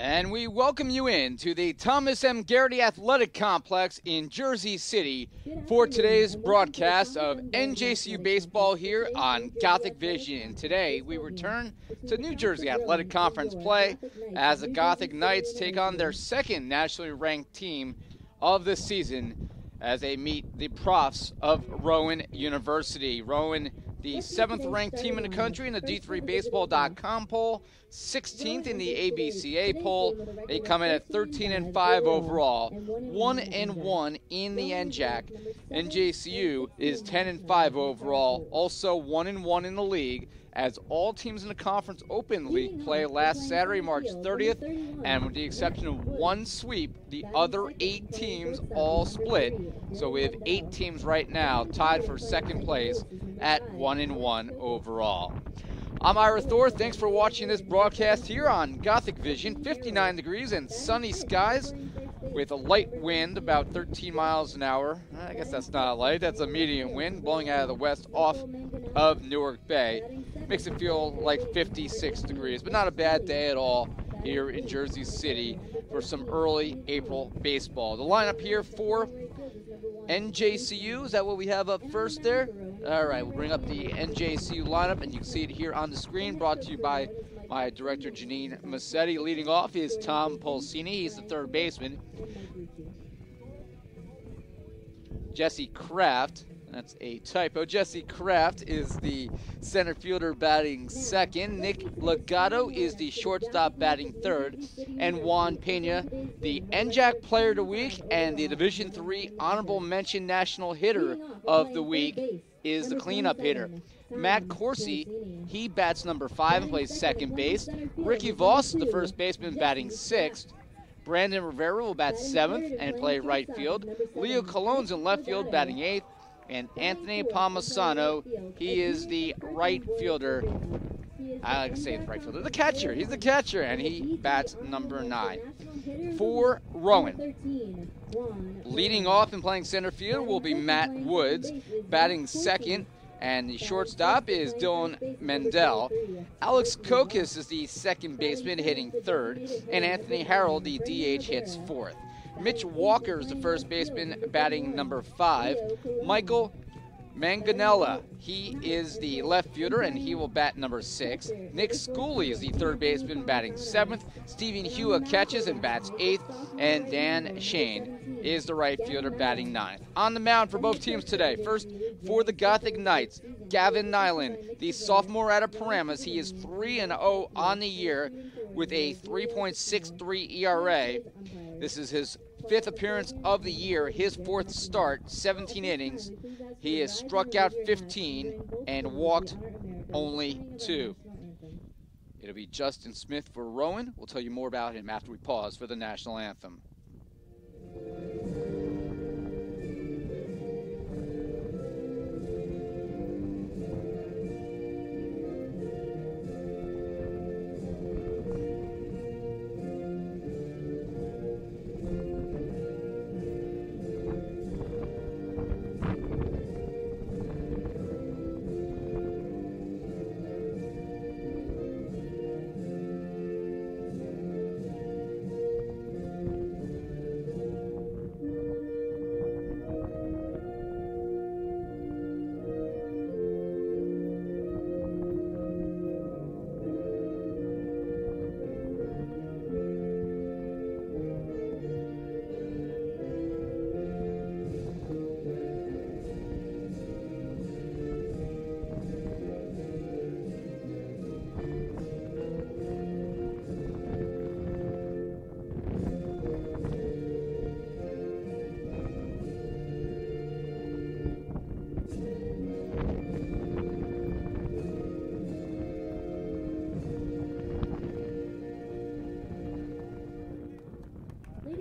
And we welcome you in to the Thomas M. Garrity Athletic Complex in Jersey City for today's broadcast of NJCU baseball here on Gothic Vision. Today we return to New Jersey Athletic Conference play as the Gothic Knights take on their second nationally ranked team of the season as they meet the Profs of Rowan University. Rowan, the 7th ranked team in the country in the D3Baseball.com poll, 16th in the ABCA poll. They come in at 13-5 overall, 1-1 in the NJAC. NJCU is 10-5 overall, also 1-1 in the league, as all teams in the Conference Open League play last Saturday, March 30th, and with the exception of one sweep, the other 8 teams all split. So we have 8 teams right now tied for second place at 1-1 overall. I'm Ira Thor. Thanks for watching this broadcast here on Gothic Vision. 59 degrees and sunny skies with a light wind about 13 miles an hour. I guess that's not light. That's a medium wind blowing out of the west off of Newark Bay. Makes it feel like 56 degrees, but not a bad day at all here in Jersey City for some early April baseball. The lineup here for NJCU, is that what we have up first there? All right, we'll bring up the NJCU lineup, and you can see it here on the screen, brought to you by my director, Janine Massetti. Leading off is Tom Polsini. He's the third baseman. Jesse Kraft, that's a typo. Jesse Kraft is the center fielder batting second. Nick Legato is the shortstop batting third. And Juan Pena, the NJAC Player of the Week and the Division III Honorable Mention National Hitter of the Week, is the cleanup hitter. Matt Corsi, he bats number 5 and plays second base. Ricky Voss, the first baseman, batting sixth. Brandon Rivera will bat 7th and play right field. Leo Colon's in left field batting 8th. And Anthony Palmasano, he is the right fielder. I like to say the right fielder. The catcher. He's the catcher, and he bats number 9. For Rowan, leading off and playing center field will be Matt Woods, batting second. And the shortstop is Dylan Mendel. Alex Kokis is the second baseman, hitting third. And Anthony Harrell, the DH, hits fourth. Mitch Walker is the first baseman, batting number 5. Michael Manganella, he is the left fielder, and he will bat number 6. Nick Schooley is the third baseman, batting 7th. Stephen Hua catches and bats 8th. And Dan Shane is the right fielder, batting 9th. On the mound for both teams today, first for the Gothic Knights, Gavin Nyland, the sophomore out of Paramus. He is 3-0 on the year with a 3.63 ERA. This is his 5th appearance of the year, his 4th start, 17 innings. He has struck out 15 and walked only 2. It'll be Justin Smith for Rowan. We'll tell you more about him after we pause for the national anthem.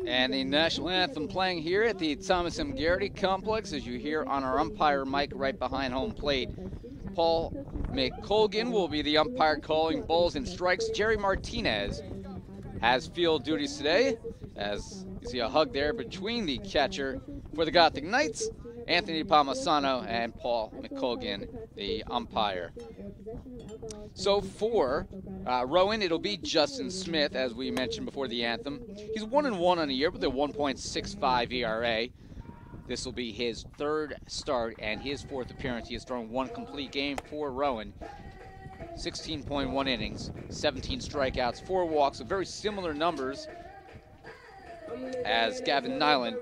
And the national anthem playing here at the Thomas M. Garrity Complex, as you hear on our umpire mic right behind home plate. Paul McColgan will be the umpire calling balls and strikes. Jerry Martinez has field duties today, as you see a hug there between the catcher for the Gothic Knights Anthony Palmasano and Paul McColgan, the umpire. So for Rowan, it'll be Justin Smith, as we mentioned before the anthem. He's 1-1 on the year with a 1.65 ERA. This will be his third start and his fourth appearance. He has thrown one complete game for Rowan. 16.1 innings, 17 strikeouts, 4 walks, so very similar numbers as Gavin Nyland.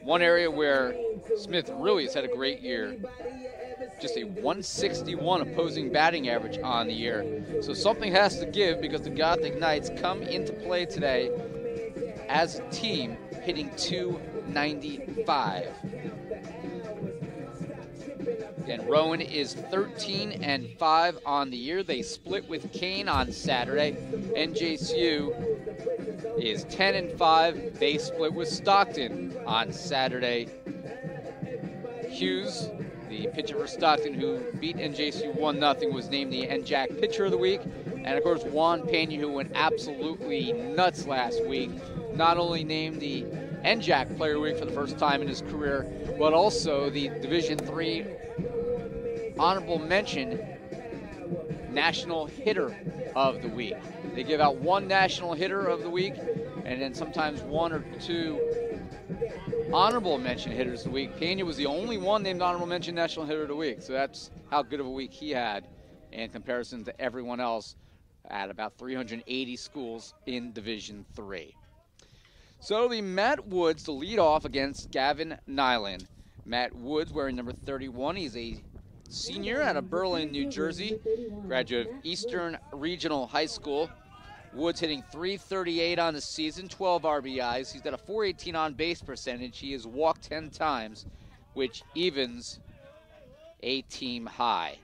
One area where Smith really has had a great year, just a 161 opposing batting average on the year. So something has to give, because the Gothic Knights come into play today as a team hitting 295. And Rowan is 13-5 on the year. They split with Kane on Saturday. NJCU is 10-5. They split with Stockton on Saturday. Hughes, the pitcher for Stockton, who beat NJCU 1-0, was named the NJAC Pitcher of the Week. And of course, Juan Pena, who went absolutely nuts last week, not only named the NJAC Player of the Week for the first time in his career, but also the Division III Honorable Mention National Hitter of the Week. They give out one National Hitter of the Week, and then sometimes one or two Honorable Mention Hitters of the Week. Pena was the only one named Honorable Mention National Hitter of the Week, so that's how good of a week he had in comparison to everyone else at about 380 schools in Division III. So it'll be Matt Woods to lead off against Gavin Nyland. Matt Woods wearing number 31. He's a senior out of Berlin, New Jersey, graduate of Eastern Regional High School. Woods hitting .338 on the season, 12 RBIs. He's got a .418 on-base percentage. He has walked 10 times, which evens a team high.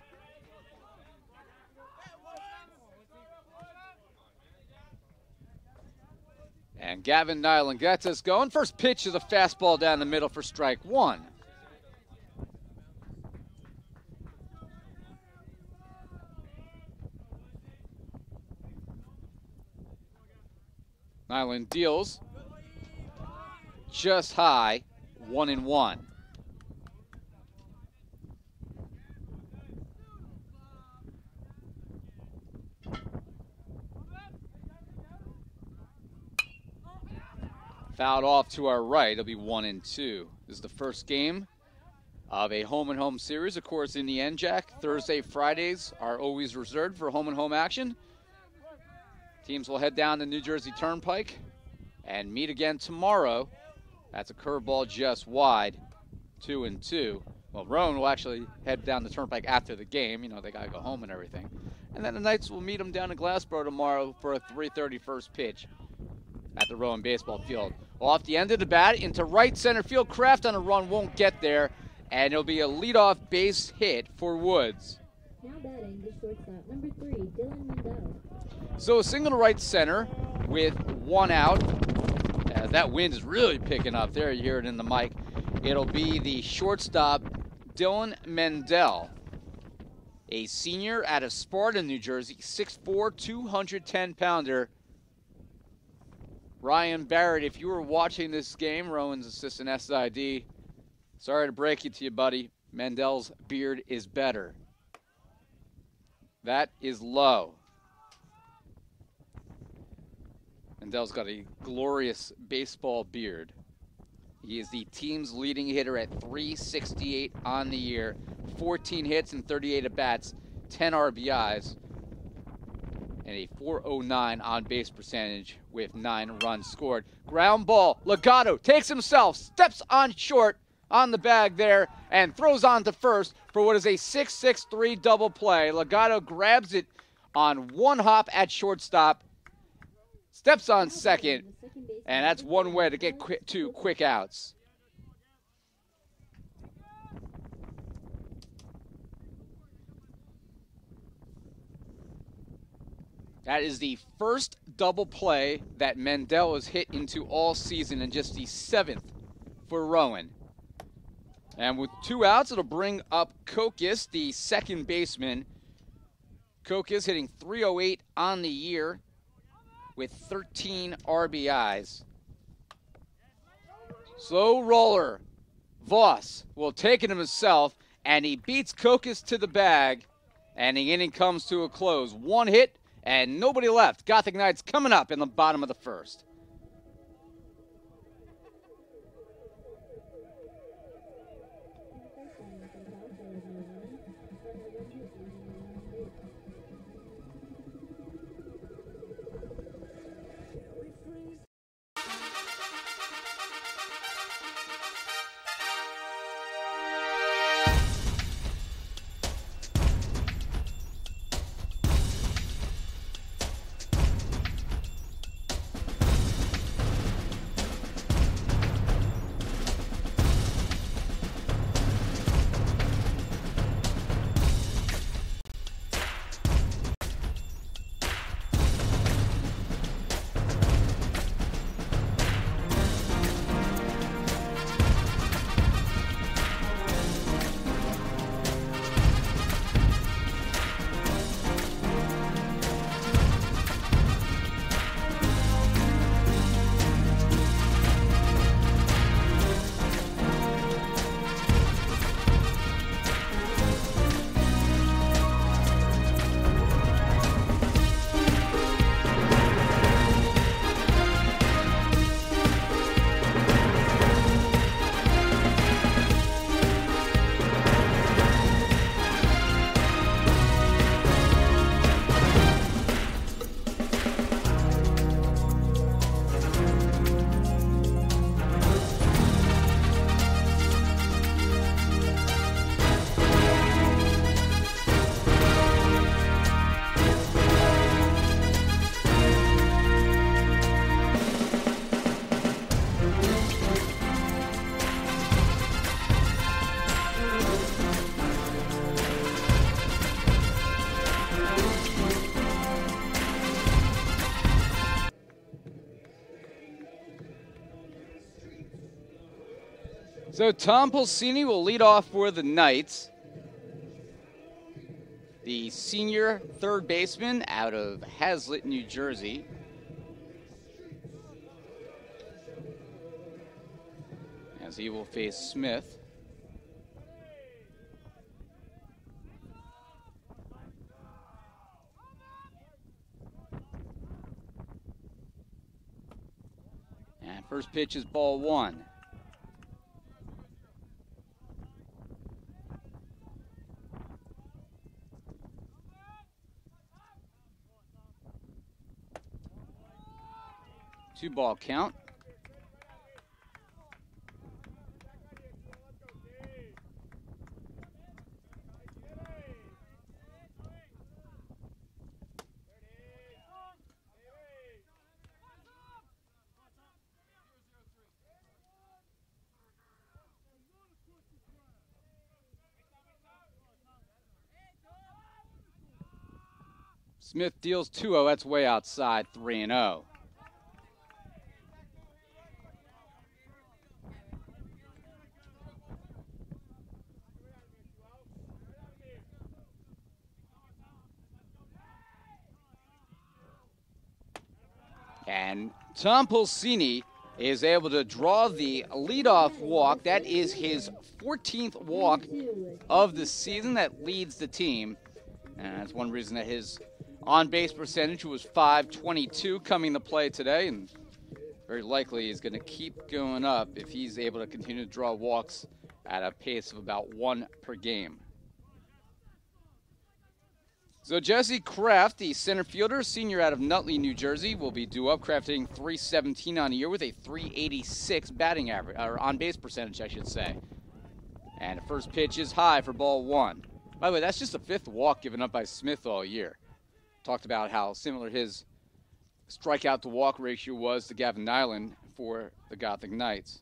And Gavin Nyland gets us going. First pitch is a fastball down the middle for strike one. Nyland deals just high, 1-1. Fouled off to our right. It'll be 1-2. This is the first game of a home-and-home series. Of course, in the NJAC, Thursday, Fridays are always reserved for home-and-home action. Teams will head down the New Jersey Turnpike and meet again tomorrow. That's a curveball just wide, 2-2. Well, Rowan will actually head down the Turnpike after the game. You know, they got to go home and everything. And then the Knights will meet them down in Glassboro tomorrow for a 3:30 first pitch at the Rowan baseball field. Off the end of the bat into right center field. Kraft on a run won't get there, and it'll be a leadoff base hit for Woods. Now batting the shortstop, number 3, Dylan Mendel. So a single to right center with one out. That wind is really picking up there. You hear it in the mic. It'll be the shortstop, Dylan Mendel, a senior out of Sparta, New Jersey, 6'4", 210-pounder. Ryan Barrett, if you were watching this game, Rowan's assistant SID, sorry to break it to you, buddy. Mendel's beard is better. That is low. Mendel's got a glorious baseball beard. He is the team's leading hitter at .368 on the year, 14 hits and 38 at-bats, 10 RBIs, and a .409 on-base percentage with 9 runs scored. Ground ball, Legato takes himself, steps on short on the bag there, and throws on to first for what is a 6-6-3 double play. Legato grabs it on one hop at shortstop, steps on second, and that's one way to get two quick outs. That is the first double play that Mendel has hit into all season, and just the 7th for Rowan. And with 2 outs, it'll bring up Kokis, the second baseman. Kokis hitting .308 on the year with 13 RBIs. Slow roller. Voss will take it himself, and he beats Kokas to the bag, and the inning comes to a close. One hit and nobody left. Gothic Knights coming up in the bottom of the first. So Tom Pulsini will lead off for the Knights. The senior third baseman out of Hazlitt, New Jersey. As he will face Smith. And first pitch is ball one. Two ball count. Smith deals 2-0. That's way outside, 3-0. And Tom Pulsini is able to draw the leadoff walk. That is his 14th walk of the season. That leads the team. And that's one reason that his on-base percentage was .522 coming to play today. And very likely he's going to keep going up if he's able to continue to draw walks at a pace of about one per game. So Jesse Kraft, the center fielder, senior out of Nutley, New Jersey, will be due up. Kraft hitting .317 on the year with a .386 batting average, or on-base percentage, I should say. And the first pitch is high for ball one. By the way, that's just the fifth walk given up by Smith all year. Talked about how similar his strikeout to walk ratio was to Gavin Nyland for the Gothic Knights.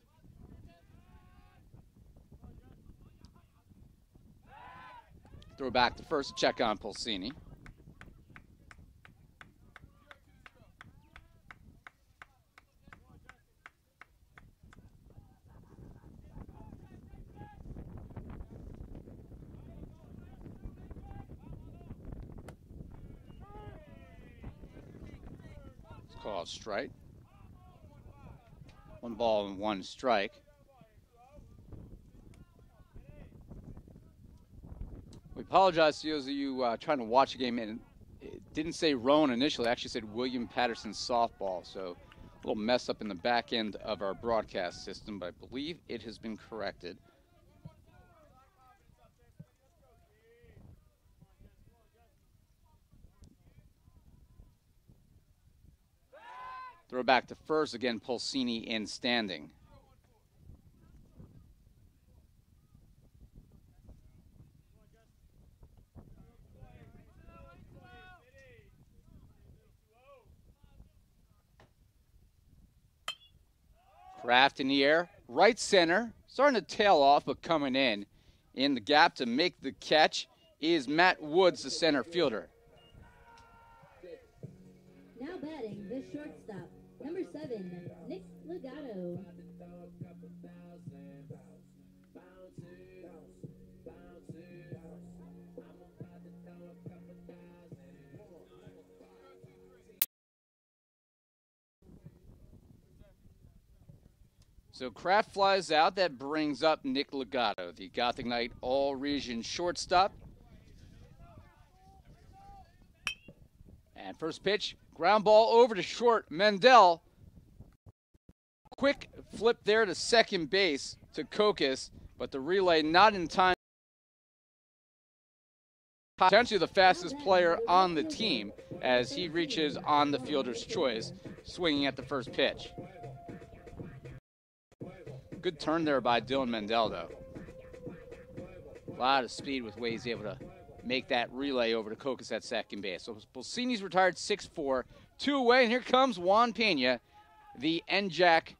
Throw back to first, check on Pulsini. It's called strike. 1 ball and 1 strike. apologize to those of you trying to watch the game, and it didn't say Rowan initially. It actually said William Patterson softball. So a little mess up in the back end of our broadcast system, but I believe it has been corrected. Throw back to first, again, Pulsini in standing. Kraft in the air, right center, starting to tail off, but coming in. In the gap to make the catch is Matt Woods, the center fielder. Now batting, the shortstop, number 7, Nick Legato. So Kraft flies out. That brings up Nick Legato, the Gothic Knight all-region shortstop. And first pitch, ground ball over to short. Mendel, quick flip there to second base to Kokis, but the relay not in time. Potentially the fastest player on the team as he reaches on the fielder's choice, swinging at the first pitch. Good turn there by Dylan Mendel, though. A lot of speed with ways he's able to make that relay over to Kokis at second base. So Pulsini's retired 6-4, 2 away, and here comes Juan Pena, the NJAC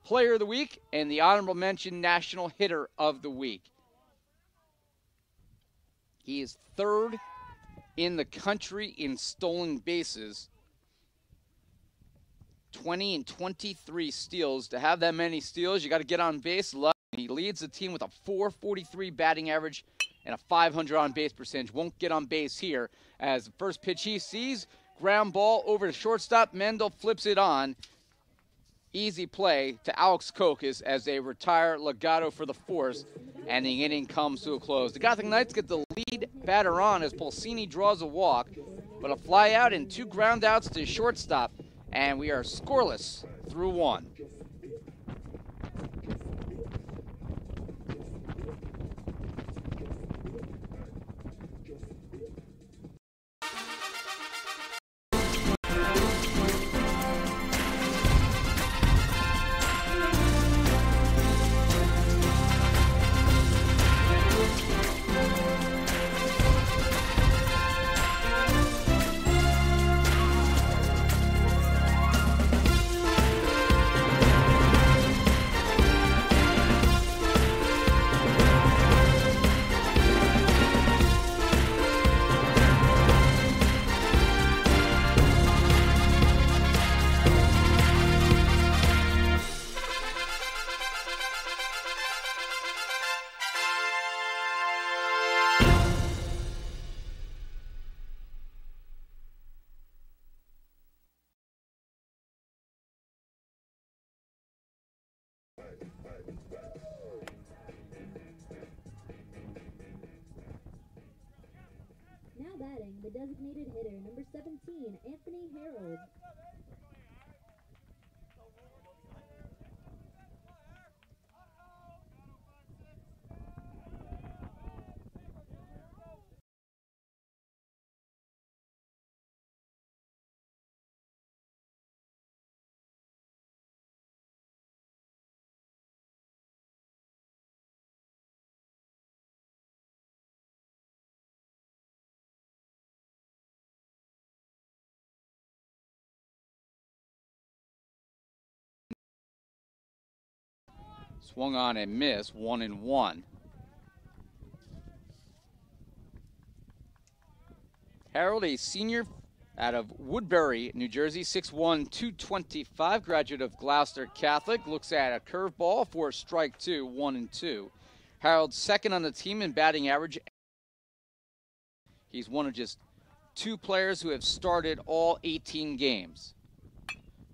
Player of the Week and the Honorable Mention National Hitter of the Week. He is 3rd in the country in stolen bases. 20 and 23 steals. To have that many steals, you got to get on base. He leads the team with a .443 batting average and a .500 on base percentage. Won't get on base here as the first pitch he sees, ground ball over to shortstop. Mendel flips it on. Easy play to Alex Kokis as they retire Legato for the 4th, and the inning comes to a close. The Gothic Knights get the lead batter on as Pulsini draws a walk, but a fly out and 2 ground outs to shortstop. And we are scoreless through 1. Now batting, the designated hitter, number 17, Anthony Harold. Swung on and missed, 1-1. Harold, a senior out of Woodbury, New Jersey, 6'1", 225, graduate of Gloucester Catholic, looks at a curveball for strike 2, 1-2. Harold 2nd on the team in batting average. He's one of just 2 players who have started all 18 games.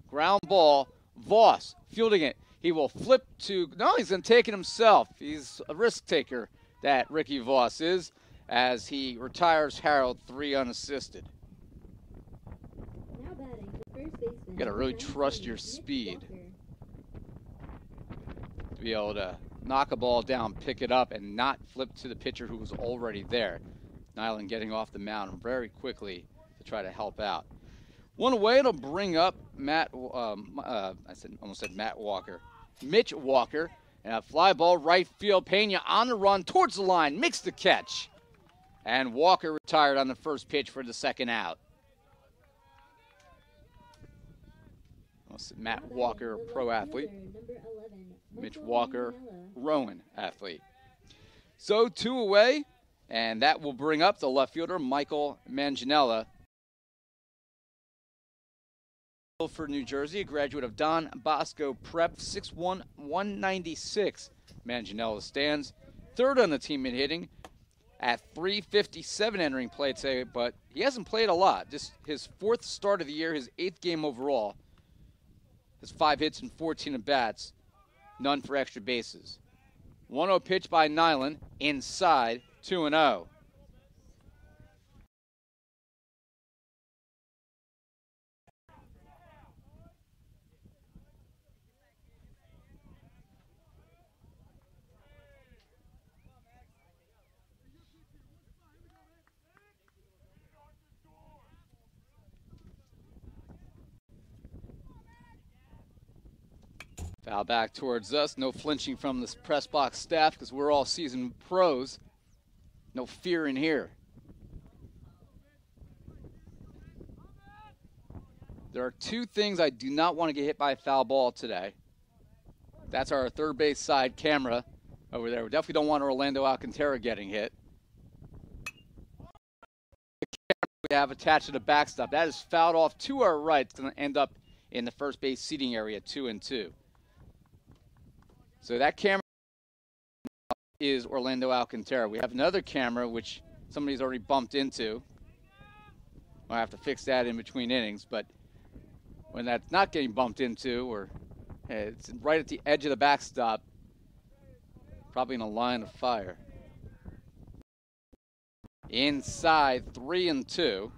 Ground ball, Voss fielding it. He will flip to, no, he's going to take it himself. He's a risk taker, that Ricky Voss is. as he retires Harold 3 unassisted. Now batting the first baseman. You got to really trust your speed to be able to knock a ball down, pick it up, and not flip to the pitcher who was already there. Nyland getting off the mound very quickly to try to help out. One away, it'll bring up almost said Matt Walker. Mitch Walker, and a fly ball right field. Pena on the run towards the line, makes the catch. And Walker retired on the first pitch for the second out. Matt Walker, pro athlete. Mitch Walker, Rowan athlete. So 2 away, and that will bring up the left fielder, Michael Manganiello. For New Jersey, a graduate of Don Bosco Prep, 6'1", 196. Manganiello stands third on the team in hitting at .357 entering play today, but he hasn't played a lot. This his 4th start of the year, his 8th game overall. Has 5 hits and 14 at-bats, none for extra bases. 1-0 pitch by Nyland, inside, 2-0. Foul back towards us. No flinching from this press box staff because we're all seasoned pros. No fear in here. There are 2 things I do not want to get hit by a foul ball today. That's our third base side camera over there. We definitely don't want Orlando Alcantara getting hit. The camera we have attached to the backstop. That is fouled off to our right. It's going to end up in the first base seating area, 2-2. So that camera is Orlando Alcantara. We have another camera which somebody's already bumped into. I'll have to fix that in between innings, but when that's not getting bumped into, or it's right at the edge of the backstop, probably in a line of fire. Inside, 3-2.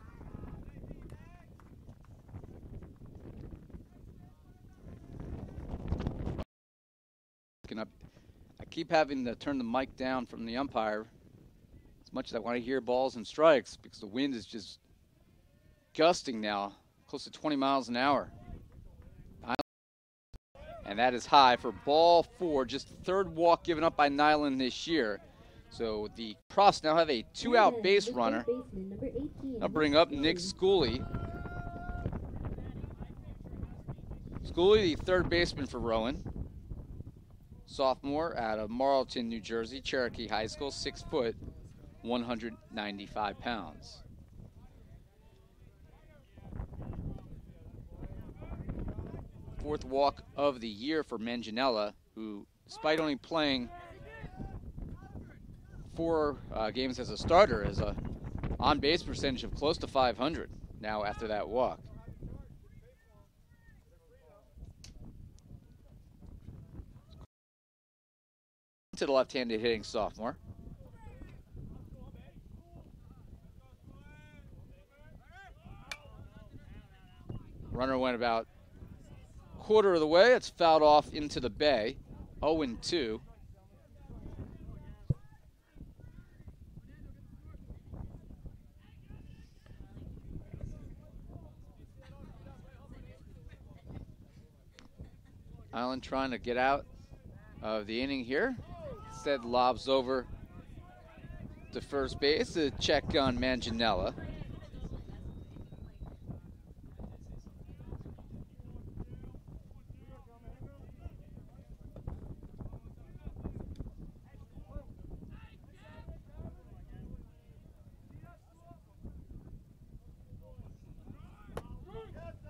I keep having to turn the mic down from the umpire as much as I want to hear balls and strikes because the wind is just gusting now, close to 20 miles an hour. And that is high for ball 4, just the 3rd walk given up by Nyland this year. So the Profs now have a 2-out base runner. I'll bring up Nick Schooley. Schooley, the 3rd baseman for Rowan. Sophomore out of Marlton, New Jersey, Cherokee High School, 6 foot, 195 pounds. Fourth walk of the year for Manganiello, who, despite only playing 4 games as a starter, has a on-base percentage of close to 500 now after that walk. To the left-handed hitting sophomore. Runner went about quarter of the way. It's fouled off into the bay. 0-2. Island trying to get out of the inning here. Instead lobs over to first base to check on Manganiello.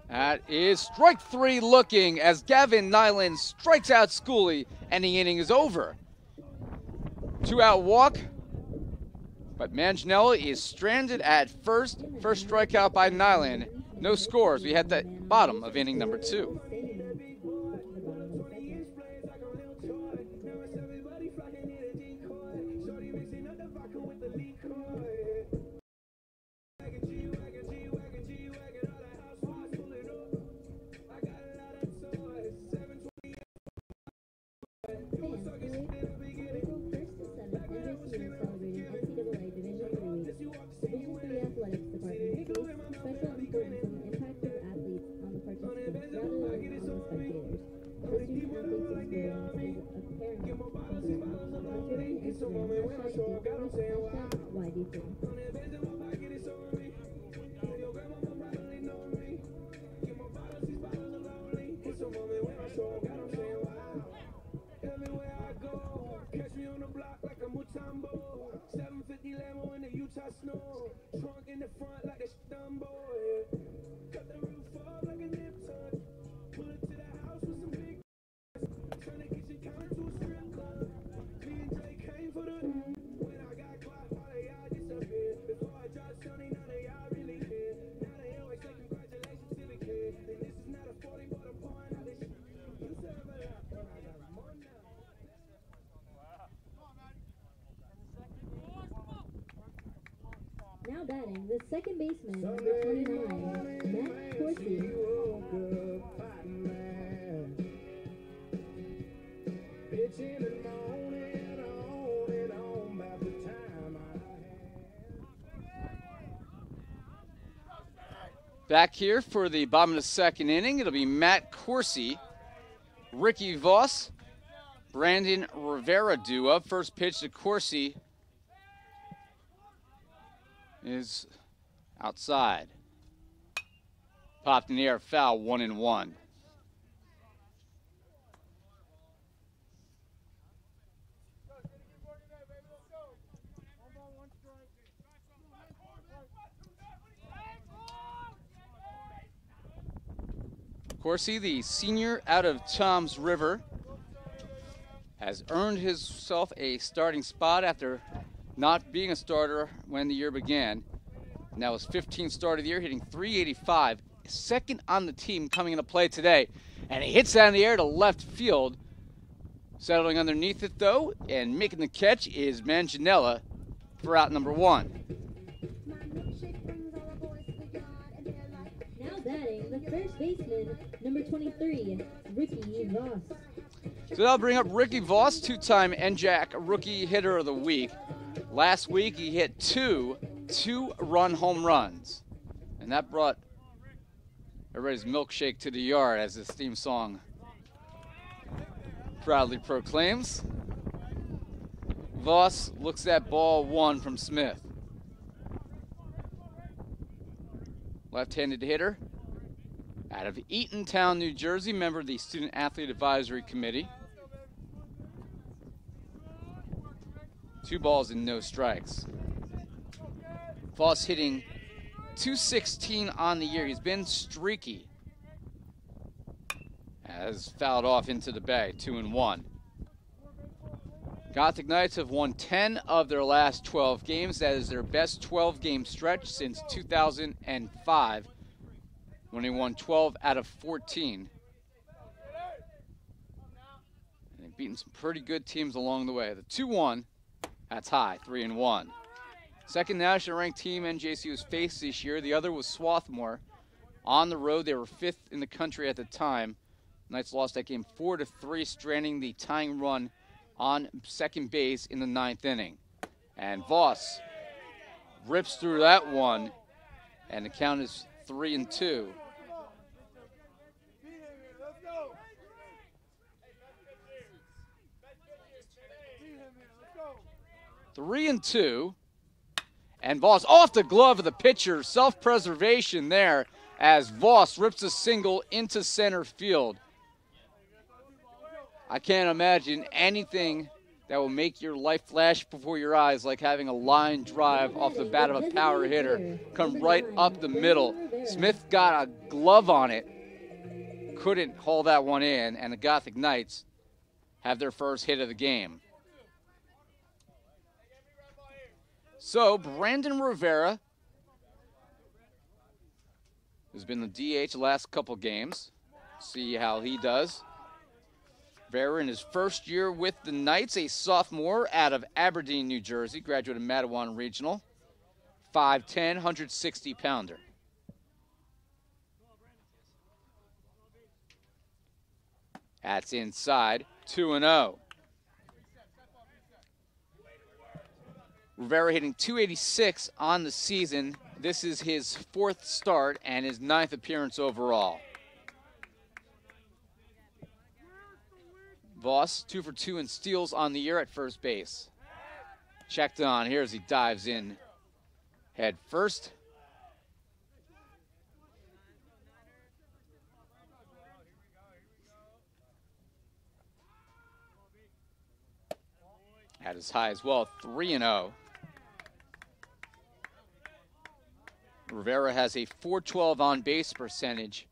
That is strike 3 looking as Gavin Nyland strikes out Schooley and the inning is over. 2-out walk, but Manganiello is stranded at first. First strikeout by Nyland. No scores. We had the bottom of inning number 2. Now batting, the second baseman, number 29, Matt Corsi. Back here for the bottom of the second inning, it'll be Matt Corsi, Ricky Voss, Brandon Rivera due up. First pitch to Corsi is outside. Popped in the air, foul, 1-1. Corsi, the senior out of Toms River, has earned himself a starting spot after not being a starter when the year began. Now his 15th start of the year, hitting .385, second on the team coming into play today. And he hits that in the air to left field. Settling underneath it, though, and making the catch is Manganiello for out number 1. Now batting, the first baseman, number 23, Ricky Voss. So that'll bring up Ricky Voss, two-time NJAC Rookie Hitter of the Week. Last week he hit two-run home runs. And that brought everybody's milkshake to the yard, as this theme song proudly proclaims. Voss looks at ball 1 from Smith. Left-handed hitter out of Eatontown, New Jersey, member of the Student Athlete Advisory Committee. 2 balls and no strikes. Voss hitting .216 on the year. He's been streaky. Has fouled off into the bag, 2-1. Gothic Knights have won 10 of their last 12 games. That is their best 12-game stretch since 2005, when they won 12 out of 14. And they've beaten some pretty good teams along the way. The 2-1, that's high, 3-1. Second national ranked team NJC was faced this year. The other was Swarthmore. On the road, they were 5th in the country at the time. Knights lost that game 4-3, stranding the tying run on second base in the 9th inning. And Voss rips through that one, and the count is 3-2. Three and two, and Voss off the glove of the pitcher. Self-preservation there as Voss rips a single into center field. I can't imagine anything that will make your life flash before your eyes like having a line drive off the bat of a power hitter come right up the middle. Smith got a glove on it, couldn't haul that one in, and the Gothic Knights have their first hit of the game. So Brandon Rivera has been the DH the last couple games. See how he does. Rivera in his first year with the Knights, a sophomore out of Aberdeen, New Jersey, graduate of Matawan Regional. 5'10", 160-pounder. That's inside, 2-0. Rivera hitting .286 on the season. This is his 4th start and his 9th appearance overall. Voss, 2 for 2 in steals on the year at first base. Checked on here as he dives in head first. Had as high as well, 3-0. Rivera has a .412 on base percentage.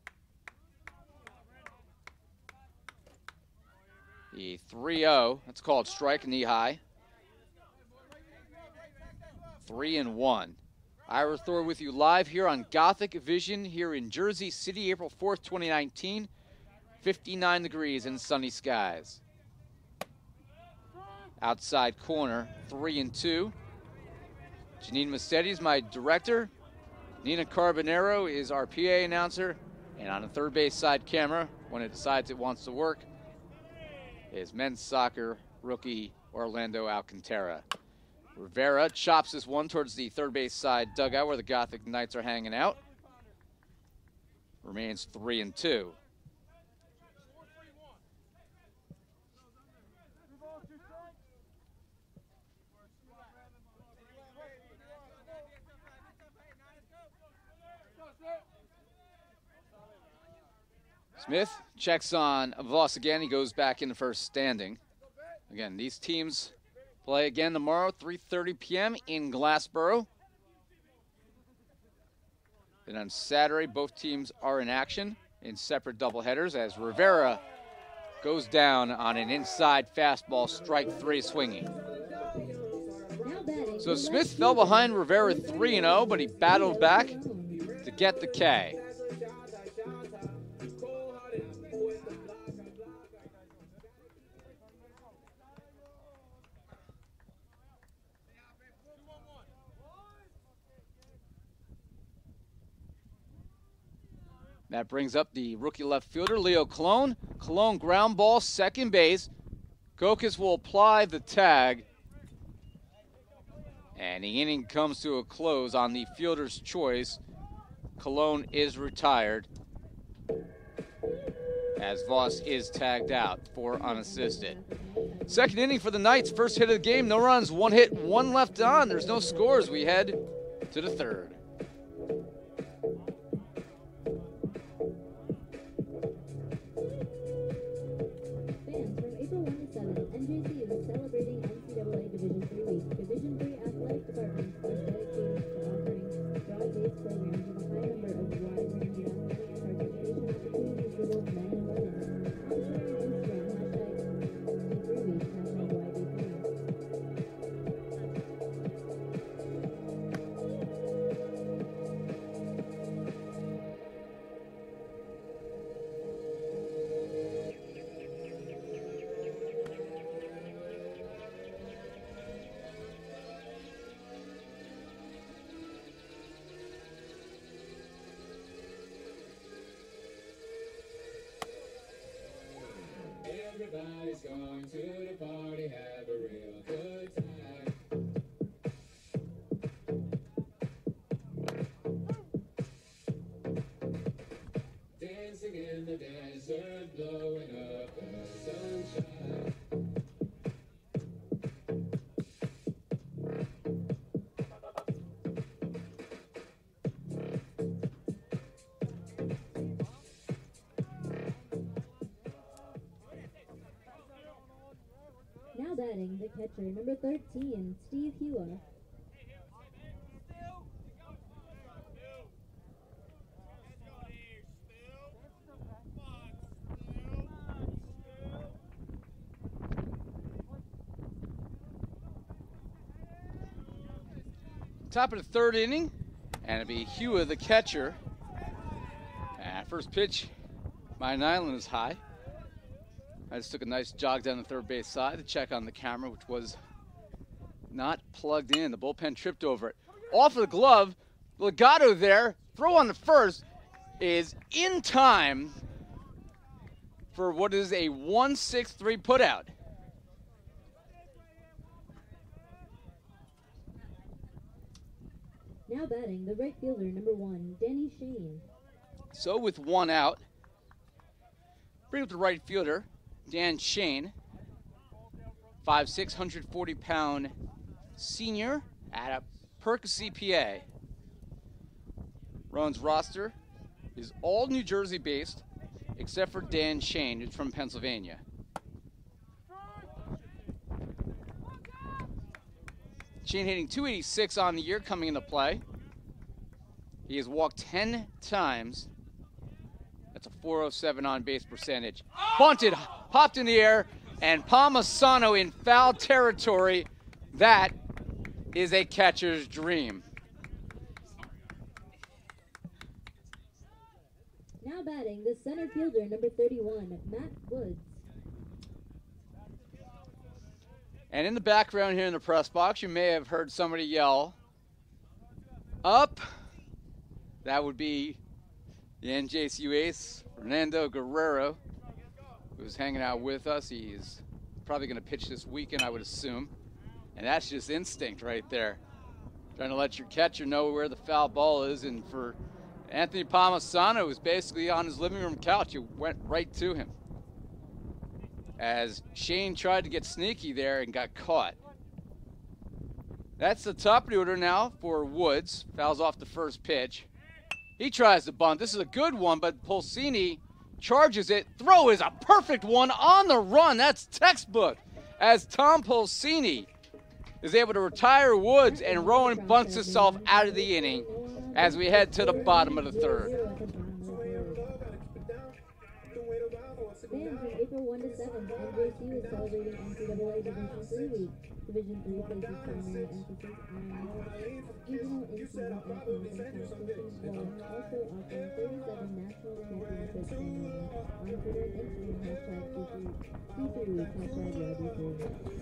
The 3-0, that's called strike knee high. 3-1. Ira Thor with you live here on Gothic Vision here in Jersey City, April 4th, 2019. 59 degrees and sunny skies. Outside corner, 3-2. Janine Massetti is my director. Nina Carbonero is our PA announcer. And on the third base side camera, when it decides it wants to work, is men's soccer rookie Orlando Alcantara. Rivera chops this one towards the third base side dugout where the Gothic Knights are hanging out. Remains 3-2. Smith checks on Voss again. He goes back in the first standing. Again, these teams play again tomorrow, 3:30 p.m. in Glassboro. Then on Saturday, both teams are in action in separate doubleheaders as Rivera goes down on an inside fastball, strike 3 swinging. So Smith fell behind Rivera 3-0, but he battled back to get the K. That brings up the rookie left fielder, Leo Colon. Colon ground ball, second base. Kokas will apply the tag. And the inning comes to a close on the fielder's choice. Colon is retired as Voss is tagged out for unassisted. Second inning for the Knights, first hit of the game. No runs, 1 hit, 1 left on. There's no scores. We head to the third. NJC is celebrating NCAA Division III week. Division III athletic departments are dedicated to offering broad-based programs with a high number of wide-ranging athletic and participation opportunities for both men and women. On Twitter and Instagram, #D3week, #YB3. Everybody's going to the party, have a real good time. Dancing in the desert, blowing up the sunshine. Now batting, the catcher, number 13, Steve Hua. Top of the third inning, and it'll be Hua, the catcher. First pitch, Mine Island is high. I just took a nice jog down the third base side to check on the camera, which was not plugged in. The bullpen tripped over it. Off of the glove, Legato there, throw on the first, is in time for what is a 1-6-3 putout. Now batting, the right fielder, number 1, Danny Shane. So with 1 out, bring up the right fielder, Dan Shane, 5'6", 140-pound senior at a Percy CPA. Rowan's roster is all New Jersey based, except for Dan Shane, who's from Pennsylvania. Shane hitting .286 on the year coming into play. He has walked 10 times. That's a .407 on base percentage. Bunted, popped in the air, and Palmisano in foul territory. That is a catcher's dream. Now batting, the center fielder, number 31, Matt Woods. And in the background here in the press box, you may have heard somebody yell, "Up!" That would be the NJCU ace, Fernando Guerrero, who's hanging out with us. He's probably going to pitch this weekend, I would assume. And that's just instinct right there. Trying to let your catcher know where the foul ball is. And for Anthony Palmisano, who's basically on his living room couch, it went right to him, as Shane tried to get sneaky there and got caught. That's the top of the order now for Woods. Fouls off the first pitch. He tries to bunt. This is a good one, but Pulsini charges it. Throw is a perfect one on the run. That's textbook, as Tom Pulsini is able to retire Woods, and Rowan bunts himself out of the inning as we head to the bottom of the third. Fans from April 1 to 7, NJCU is celebrating NCAA Division 3 week. Division 3 places primary emphasis on regional, in-season, and conference competitions, while also offering 37 national championships annually. On Twitter and Instagram, #C3Week, #YB3.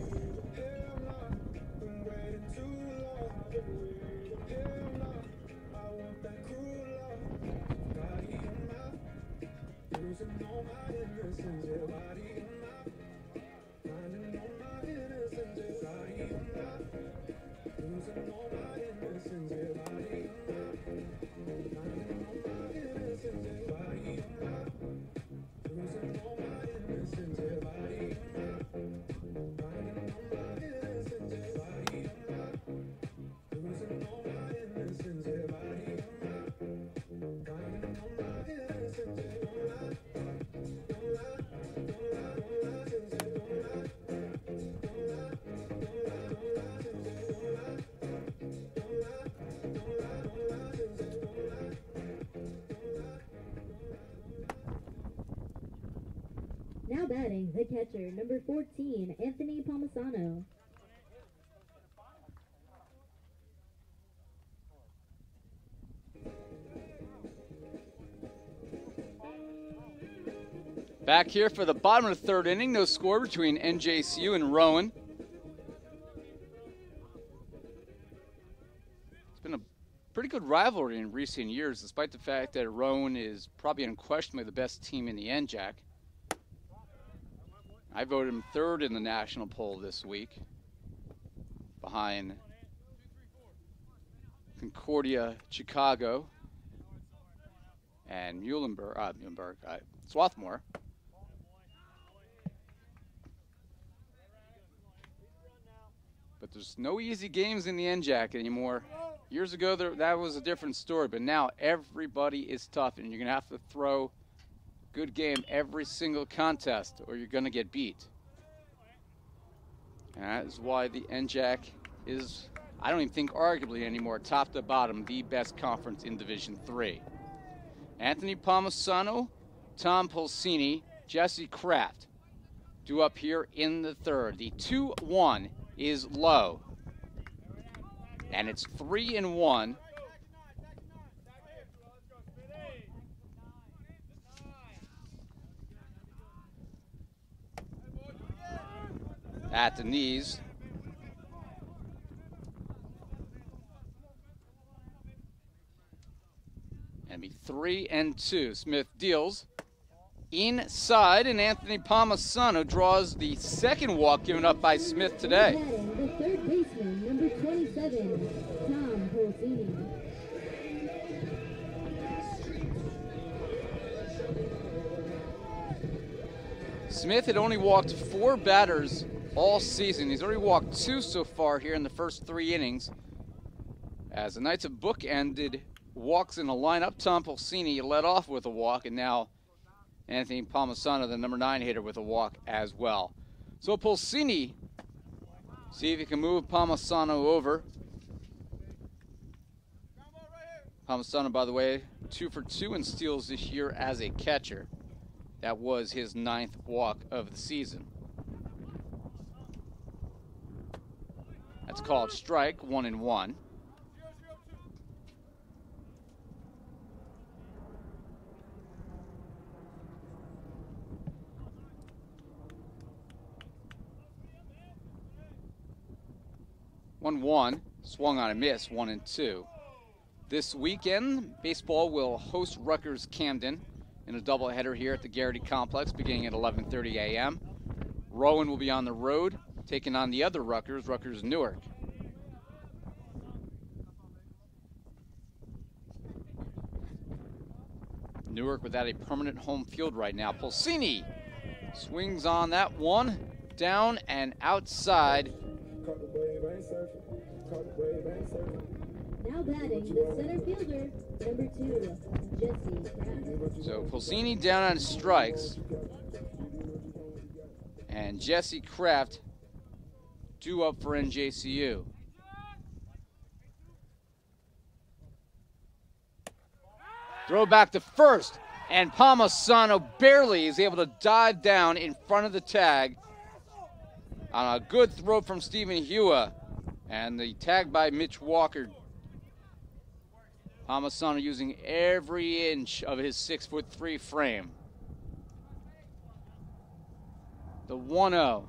Now batting, the catcher, number 14, Anthony Palmisano. Back here for the bottom of the third inning. No score between NJCU and Rowan. It's been a pretty good rivalry in recent years, despite the fact that Rowan is probably unquestionably the best team in the NJAC. I voted him third in the national poll this week, behind Concordia, Chicago, and Swarthmore. But there's no easy games in the NJAC anymore. Years ago, that was a different story, but now everybody is tough, and you're going to have to throw good game every single contest, or you're going to get beat. And that is why the NJAC is, I don't even think arguably anymore, top to bottom, the best conference in Division III. Anthony Palmisano, Tom Pulsini, Jesse Kraft due up here in the third. The 2-1 is low, and it's 3-1. At the knees. And be 3-2. Smith deals inside, and Anthony Palmisano draws the second walk given up by Smith today. The third baseman, number 27, Tom Pulsini. Smith had only walked 4 batters all season. He's already walked 2 so far here in the first 3 innings. As the Knights have bookended walks in the lineup, Tom Pulsini led off with a walk, and now Anthony Palmisano, the number 9 hitter, with a walk as well. So Pulsini, see if he can move Palmisano over. Palmisano, by the way, 2 for 2 in steals this year as a catcher. That was his 9th walk of the season. That's called strike, 1-1. Swung on a miss, 1-2. This weekend, baseball will host Rutgers Camden in a doubleheader here at the Garrity Complex beginning at 11:30 a.m. Rowan will be on the road taking on the other Rutgers, Rutgers Newark. Newark without a permanent home field right now. Pulsini swings on that one, down and outside. Now batting, the center fielder, number 2, Jesse Kraft. So Pulsini down on strikes. And Jesse Kraft due up for NJCU. Throw back to first, and Palmisano barely is able to dive down in front of the tag on a good throw from Stephen Hua, and the tag by Mitch Walker. Palmisano using every inch of his 6'3" frame. The 1-0.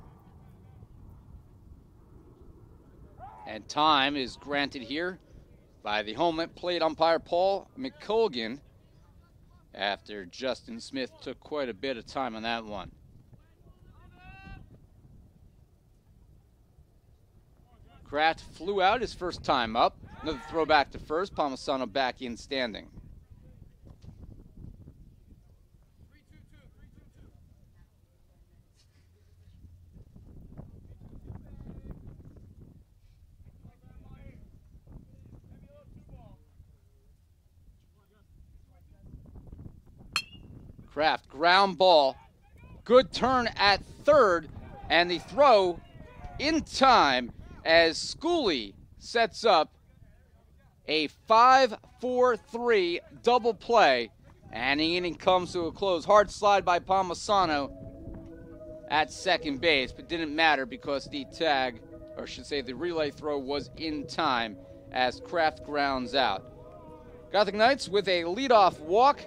And time is granted here by the home plate umpire Paul McColgan after Justin Smith took quite a bit of time on that one. Kraft flew out his first time up. Another throw back to first. Palmisano back in standing. Kraft, ground ball. Good turn at third, and the throw in time as Schooley sets up a 5-4-3 double play, and the inning comes to a close. Hard slide by Palmisano at second base, but didn't matter because the tag, or I should say the relay throw, was in time as Kraft grounds out. Gothic Knights with a leadoff walk.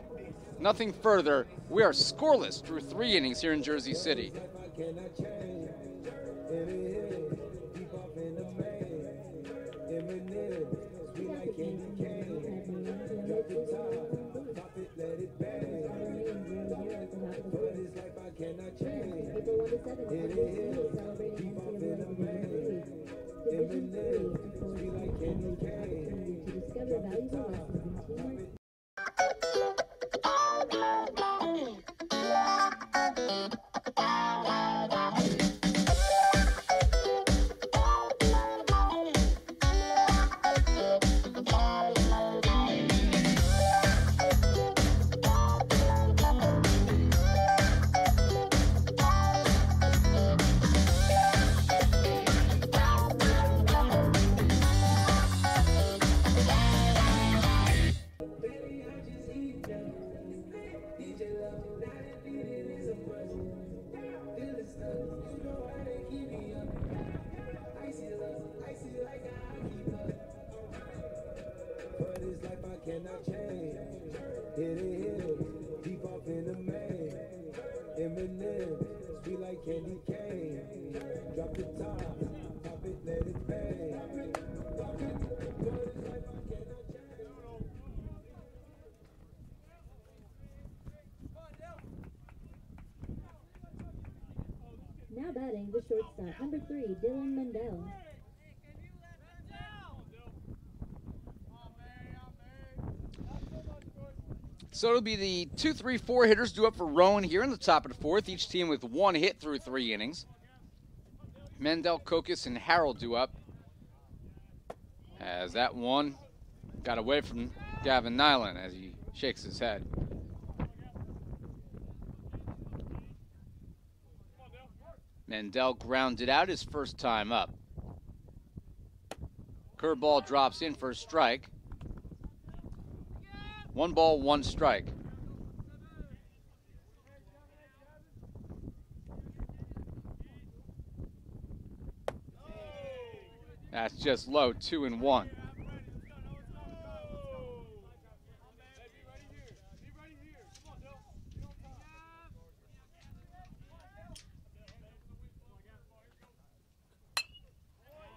Nothing further. We are scoreless through 3 innings here in Jersey City. Now batting, the shortstop, number 3, Dylan Mendel. So it'll be the 2, 3, 4 hitters due up for Rowan here in the top of the fourth, each team with 1 hit through 3 innings. Mendel, Kokis, and Harold due up. As that one got away from Gavin Nyland as he shakes his head. Mendel grounded out his first time up. Curveball drops in for a strike. 1 ball, 1 strike. That's just low, 2-1.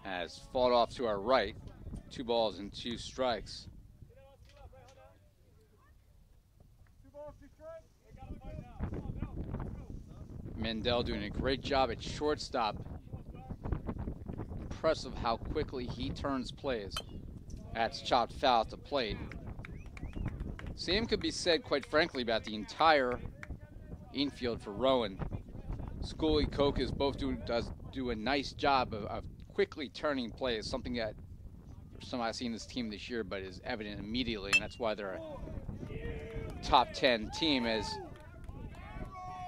Has fought off to our right. 2 balls and 2 strikes. Mendel doing a great job at shortstop. Impressive how quickly he turns plays. That's chopped foul at the plate. Same could be said, quite frankly, about the entire infield for Rowan. Schooley, Kokis both do a nice job of quickly turning plays, something that some I've seen this team this year, but is evident immediately, and that's why they're a top 10 team. As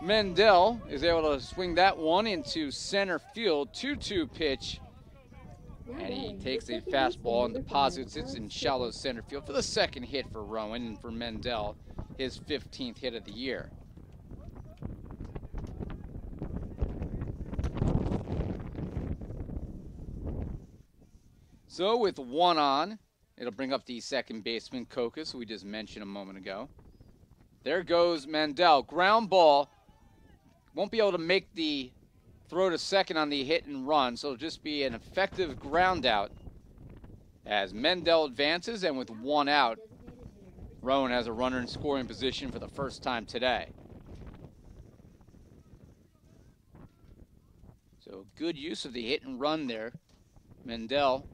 Mendel is able to swing that one into center field, 2-2 pitch, and he takes a fastball and deposits it in shallow center field for the second hit for Rowan, and for Mendel, his 15th hit of the year. So with 1 on, it'll bring up the second baseman, Kokis, who we just mentioned a moment ago. There goes Mendel. Ground ball. Won't be able to make the throw to second on the hit and run, so it'll just be an effective ground out as Mendel advances, and with 1 out, Rowan has a runner in scoring position for the first time today. So good use of the hit and run there. Mendel,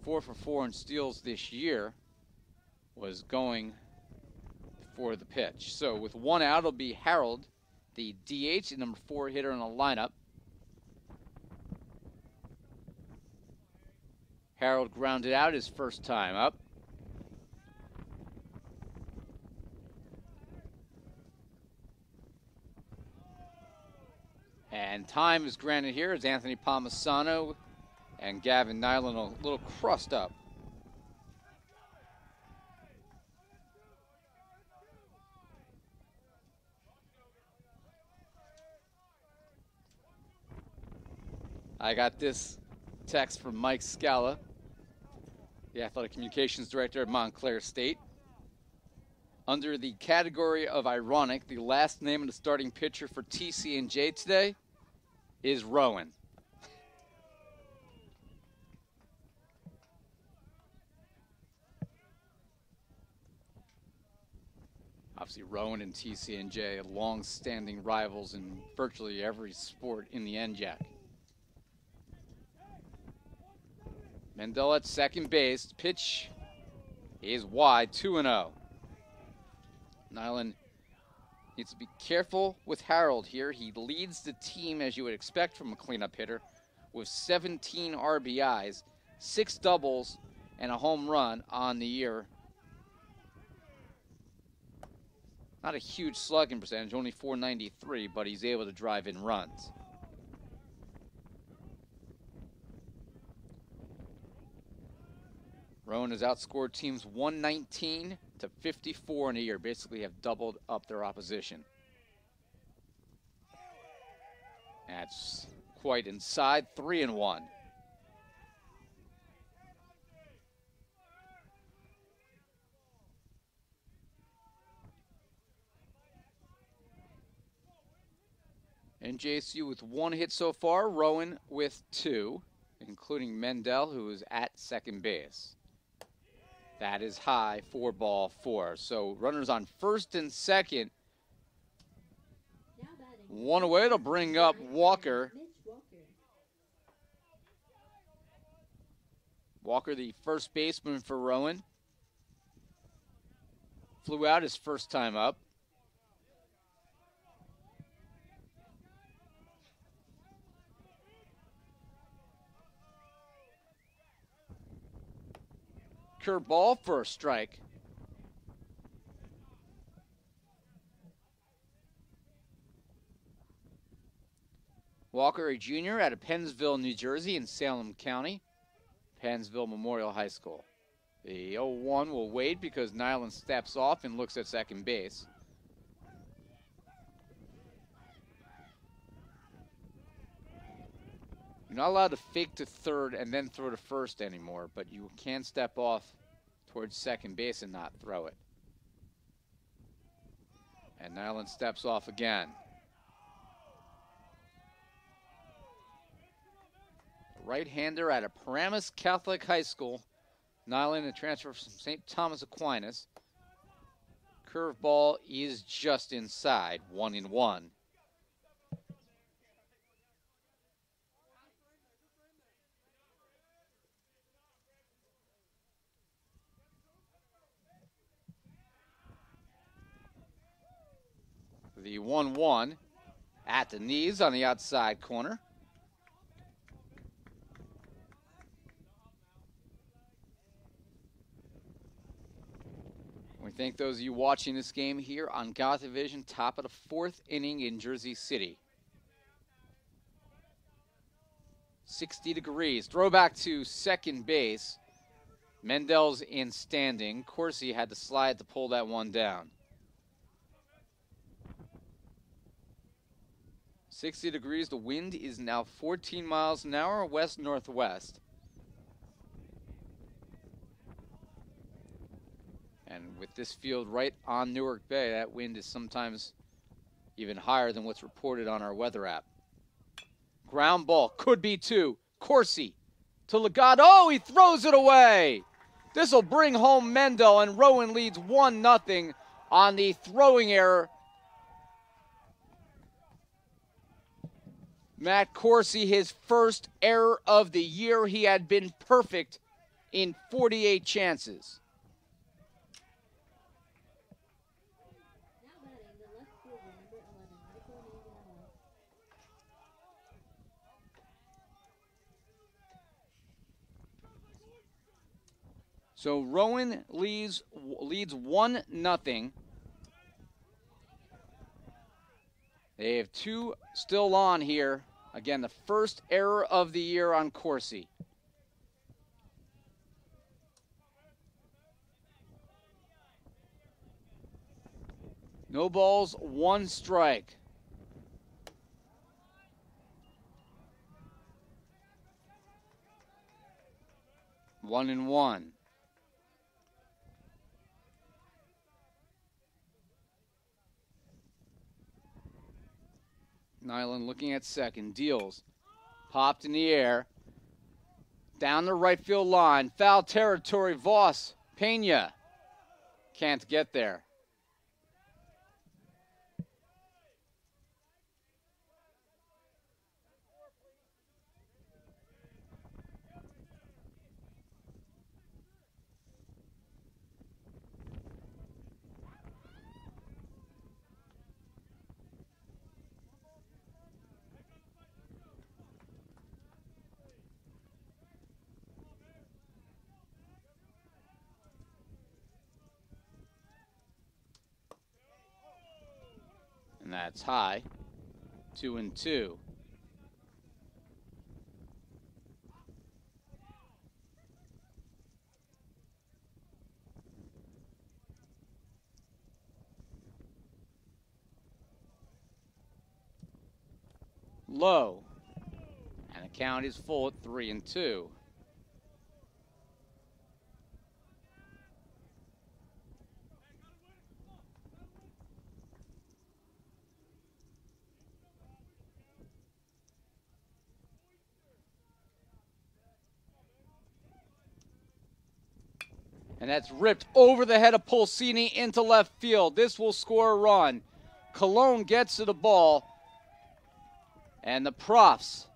4 for 4 in steals this year, was going for the pitch. So with 1 out, it'll be Harold, the DH, the number 4 hitter in the lineup. Harold grounded out his first time up. And time is granted here as Anthony Palmisano and Gavin Nyland a little crossed up. I got this text from Mike Scala, the athletic communications director at Montclair State. Under the category of ironic, the last name of the starting pitcher for TCNJ today is Rowan. Obviously, Rowan and TCNJ, long-standing rivals in virtually every sport in the NJAC. Mendel at second base. Pitch is wide, 2-0. Nyland needs to be careful with Harold here. He leads the team, as you would expect from a cleanup hitter, with 17 RBIs, 6 doubles, and a home run on the year. Not a huge slugging percentage, only .493, but he's able to drive in runs. Rowan has outscored teams 119 to 54 in a year, basically have doubled up their opposition. That's quite inside, 3-1. NJSU with 1 hit so far, Rowan with 2, including Mendel, who is at second base. That is high, 4-4. So runners on first and second. 1 away to bring up Walker. Walker, the first baseman for Rowan. Flew out his first time up. Curveball for a strike. Walker, a junior out of Pennsville, New Jersey in Salem County, Pennsville Memorial High School. The 0-1 will wait because Nyland steps off and looks at second base. You're not allowed to fake to third and then throw to first anymore, but you can step off towards second base and not throw it. And Nyland steps off again. Right-hander out of Paramus Catholic High School. Nyland, a transfer from St. Thomas Aquinas. Curveball is just inside, 1-1. The 1-1 at the knees on the outside corner. We thank those of you watching this game here on Gotham Vision, top of the fourth inning in Jersey City. 60 degrees. Throwback to second base. Mendel's in standing. Corsi had to slide to pull that one down. 60 degrees. The wind is now 14 miles an hour, west-northwest. And with this field right on Newark Bay, that wind is sometimes even higher than what's reported on our weather app. Ground ball, could be two. Corsi to Legato. Oh, he throws it away. This will bring home Mendel, and Rowan leads 1-0 on the throwing error. Matt Corsi, his first error of the year. He had been perfect in 48 chances. So Rowan leads 1-0. They have two still on here. Again, the first error of the year on Corsi. No balls, one strike. One and one. Nyland looking at second, deals. Popped in the air. Down the right field line. Foul territory, Voss. Pena can't get there. And that's high. 2-2. Low. And the count is full at 3-2. And that's ripped over the head of Pulsini into left field. This will score a run. Cologne gets to the ball. And the Profs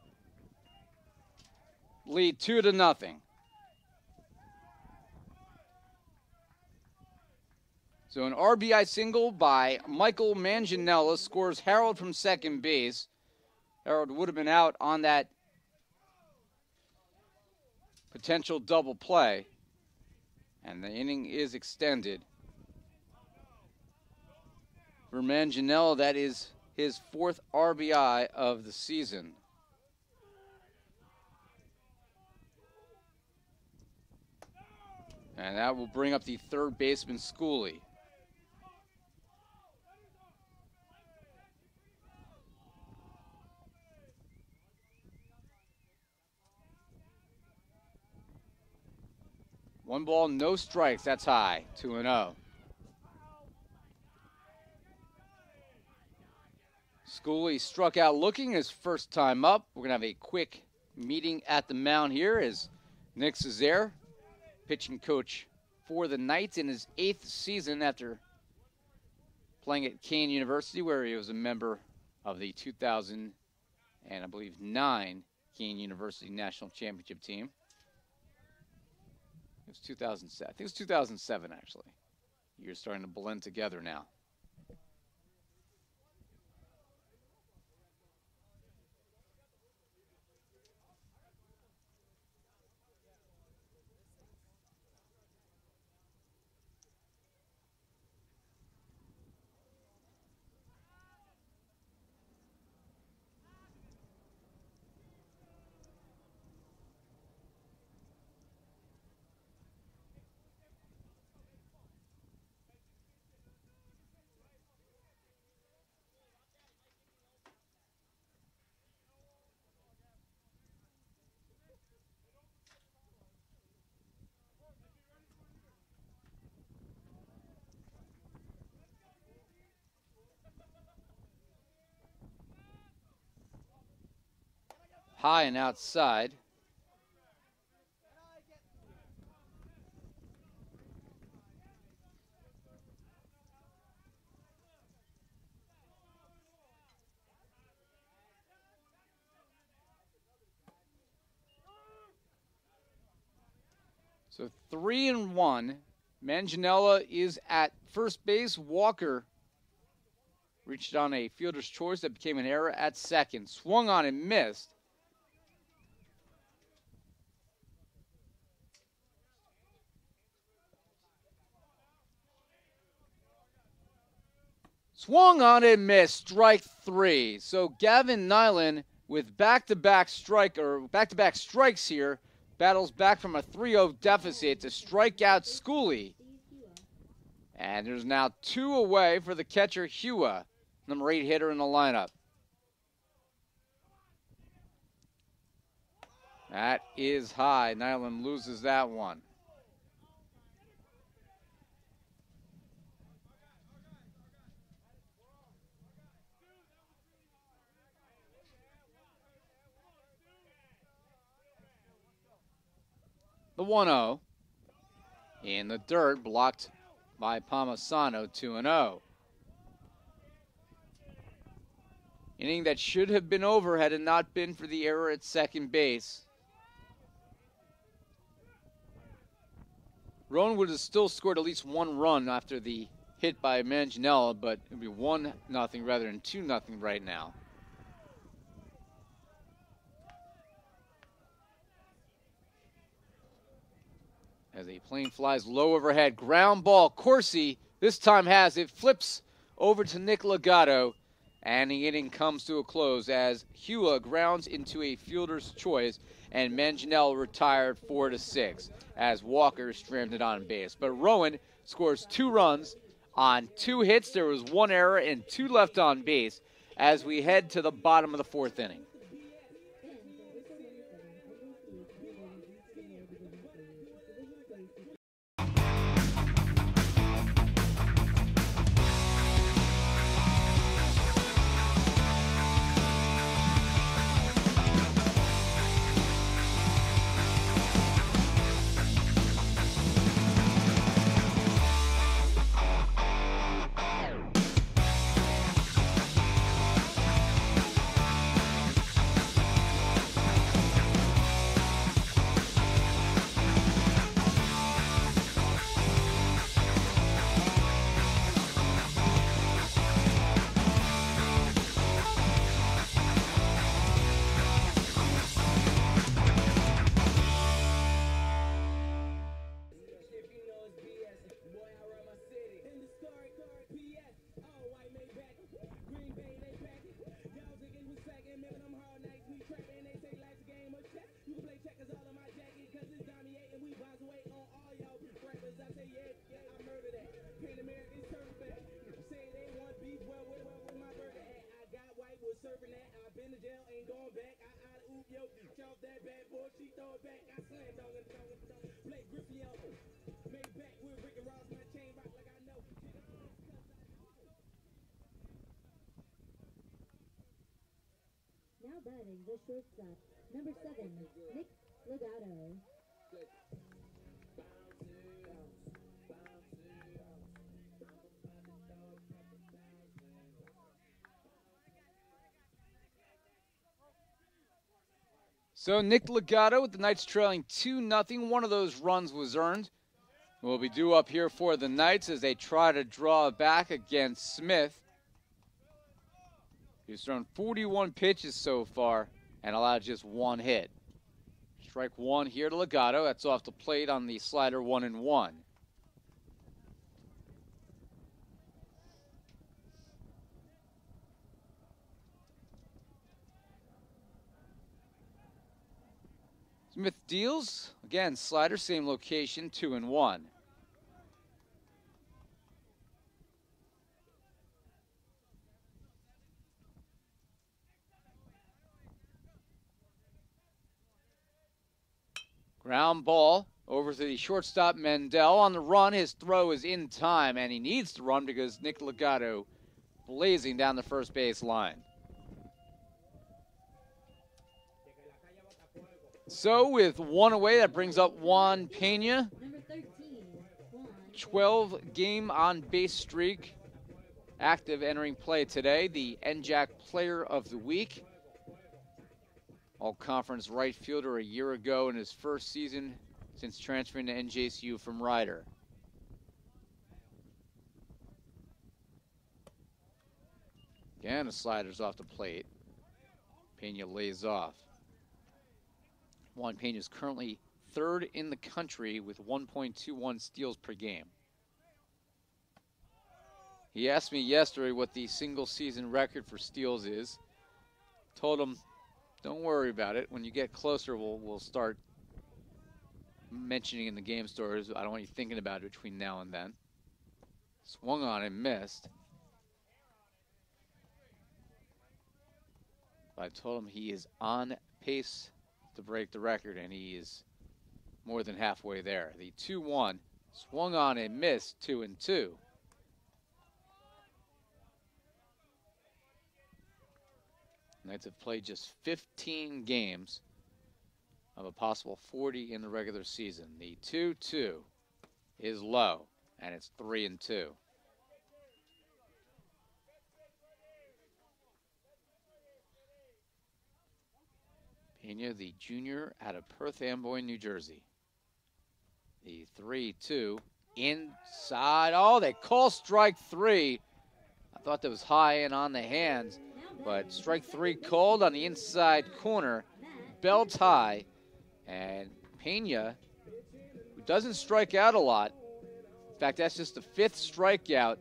lead 2-0. So an RBI single by Michael Manganiello scores Harold from second base. Harold would have been out on that potential double play. And the inning is extended. For Manganiello, that is his 4th RBI of the season. And that will bring up the third baseman, Schooley. One ball, no strikes. That's high. 2-0. Schooley struck out looking his first time up. We're going to have a quick meeting at the mound here as Nick Cesare, pitching coach for the Knights in his 8th season after playing at Kean University, where he was a member of the 2009 Kean University National Championship team. It was 2007. I think it was 2007, actually. Years starting to blend together now. High and outside. So 3-1. Manganiello is at first base. Walker reached on a fielder's choice that became an error at second. Swung on and missed. Swung on and missed, strike 3. So Gavin Nyland with back-to-back strikes here, battles back from a 3-0 deficit to strike out Schooley. And there's now 2 away for the catcher, Hua, number 8 hitter in the lineup. That is high. Nyland loses that one. The 1-0 in the dirt, blocked by Palmisano, 2-0. Inning that should have been over had it not been for the error at second base. Rowan would have still scored at least 1 run after the hit by Manganiello, but it would be 1-0 rather than 2-0 right now. As a plane flies low overhead, ground ball. Corsi this time has it, flips over to Nick Legato, and the inning comes to a close as Hua grounds into a fielder's choice, and Manganiello retired 4-6 as Walker stranded on base. But Rowan scores 2 runs on 2 hits. There was 1 error and 2 left on base as we head to the bottom of the 4th inning. Now batting the shortstop, number 7, Nick Legato. So Nick Legato with the Knights trailing 2-0. One of those runs was earned. Will be due up here for the Knights as they try to draw back against Smith. He's thrown 41 pitches so far and allowed just one hit. Strike one here to Legato. That's off the plate on the slider 1-1. Smith deals. Again, slider, same location, 2-1. Ground ball over to the shortstop, Mendel. On the run, his throw is in time, and he needs to run because Nick Legato blazing down the first base line. So with one away, that brings up Juan Pena. Number 13, Juan. 12-game on-base streak active entering play today. The NJAC Player of the Week. All-conference right fielder a year ago in his first season since transferring to NJCU from Rider. Again, the slider's off the plate. Pena lays off. Juan Pena is currently third in the country with 1.21 steals per game. He asked me yesterday what the single season record for steals is. Told him, don't worry about it. When you get closer, we'll start mentioning in the game stories. I don't want you thinking about it between now and then. Swung on and missed. I told him he is on pace to break the record, and he is more than halfway there. The 2-1 swung on and missed, 2-2. Knights have played just 15 games of a possible 40 in the regular season. The 2-2 is low, and it's 3-2. Pena, the junior out of Perth Amboy, New Jersey. The 3-2 inside. Oh, they call strike three. I thought that was high and on the hands, but strike three called on the inside corner, belt high, and Pena, who doesn't strike out a lot. In fact, that's just the 5th strikeout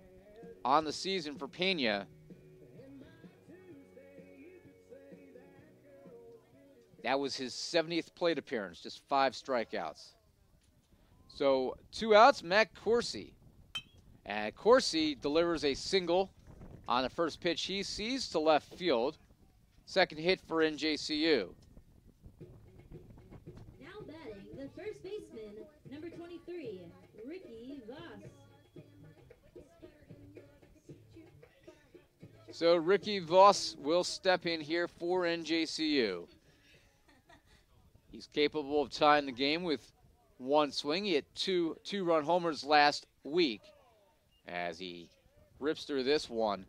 on the season for Pena. That was his 70th plate appearance, just 5 strikeouts. So 2 outs, Matt Corsi. And Corsi delivers a single on the first pitch he sees to left field. Second hit for NJCU. Now batting the first baseman, number 23, Ricky Voss. So Ricky Voss will step in here for NJCU. He's capable of tying the game with one swing. He hit two-run homers last week as he rips through this one.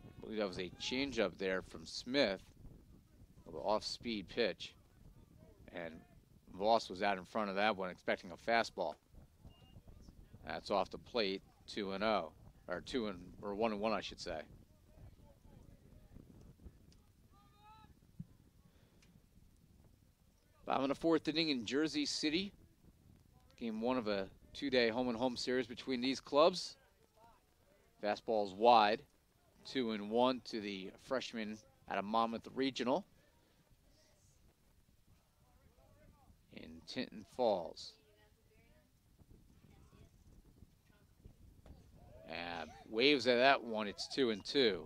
I believe that was a changeup there from Smith, a little off-speed pitch. And Voss was out in front of that one expecting a fastball. That's off the plate, 2-0, or 1-1, I should say. Bottom of the 4th inning in Jersey City. Game 1 of a 2-day home-and-home series between these clubs. Fastball's wide. 2-1 to the freshman out of Monmouth Regional in Tinton Falls. Waves at that one, it's 2-2.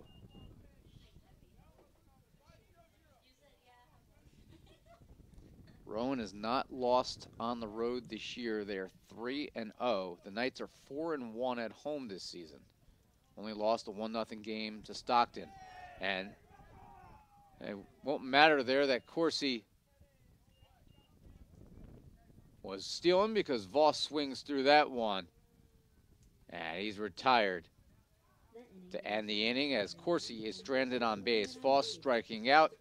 Rowan has not lost on the road this year. They are 3-0. The Knights are 4-1 at home this season. Only lost a 1-0 game to Stockton. And it won't matter there that Corsi was stealing because Voss swings through that one. And he's retired to end the inning as Corsi is stranded on base. Voss striking out.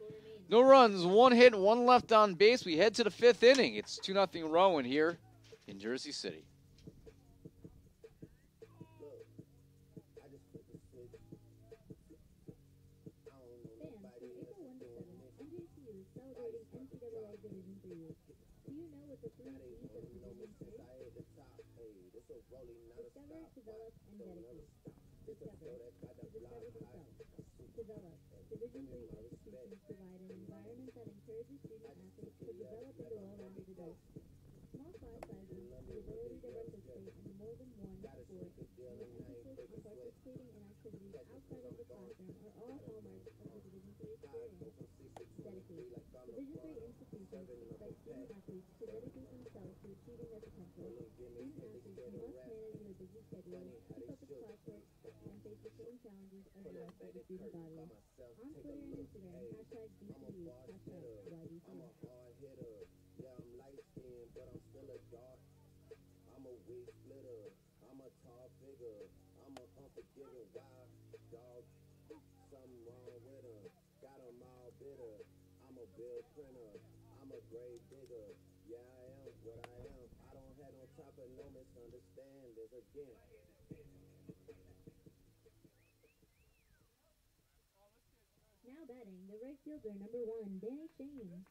No runs, 1 hit, 1 left on base. We head to the 5th inning. It's 2-0 Rowan here in Jersey City. Division III institutions provide an environment that encourages student athletes to develop into all-rounded adults. Small class sizes, the ability to participate in more than one sport, and the emphasis on participating in activities outside of the classroom are all hallmarks of the Division III experience. Dedicate. Division III institutions expect student athletes to dedicate themselves to achieving their potential. Student athletes must manage their busy schedules, keep up with classwork, and face the same challenges as the rest of the student body. On Twitter and Instagram, hashtag DCU, hashtag YDC. Yeah, I'm light skinned, but I'm still a dark. I'm a wig splitter. I'm a tall figure. I'm a unforgiving wild dog. Something wrong with him. Got him all bitter. I'm a bill printer. I'm a grave digger. Yeah, I am what I am. I don't have no time for no misunderstandings again. Now batting, the right fielder, number 1, Danny Shane.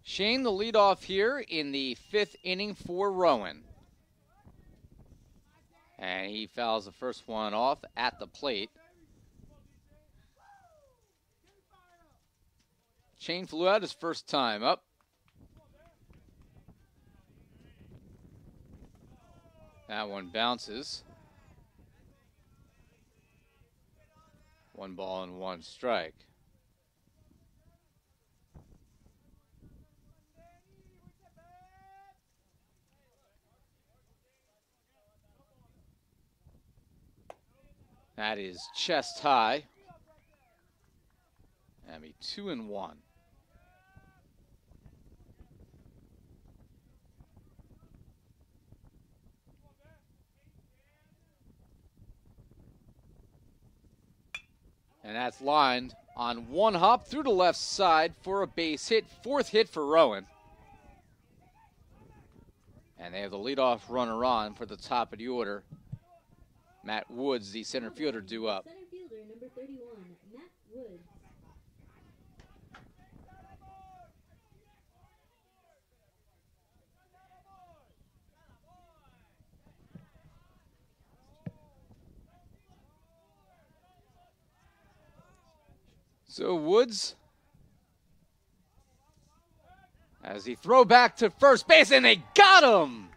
Shane, the leadoff here in the 5th inning for Rowan. And he fouls the first one off at the plate. Shane flew out his first time up. That one bounces. 1 ball and 1 strike. That is chest high. That'll be 2-1. And that's lined on 1 hop through the left side for a base hit. 4th hit for Rowan. And they have the leadoff runner on for the top of the order. Matt Woods, the center fielder, due up. Center fielder, number 31, Matt Woods. So Woods, as he throw back to first base, and they got him!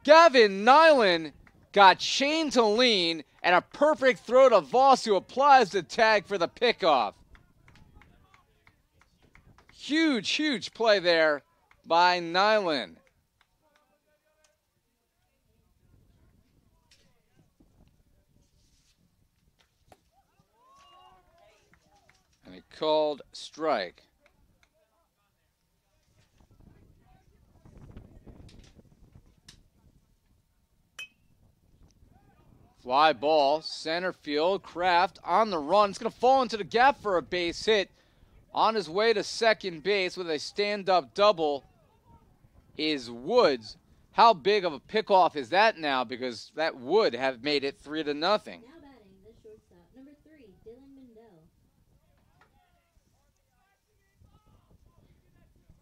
Gavin Nyland got Shane to lean, and a perfect throw to Voss, who applies the tag for the pickoff. Huge, huge play there by Nyland. And he called strike. Fly ball, center field, Kraft on the run. It's going to fall into the gap for a base hit. On his way to second base with a stand-up double is Woods. How big of a pickoff is that now? Because that would have made it 3-0. Now batting, the shortstop, number 3, Dylan Mendel.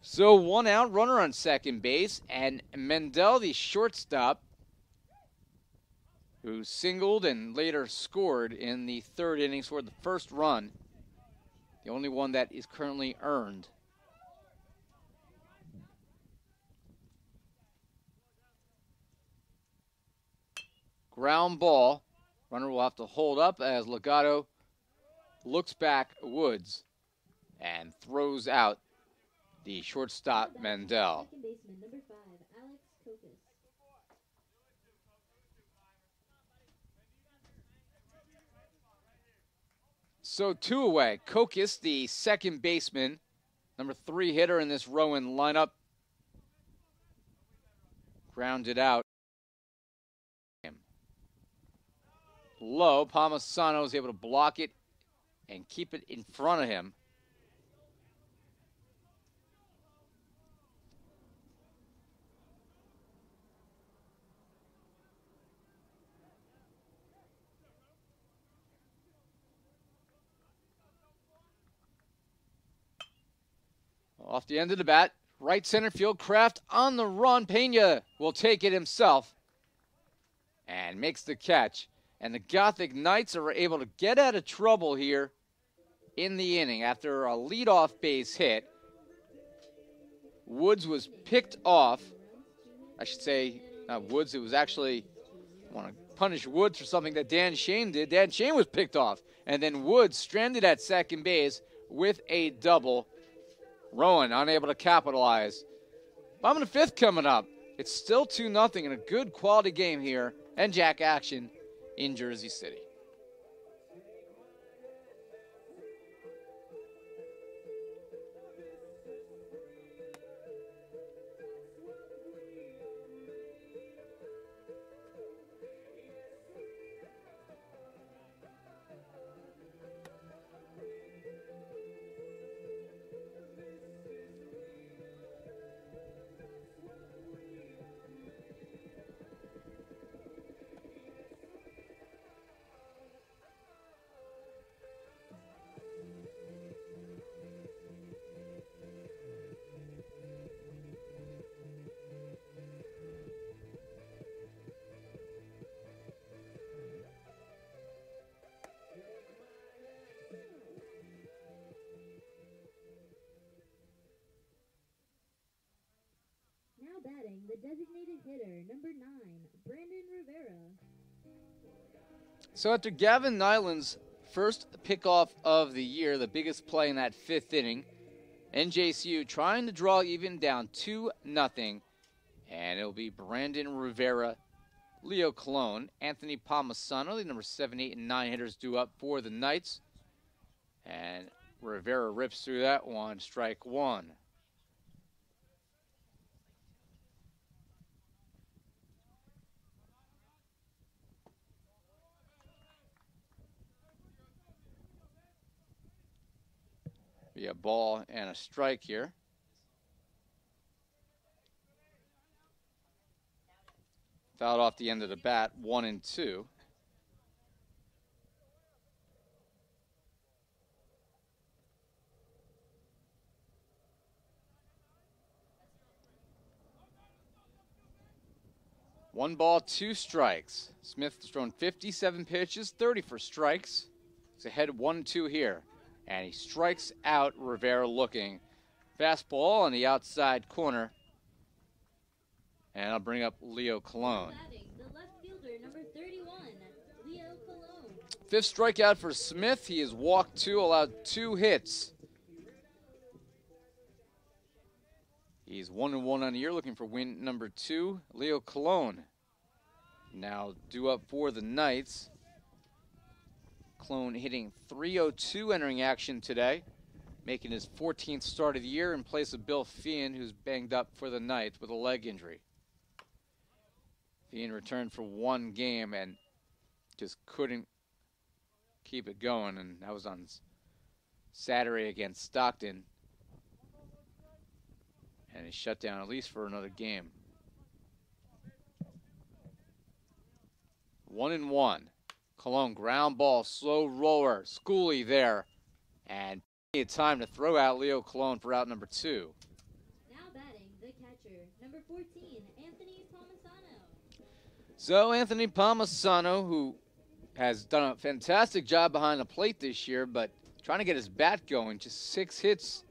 So 1 out, runner on second base, and Mendel, the shortstop, who singled and later scored in the 3rd inning, scored the first run, the only one that is currently earned. ground ball. Runner will have to hold up as Legato looks back Woods and throws out the shortstop Mandel. Second baseman, number 5, Alex Kokis. So 2 away. Kokis, the second baseman, number 3 hitter in this Rowan lineup, grounded out. Low, Palmisano is able to block it and keep it in front of him. Off the end of the bat, right center field, Kraft on the run. Pena will take it himself and makes the catch. And the Gothic Knights are able to get out of trouble here in the inning after a leadoff base hit. Woods was picked off. I should say, not Woods, it was actually, I want to punish Woods for something that Dan Shane did. Dan Shane was picked off. And then Woods stranded at second base with a double. Rowan unable to capitalize. Bottom of the 5th coming up. It's still 2-0 in a good quality game here and Jack action in Jersey City. Now batting, the designated hitter, number 9, Brandon Rivera. So after Gavin Nyland's first pickoff of the year, the biggest play in that 5th inning, NJCU trying to draw even down 2-0. And it'll be Brandon Rivera, Leo Colon, Anthony Palmisano, the number 7, 8, and 9 hitters due up for the Knights. And Rivera rips through that one, strike 1. Be a ball and a strike here. Fouled off the end of the bat, 1-2. One ball, 2 strikes. Smith has thrown 57 pitches, 30 for strikes. He's ahead 1-2 here. And he strikes out Rivera looking. Fastball on the outside corner. And I'll bring up Leo Colon. The left fielder, number 31, Leo Colon. 5th strikeout for Smith. He has walked 2, allowed 2 hits. He's 1-1 on the year, looking for win number 2. Leo Colon now due up for the Knights. Colon hitting .302 entering action today, making his 14th start of the year in place of Bill Feehan, who's banged up for the Knights with a leg injury. Feehan returned for 1 game and just couldn't keep it going, and that was on Saturday against Stockton. And he's shut down at least for another game. 1-1. Colon ground ball, slow roller, Schooley there, and plenty of time to throw out Leo Colon for out number 2. Now batting, the catcher, number 14, Anthony Palmisano. So Anthony Palmisano, who has done a fantastic job behind the plate this year, but trying to get his bat going, just 6 hits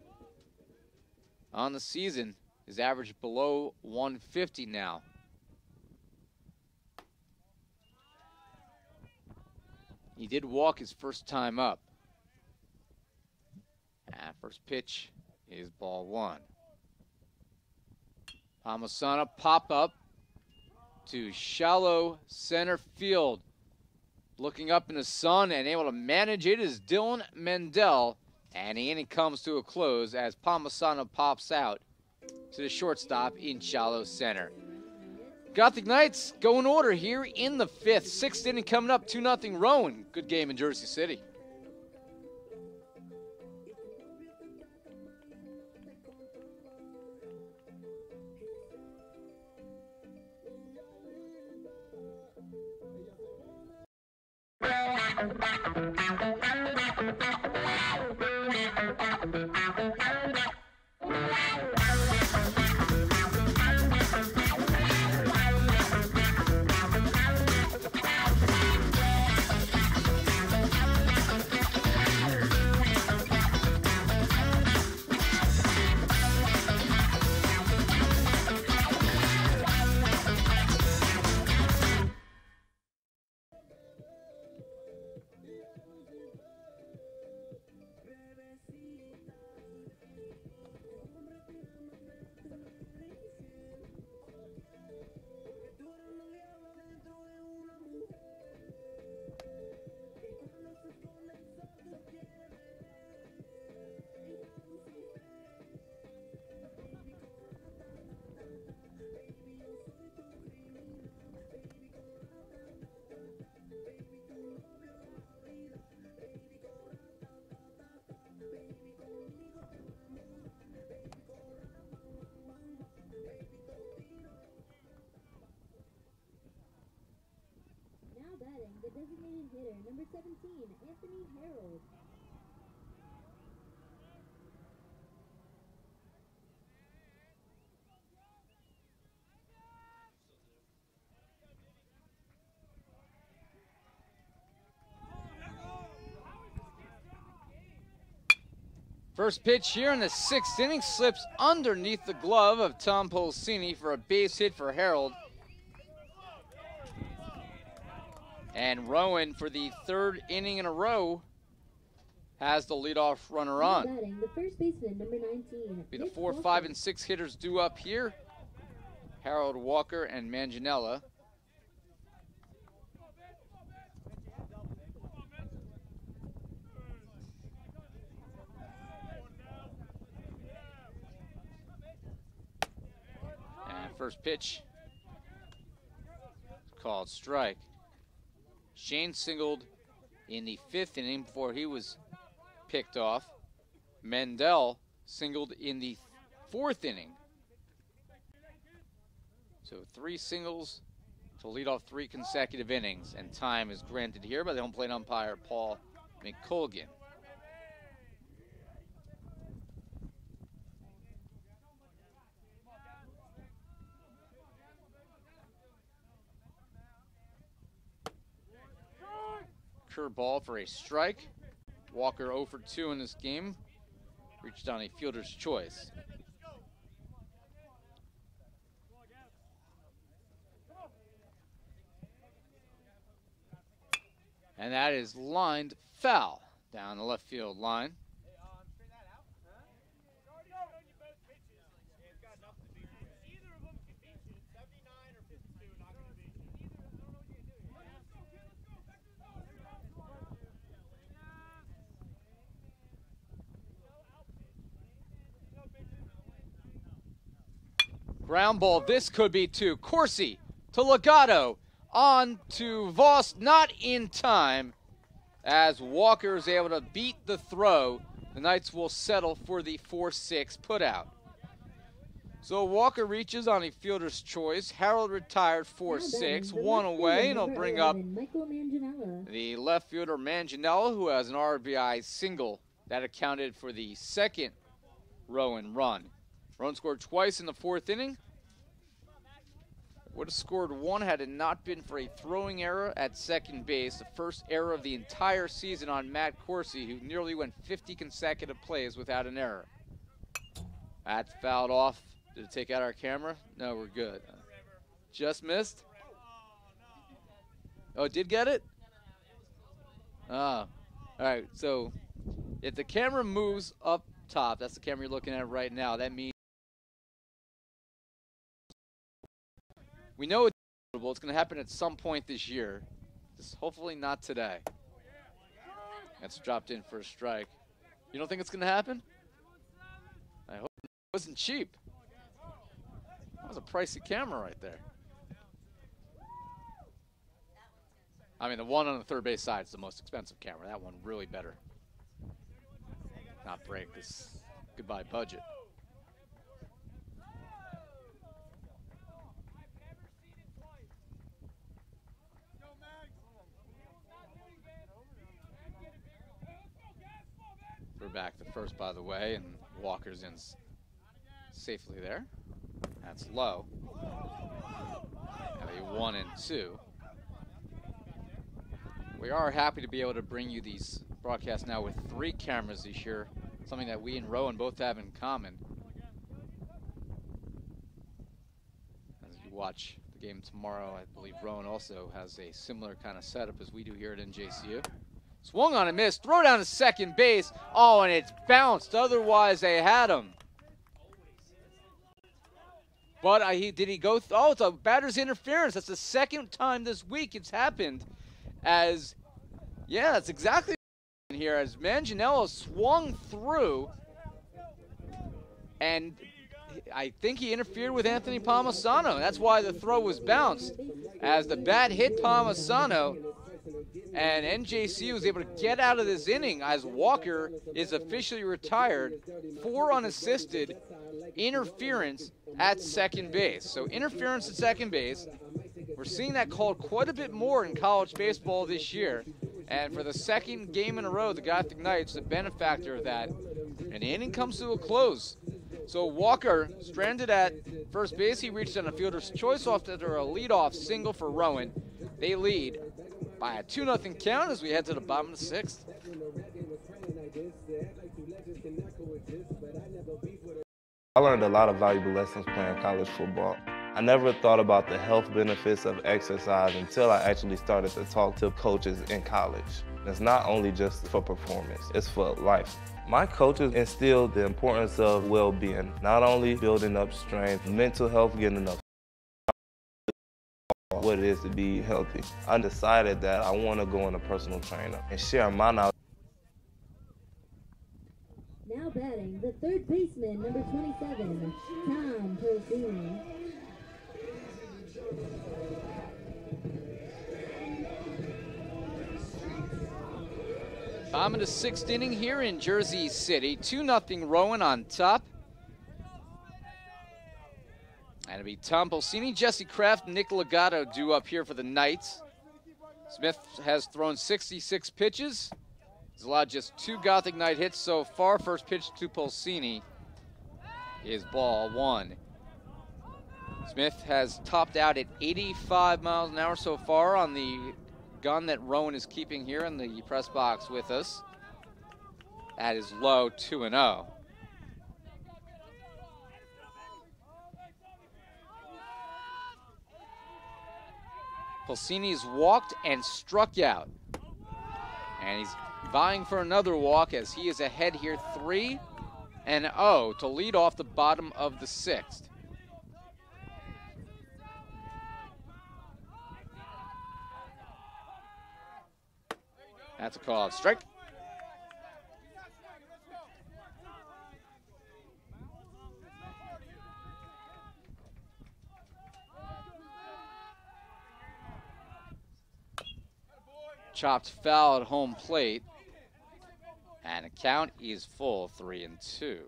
on the season. His average below 150 now. He did walk his first time up. And first pitch is ball one. Palmasana pop up to shallow center field. Looking up in the sun and able to manage it is Dylan Mendel. And the inning comes to a close as Palmasana pops out to the shortstop in shallow center. Gothic Knights go in order here in the fifth. Sixth inning coming up, 2-0 Rowan. Good game in Jersey City. Batting, the designated hitter, number 17, Anthony Harold. First pitch here in the sixth inning slips underneath the glove of Tom Polsini for a base hit for Harold. And Rowan, for the third inning in a row, has the leadoff runner on. Batting, the first baseman, number 19. Be the 4, 5, and 6 hitters due up here. Harold, Walker, and Manganiella. And first pitch, called strike. Shane singled in the fifth inning before he was picked off. Mendel singled in the fourth inning. So 3 singles to lead off 3 consecutive innings, and time is granted here by the home plate umpire, Paul McColgan. Curveball for a strike. Walker 0 for 2 in this game. Reached on a fielder's choice. And that is lined foul down the left field line. Ground ball, this could be 2. Corsi to Legato, on to Voss, not in time, as Walker is able to beat the throw. The Knights will settle for the 4-6 putout. So Walker reaches on a fielder's choice. Harold retired 4-6, 1 away, and he'll bring up the left fielder Manganiella, who has an RBI single that accounted for the second Rowan run. Rowan scored twice in the fourth inning. Would have scored 1 had it not been for a throwing error at second base, the first error of the entire season on Matt Corsi, who nearly went 50 consecutive plays without an error. That's fouled off. Did it take out our camera? No, we're good. Just missed? Oh, it did get it? All right. So if the camera moves up top, that's the camera you're looking at right now. That means we know it's inevitable. It's going to happen at some point this year. Just hopefully not today. That's dropped in for a strike. You don't think it's going to happen? I hope it wasn't cheap. That was a pricey camera right there. I mean, the one on the third base side is the most expensive camera. That one really better not break this goodbye budget. We're back to first, by the way, and Walker's in safely there. That's low. Have a 1 and 2. We are happy to be able to bring you these broadcasts now with 3 cameras this year, something that we and Rowan both have in common. As you watch the game tomorrow, I believe Rowan also has a similar kind of setup as we do here at NJCU. Swung on a miss, throw down to second base. Oh, and it's bounced. Otherwise, they had him. But did he go? Oh, it's a batter's interference. That's the second time this week it's happened. That's exactly what here. As Manganiello swung through, and I think he interfered with Anthony Palmisano. That's why the throw was bounced. As the bat hit Palmisano, and NJC was able to get out of this inning as Walker is officially retired for unassisted interference at second base. So interference at second base, we're seeing that called quite a bit more in college baseball this year. And for the second game in a row, the Gothic Knights, the benefactor of that, and the inning comes to a close. So Walker stranded at first base. He reached on a fielder's choice after a leadoff single for Rowan. They lead by a 2-0 count as we head to the bottom of the 6th. I learned a lot of valuable lessons playing college football. I never thought about the health benefits of exercise until I actually started to talk to coaches in college. It's not only just for performance, it's for life. My coaches instilled the importance of well-being, not only building up strength, mental health, getting enough what it is to be healthy. I decided that I want to go on a personal trainer and share my knowledge. Now batting, the third baseman, number 27, Tom Pulsini. Bottom of the 6th inning here in Jersey City. 2-0 Rowan on top. And it'll be Tom Pulsini, Jesse Kraft, Nick Legato due up here for the Knights. Smith has thrown 66 pitches. He's allowed just 2 Gothic Knight hits so far. First pitch to Pulsini is ball 1. Smith has topped out at 85 miles an hour so far on the gun that Rowan is keeping here in the press box with us. That is low, 2-0. Pulsini's walked and struck out. And he's vying for another walk as he is ahead here 3-0 to lead off the bottom of the 6th. That's a call out strike. Chopped foul at home plate. And the count is full, 3-2.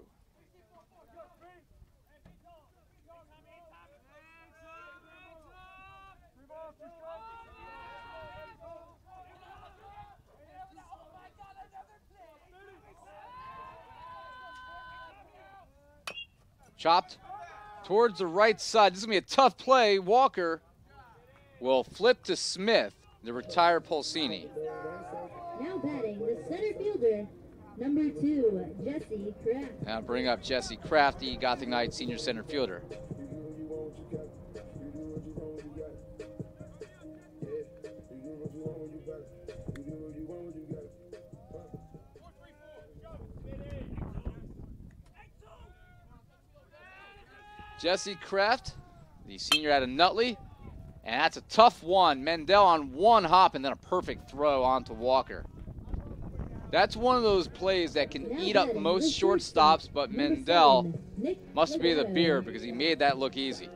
Chopped towards the right side. This is going to be a tough play. Walker will flip to Smith, the retired Pulsini. Now batting, the center fielder, number 2, Jesse Kraft. Now bring up Jesse Kraft, the Gothic Knights senior center fielder. Jesse Kraft, the senior out of Nutley. And that's a tough one. Mendel on one hop and then a perfect throw onto Walker. That's one of those plays that can eat up most shortstops, but Mendel must be the beard because he made that look easy.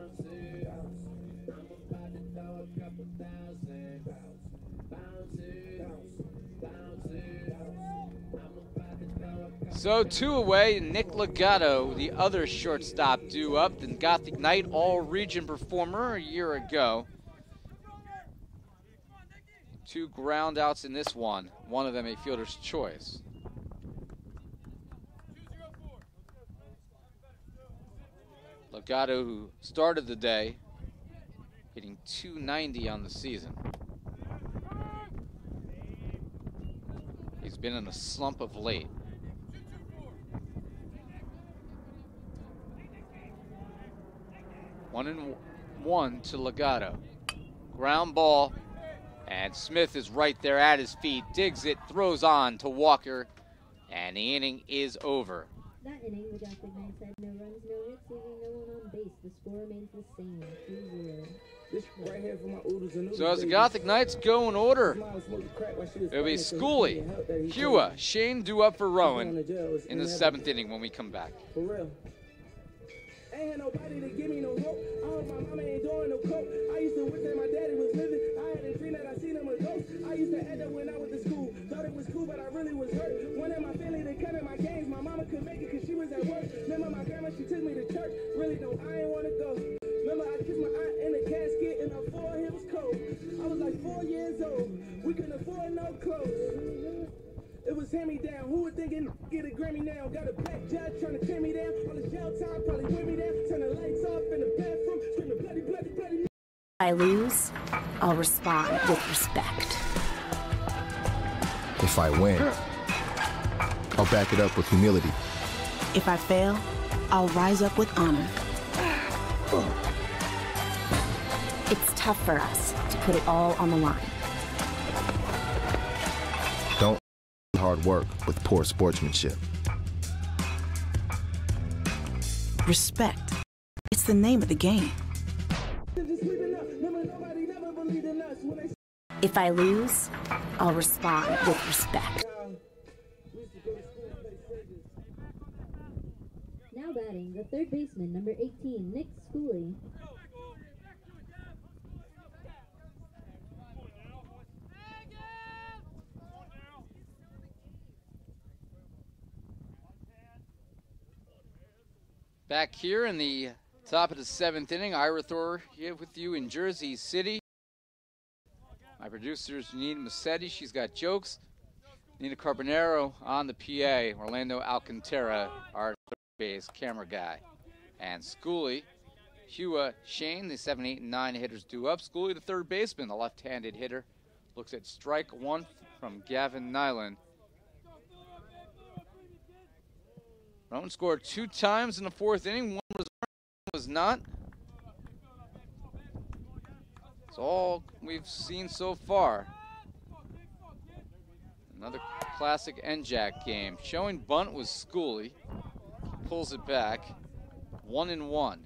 So 2 away, Nick Legato, the other shortstop, due up. The Gothic Knight all-region performer a year ago. 2 ground outs in this one of them a fielder's choice. Legato, who started the day hitting .290 on the season. He's been in a slump of late. 1-1 to Legato. Ground ball, and Smith is right there at his feet, digs it, throws on to Walker, and the inning is over. That inning, the Gothic Knights had no runs, no hits, leaving no one on base. The score remains the same, 2-0. So as the Gothic Knights go in order, it'll be Schooley, Hua, Shane due up for Rowan in the 7th inning when we come back. For real. Ain't had nobody to give me no hope. I hope my mama ain't doing no coke. I used to wish that my daddy was living. I had a dream that I seen him a ghost. I used to end up when I went to school. Thought it was cool, but I really was hurt. Wanted my family to cut in my games. My mama couldn't make it because she was at work. Remember my grandma, she took me to church. Really though, I ain't want to go. Remember I kissed my aunt in the casket and her forehead was cold. I was like 4 years old. We couldn't afford no clothes. It was hand-me-down. Who would think it get a Grammy now? Got a black judge trying to tear me down. On the jail time, probably wear me down. Turn the lights off in the bathroom. Screaming bloody, bloody, bloody. If I lose, I'll respond with respect. If I win, I'll back it up with humility. If I fail, I'll rise up with honor. It's tough for us to put it all on the line. Don't hard work with poor sportsmanship. Respect. It's the name of the game. If I lose, I'll respond with respect. Now batting, the third baseman, number 18, Nick Schooley. Back here in the top of the 7th inning, Ira Thor here with you in Jersey City. My producer is Janine Massetti. She's got jokes. Nina Carbonero on the PA. Orlando Alcantara, our third base camera guy. And Schooley, Hua, Shane, the 7, 8, and 9 hitters due up. Schooley, the third baseman, the left-handed hitter. Looks at strike 1 from Gavin Nyland. Rowan scored 2 times in the 4th inning. One was not. That's all we've seen so far. Another classic NJAC game. Showing bunt was Schooley. Pulls it back. 1-1.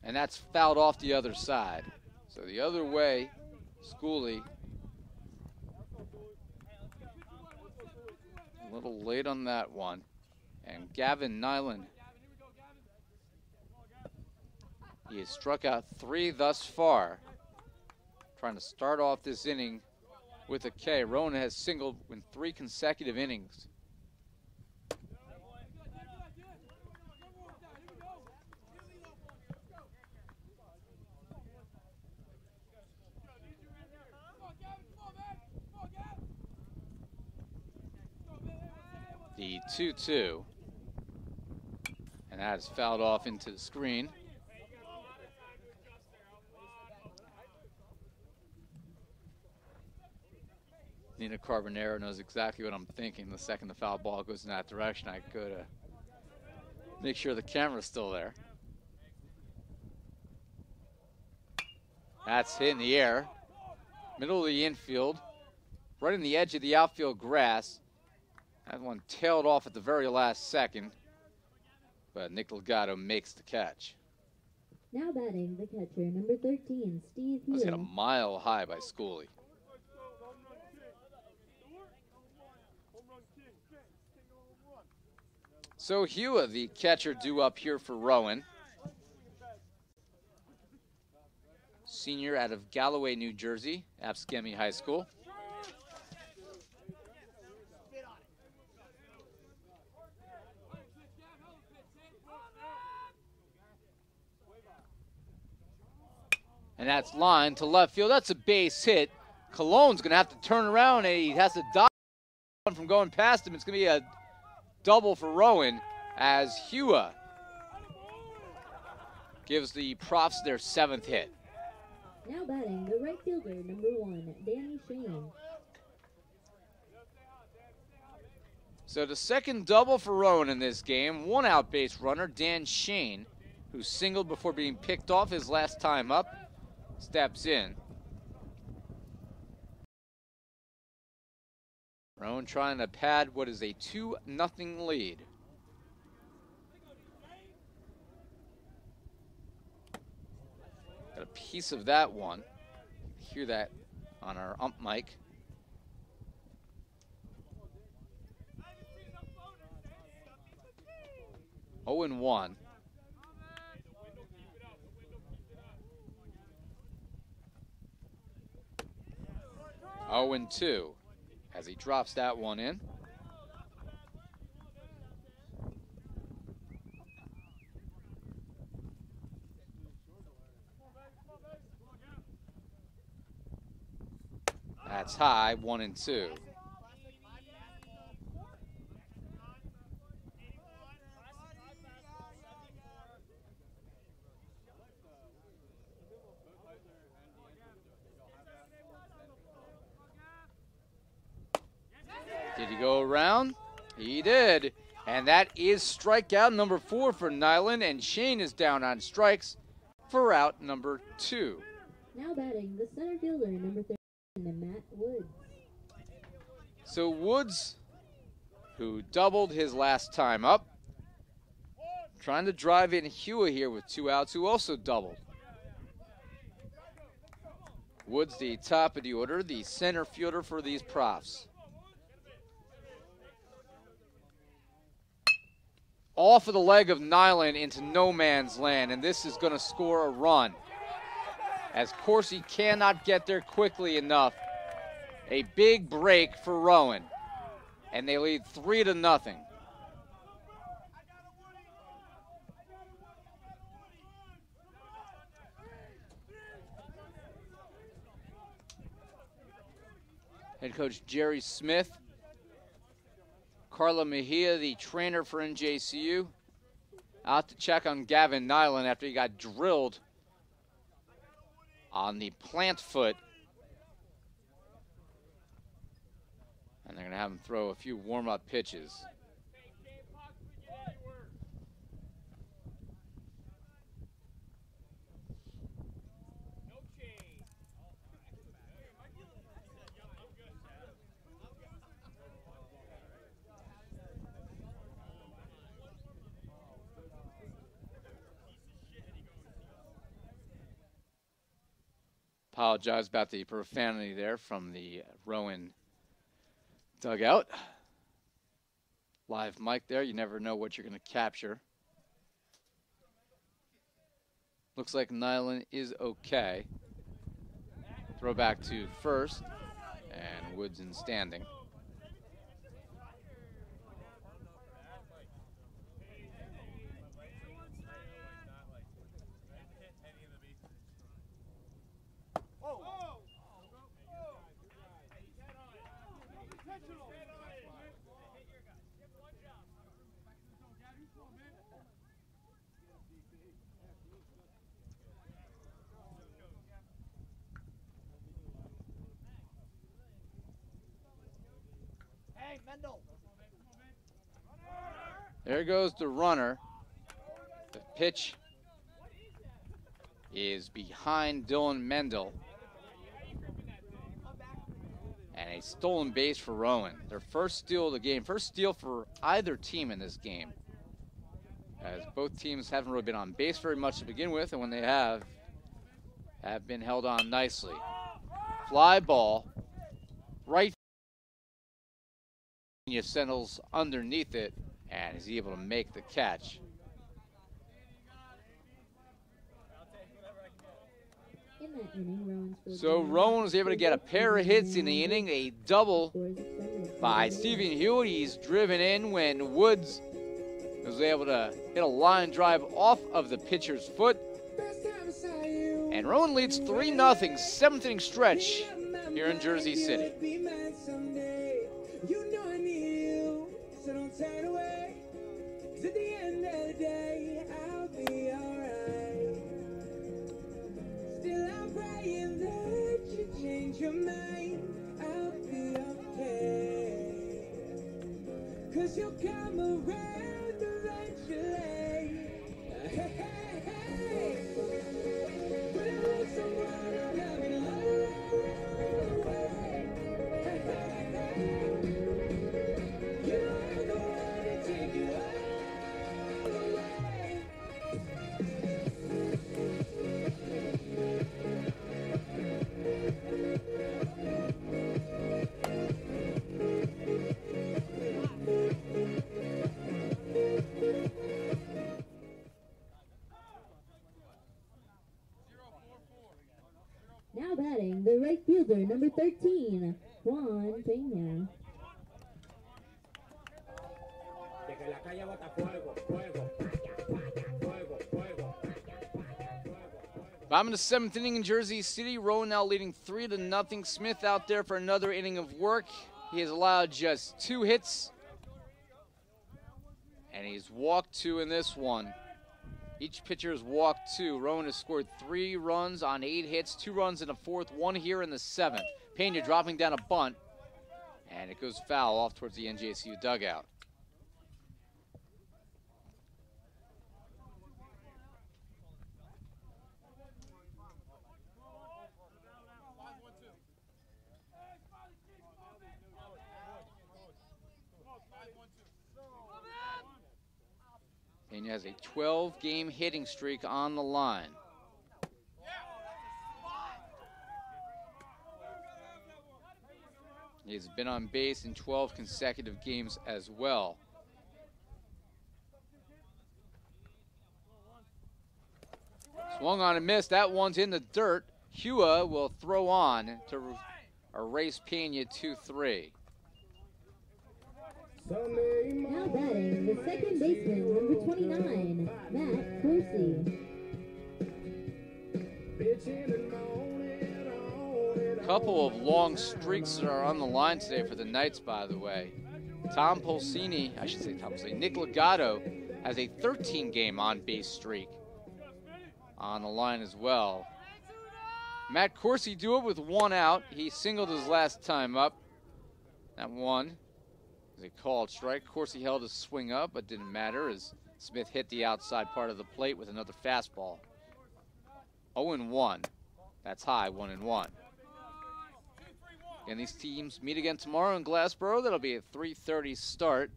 And that's fouled off the other side. So the other way, Schooley. A little late on that one. And Gavin Nyland. He has struck out 3 thus far. Trying to start off this inning with a K. Rowan has singled in 3 consecutive innings. The 2-2. And that is fouled off into the screen. Nina Carbonero knows exactly what I'm thinking. The second the foul ball goes in that direction, I go to make sure the camera's still there. That's hit in the air. Middle of the infield, right in the edge of the outfield grass. That one tailed off at the very last second, but Nick Legato makes the catch. Now batting, the catcher, number 13, Steve That was hit a Hewitt. mile high by Schooley. So Hewitt, the catcher, due up here for Rowan. Senior out of Galloway, New Jersey, Absquemi High School. And that's line to left field. That's a base hit. Cologne's going to have to turn around, and he has to dodge from going past him. It's going to be a double for Rowan as Hewitt gives the Profs their 7th hit. Now batting, the right fielder, number 1, Danny Shane. So the second double for Rowan in this game. One out base runner, Dan Shane, who singled before being picked off his last time up, steps in. Rowan trying to pad what is a 2-0 lead. Got a piece of that one. Hear that on our ump mic. Oh and 1. Oh and 2 as he drops that one in. That's high, 1 and 2. Did he go around? He did. And that is strikeout number 4 for Nyland, and Shane is down on strikes for out number 2. Now batting, the center fielder, number 13, Matt Woods. So Woods, who doubled his last time up, trying to drive in Hewitt here with 2 outs, who also doubled. Woods, the top of the order, the center fielder for these Profs. Off of the leg of Nyland into no man's land, and this is going to score a run. As Corsi cannot get there quickly enough. A big break for Rowan, and they lead 3-0. Head coach Jerry Smith, Carla Mejia, the trainer for NJCU, out to check on Gavin Nyland after he got drilled on the plant foot. And they're going to have him throw a few warm-up pitches. Apologize about the profanity there from the Rowan dugout. Live mic there. You never know what you're going to capture. Looks like Nyland is okay. Throw back to first. And Woods in standing. There goes the runner. The pitch is behind Dylan Mendel. And a stolen base for Rowan. Their first steal of the game. First steal for either team in this game. As both teams haven't really been on base very much to begin with, and when they have been held on nicely. Fly ball. Right. Settles underneath it, and is able to make the catch. In that inning, So Rowan was able to get a pair of hits in the inning, a double by Stephen Hewitt. He's driven in when Woods was able to hit a line drive off of the pitcher's foot. And Rowan leads 3-0, seventh inning stretch here in Jersey City. Your mind, I'll be okay. 'Cause you'll come around eventually. Hey, hey, hey. When I love someone, I'm loving all away. Hey, hey, hey. You know I'm the one to take you all away. Now batting, the right fielder, number 13, Juan Peña. Bottom of the seventh inning in Jersey City. Rowan now leading 3-0. Smith out there for another inning of work. He has allowed just 2 hits. And he's walked 2 in this one. Each pitcher has walked 2. Rowan has scored 3 runs on 8 hits, 2 runs in the 4th, 1 here in the 7th. Pena dropping down a bunt, and it goes foul off towards the NJCU dugout. Pena has a 12-game hitting streak on the line. He's been on base in 12 consecutive games as well. Swung on and missed. That one's in the dirt. Hua will throw on to erase Pena 2-3. Now batting, the second baseman, number 29, Matt Corsi. Couple of long streaks are on the line today for the Knights, by the way. Nick Legato has a 13-game on-base streak on the line as well. Matt Corsi do it with 1 out. He singled his last time up. That one is a called strike. Corsi held his swing up, but didn't matter as Smith hit the outside part of the plate with another fastball. 0-1. That's high, 1-1. And these teams meet again tomorrow in Glassboro. That'll be a 3:30 start.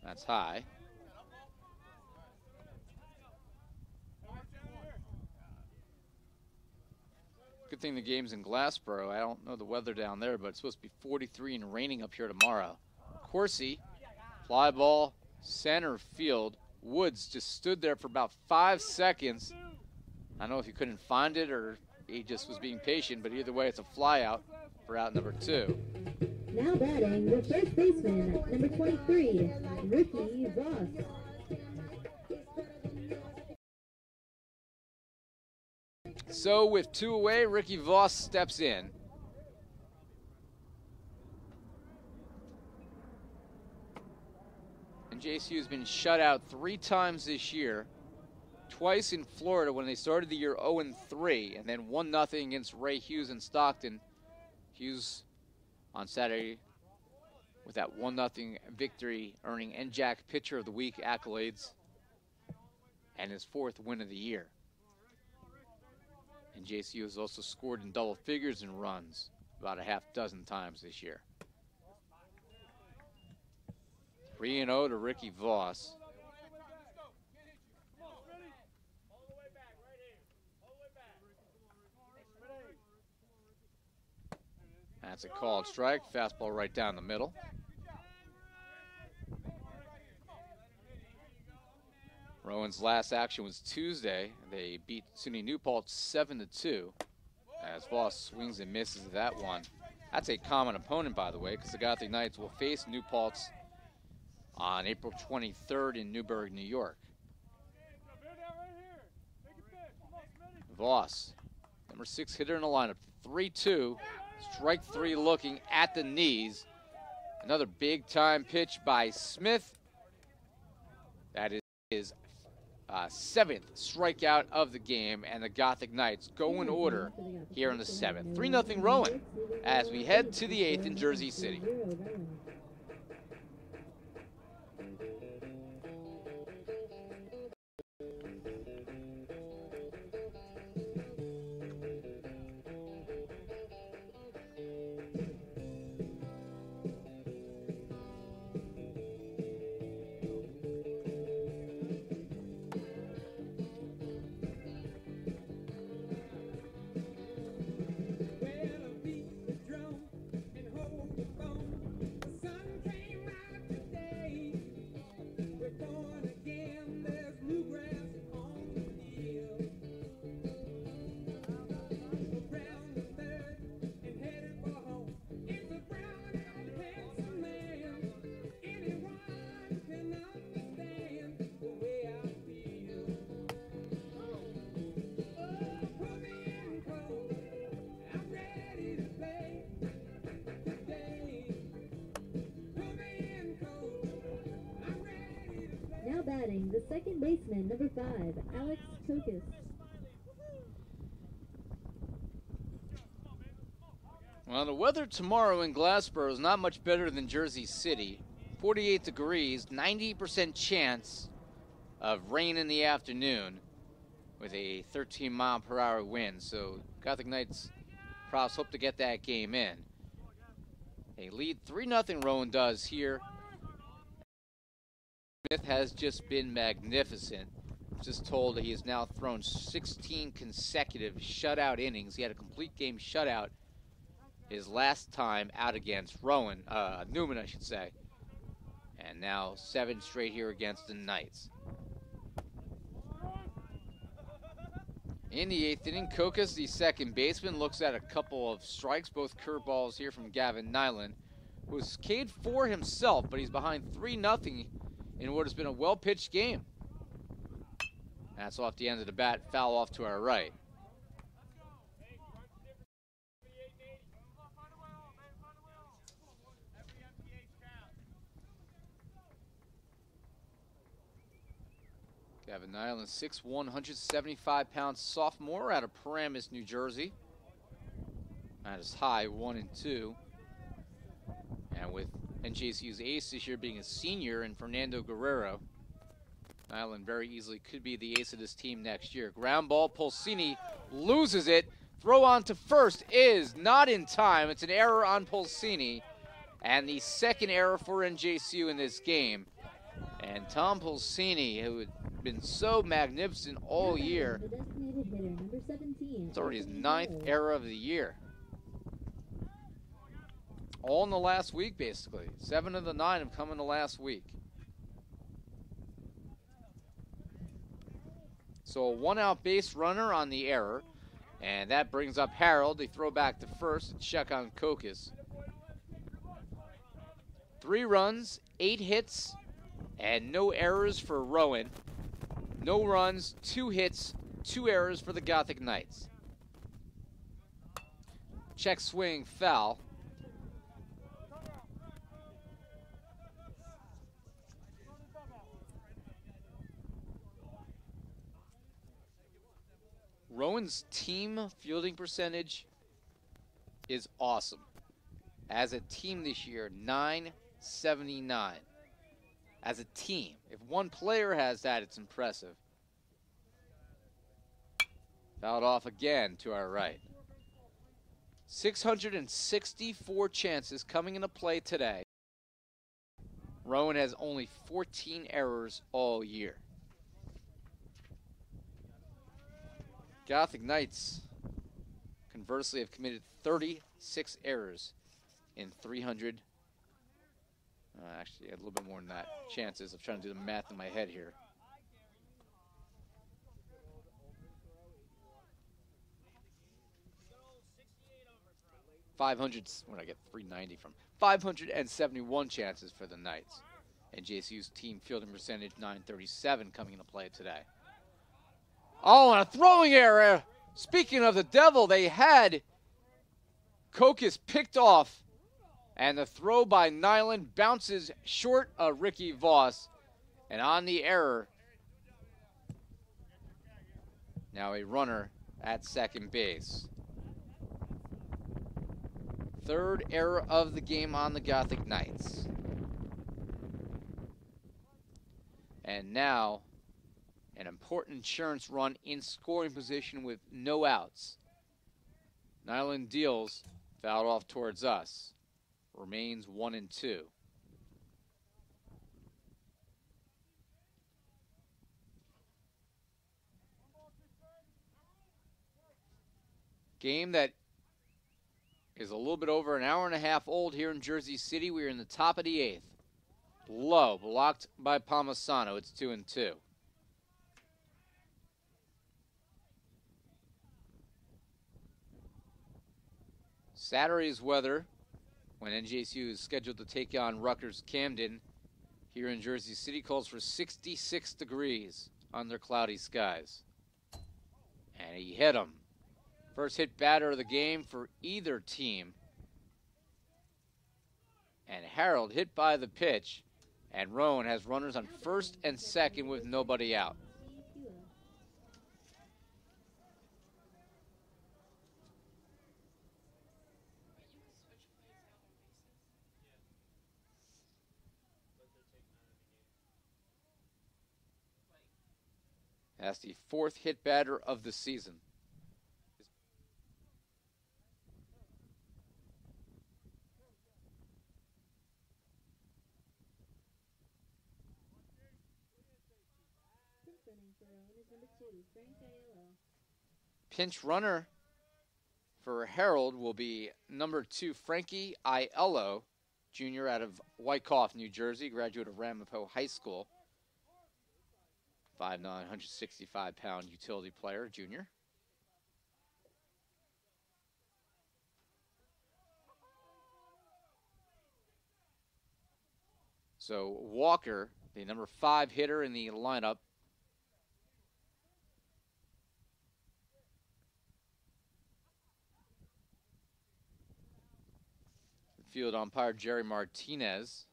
That's high. Good thing the game's in Glassboro. I don't know the weather down there, but it's supposed to be 43 and raining up here tomorrow. Corsi, fly ball, center field. Woods just stood there for about 5 seconds. I don't know if he couldn't find it or he just was being patient, but either way, it's a fly out for out number 2. Now batting, the first baseman, number 23, Ricky Voss. So with 2 away, Ricky Voss steps in. And JCU has been shut out 3 times this year. Twice in Florida when they started the year 0-3, and then 1-0 against Ray Hughes in Stockton. Hughes on Saturday with that 1-0 victory, earning NJAC Pitcher of the Week accolades and his 4th win of the year. And JCU has also scored in double figures in runs about a half dozen times this year. 3-0 to Ricky Voss. That's a called strike. Fastball right down the middle. Rowan's last action was Tuesday. They beat SUNY New Paltz 7-2. As Voss swings and misses that one. That's a common opponent, by the way, because the Gothic Knights will face New Paltz on April 23rd in Newburgh, New York. Voss, number 6 hitter in the lineup, 3-2, strike 3 looking at the knees. Another big time pitch by Smith. That is his 7th strikeout of the game, and the Gothic Knights go in order here in the 7th. 3-0 Rowan as we head to the 8th in Jersey City. Now batting, the second baseman, number 5, Alex Kokas. Well, the weather tomorrow in Glassboro is not much better than Jersey City. 48 degrees, 90% chance of rain in the afternoon with a 13-mile-per-hour wind. So Gothic Knights Profs hope to get that game in. They lead 3-0, Rowan does here. Smith has just been magnificent. Just told that he has now thrown 16 consecutive shutout innings. He had a complete game shutout his last time out against Newman, I should say. And now 7 straight here against the Knights. In the 8th inning, Kokas, the second baseman, looks at a couple of strikes, both curveballs here from Gavin Nyland, who's K'd for himself, but he's behind 3-0 in what has been a well-pitched game. That's off the end of the bat, foul off to our right. Gavin Nyland, 6'1", 175-pound sophomore out of Paramus, New Jersey. At his high, 1 and 2. And with NJCU's ace this year being a senior in Fernando Guerrero, Nyland very easily could be the ace of this team next year. Ground ball, Pulsini loses it. Throw on to first is not in time. It's an error on Pulsini, and the second error for NJCU in this game. And Tom Pulsini, who had been so magnificent all year, it's already his 9th error of the year. All in the last week, basically. 7 of the 9 have come in the last week. So a 1-out base runner on the error, and that brings up Harold. They throw back to first and check on Kokas. 3 runs, 8 hits, and no errors for Rowan. No runs, 2 hits, 2 errors for the Gothic Knights. Check swing, foul. Rowan's team fielding percentage is awesome. As a team this year, .979. As a team. If one player has that, it's impressive. Fouled off again to our right. 664 chances coming into play today. Rowan has only 14 errors all year. Gothic Knights, conversely, have committed 36 errors in 300. Actually, a little bit more than that. Chances. I'm trying to do the math in my head here. What did I get 390 from? 571 chances for the Knights. And JCU's team fielding percentage 937 coming into play today. Oh, and a throwing error. Speaking of the devil, they had Kokis picked off. And the throw by Nyland bounces short of Ricky Voss. And on the error, now a runner at second base. Third error of the game on the Gothic Knights. And now, an important insurance run in scoring position with no outs. Nyland deals, fouled off towards us. Remains 1-2. Game that is a little bit over an hour and a half old here in Jersey City. We're in the top of the 8th. Low, blocked by Palmisano. It's 2-2. Saturday's weather, when NJCU is scheduled to take on Rutgers Camden here in Jersey City, calls for 66 degrees under cloudy skies. And he hit him. First hit batter of the game for either team. And Harold hit by the pitch. And Rowan has runners on first and second with nobody out. That's the fourth hit batter of the season. Pinch runner for Harold will be number 2, Frankie Aiello, junior out of Wyckoff, New Jersey, graduate of Ramapo High School. 5'9", 165-pound utility player, junior. So Walker, the number 5 hitter in the lineup, field umpire Jerry Martinez.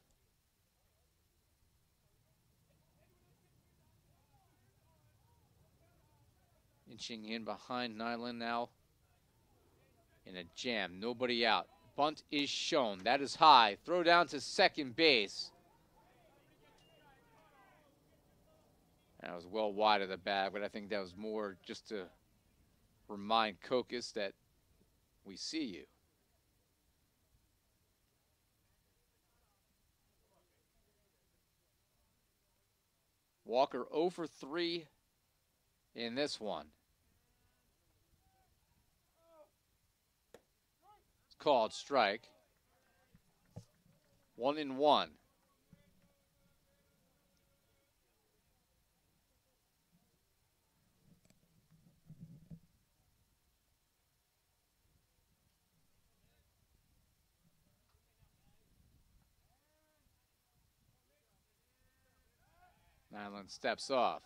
Inching in behind Nyland now in a jam. Nobody out. Bunt is shown. That is high. Throw down to second base. That was well wide of the bag, but I think that was more just to remind Kokis that we see you. Walker 0 for 3 in this one. It's called strike. 1-1. Nyland steps off.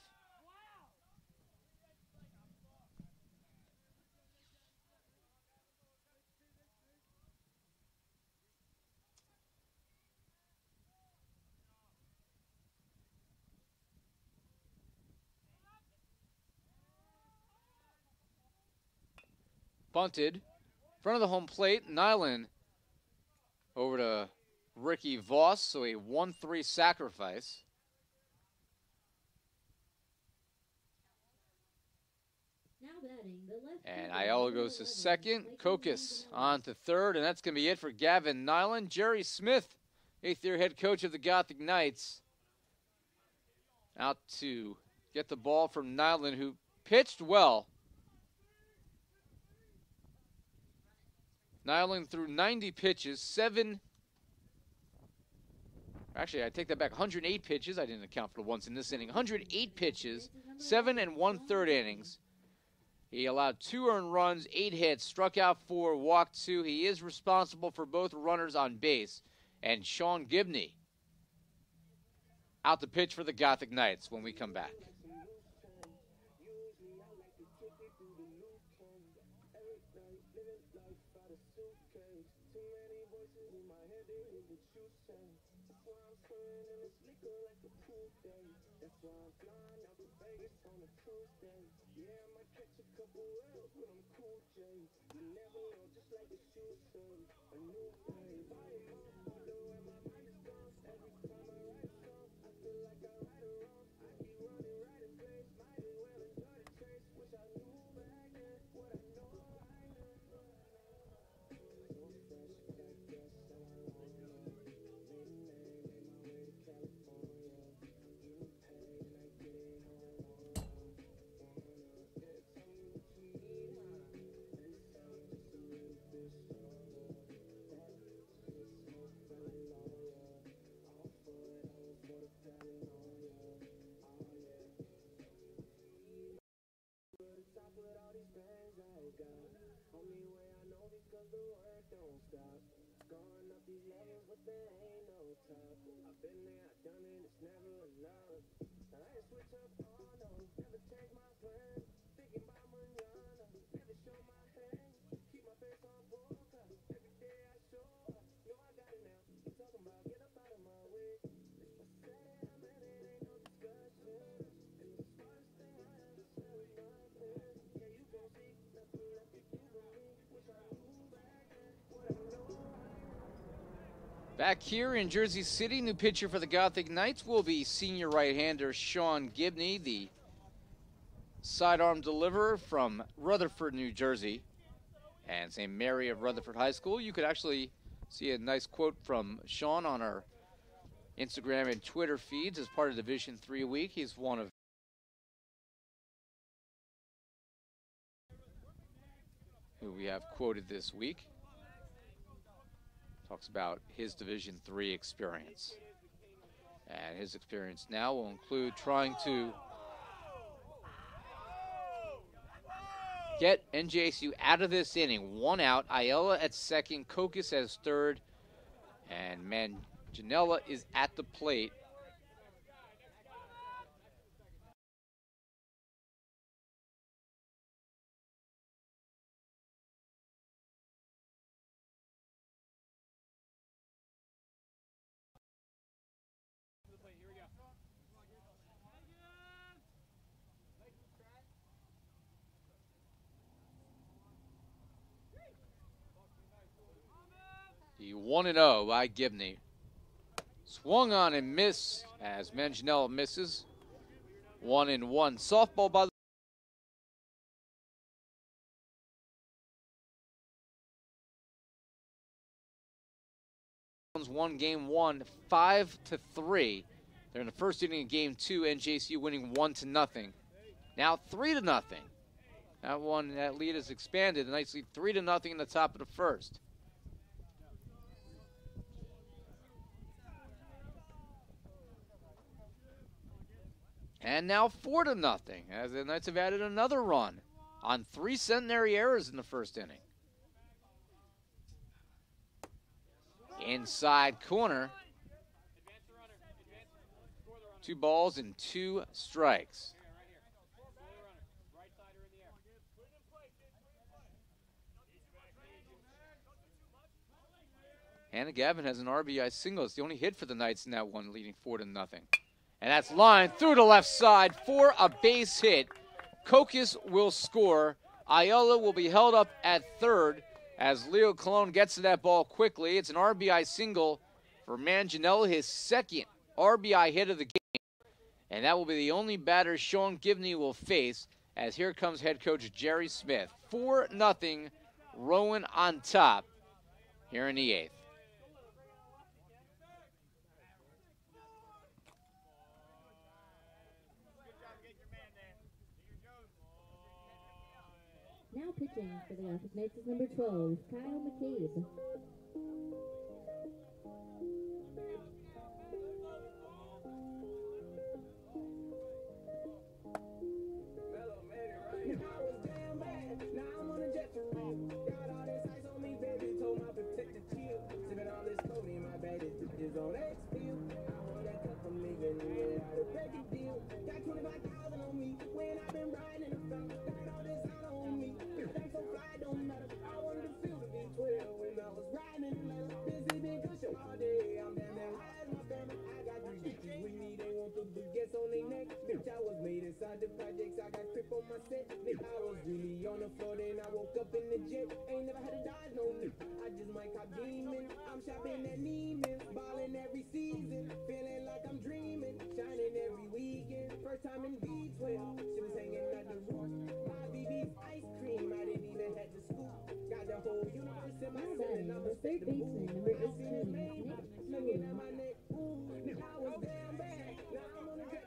Bunted. Front of the home plate, Nyland over to Ricky Voss, so a 1-3 sacrifice. Now batting, the And Ayala goes to second. Kokis on to third, and that's going to be it for Gavin Nyland. Jerry Smith, eighth-year head coach of the Gothic Knights, out to get the ball from Nyland, who pitched well. Nyland threw 90 pitches, Actually, I take that back. 108 pitches. I didn't account for the ones in this inning. 108 pitches, 7 1/3 innings. He allowed 2 earned runs, 8 hits, struck out 4, walked 2. He is responsible for both runners on base. And Sean Gibney out to pitch for the Gothic Knights when we come back. Back here in Jersey City, new pitcher for the Gothic Knights will be senior right-hander Sean Gibney, the sidearm deliverer from Rutherford, New Jersey, and St. Mary of Rutherford High School. You could actually see a nice quote from Sean on our Instagram and Twitter feeds as part of Division III week. He's one of who we have quoted this week. Talks about his Division III experience. And his experience now will include trying to get NJSU out of this inning. 1 out, Ayala at second, Kokis as third, and Manganiello is at the plate. The 1-0 by Gibney. Swung on and missed as Manganiello misses. 1-1. Softball by the won game 1, 5-3. They're in the first inning of game 2. NJCU winning 1-0. Now 3-0. That lead has expanded. The Knights lead 3-0 in the top of the first. And now 4-0, as the Knights have added another run on 3 centenary errors in the first inning. Inside corner. 2 balls and 2 strikes. Hannah Gavin has an RBI single. It's the only hit for the Knights in that one, leading 4-0. And that's lined through the left side for a base hit. Kokis will score. Ayala will be held up at third as Leo Colon gets to that ball quickly. It's an RBI single for Manganiello, his second RBI hit of the game. And that will be the only batter Sean Gibney will face as here comes head coach Jerry Smith. 4-0, Rowan on top here in the 8th. Now pitching for the Office Knights is number 12, Kyle McCabe. I was made inside the projects, I got grip on my set. I was really on the floor, then I woke up in the jet. Ain't never had a dodge, no nigga. I just might cop demons. I'm shopping at Neiman's, balling every season. Feeling like I'm dreaming, shining every weekend. First time in B12, she was hanging at the roof. My BB's ice cream, I didn't even have to scoop. Got the whole universe in my ceiling. I'm a Third baseman, number 18, Nick looking at Schulman. my neck. Ooh, I was down bad. Now I'm on the jet.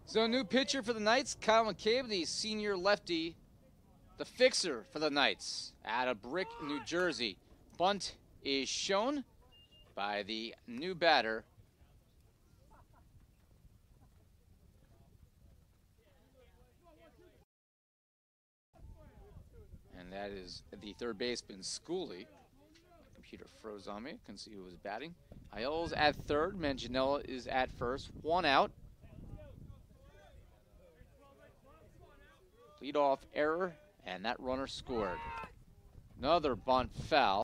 So new pitcher for the Knights, Kyle McCabe, the senior lefty, the fixer for the Knights out of Brick, New Jersey. Bunt is shown by the new batter. And that is the third baseman, Schooley. My computer froze on me, couldn't see who was batting. Iola's at third, Manganiello is at first, 1 out. Leadoff error, and that runner scored. Another bunt foul.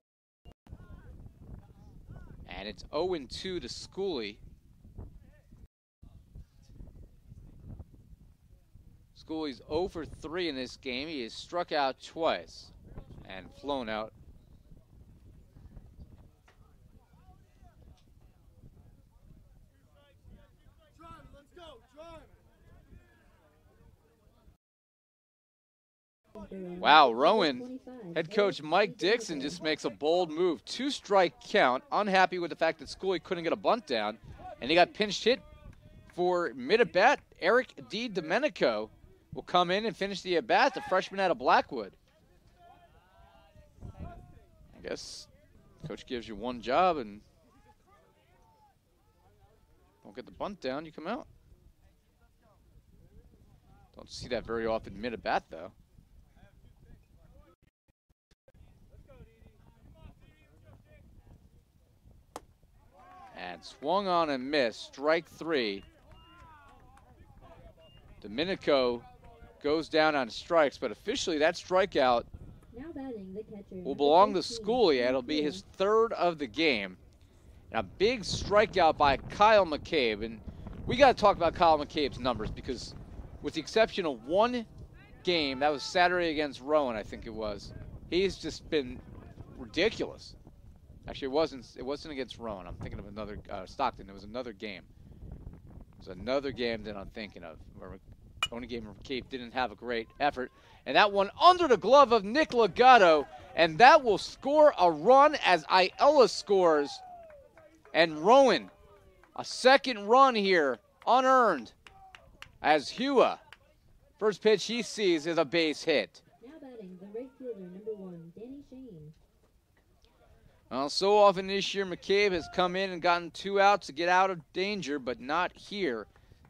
And it's 0-2 to Schooley. Schooley's 0 for 3 in this game. He has struck out twice and flown out. Wow, Rowan, head coach Mike Dixon just makes a bold move. 2-strike count, unhappy with the fact that Schooley couldn't get a bunt down, and he got pinched hit for mid-at-bat. Eric D. Domenico will come in and finish the at-bat, the freshman out of Blackwood. I guess coach gives you one job and don't get the bunt down, you come out. Don't see that very often mid-at-bat, though. And swung on and missed, strike 3. Domenico goes down on strikes, but officially that strikeout Now batting the catcher, will belong to 13, Schooley, and it'll be his third of the game. And a big strikeout by Kyle McCabe. And we got to talk about Kyle McCabe's numbers because with the exception of one game, that was Saturday against Rowan, I think it was, he's just been ridiculous. Actually, it wasn't against Rowan. I'm thinking of another, Stockton. It was another game. It was another game that I'm thinking of. Where only game where McCabe didn't have a great effort. And that one under the glove of Nick Legato. And that will score a run as Iola scores. And Rowan, a second run here, unearned. As Hua, first pitch he sees is a base hit. Now batting the right fielder, number 1, Danny Shane. Well, so often this year, McCabe has come in and gotten 2 outs to get out of danger, but not here,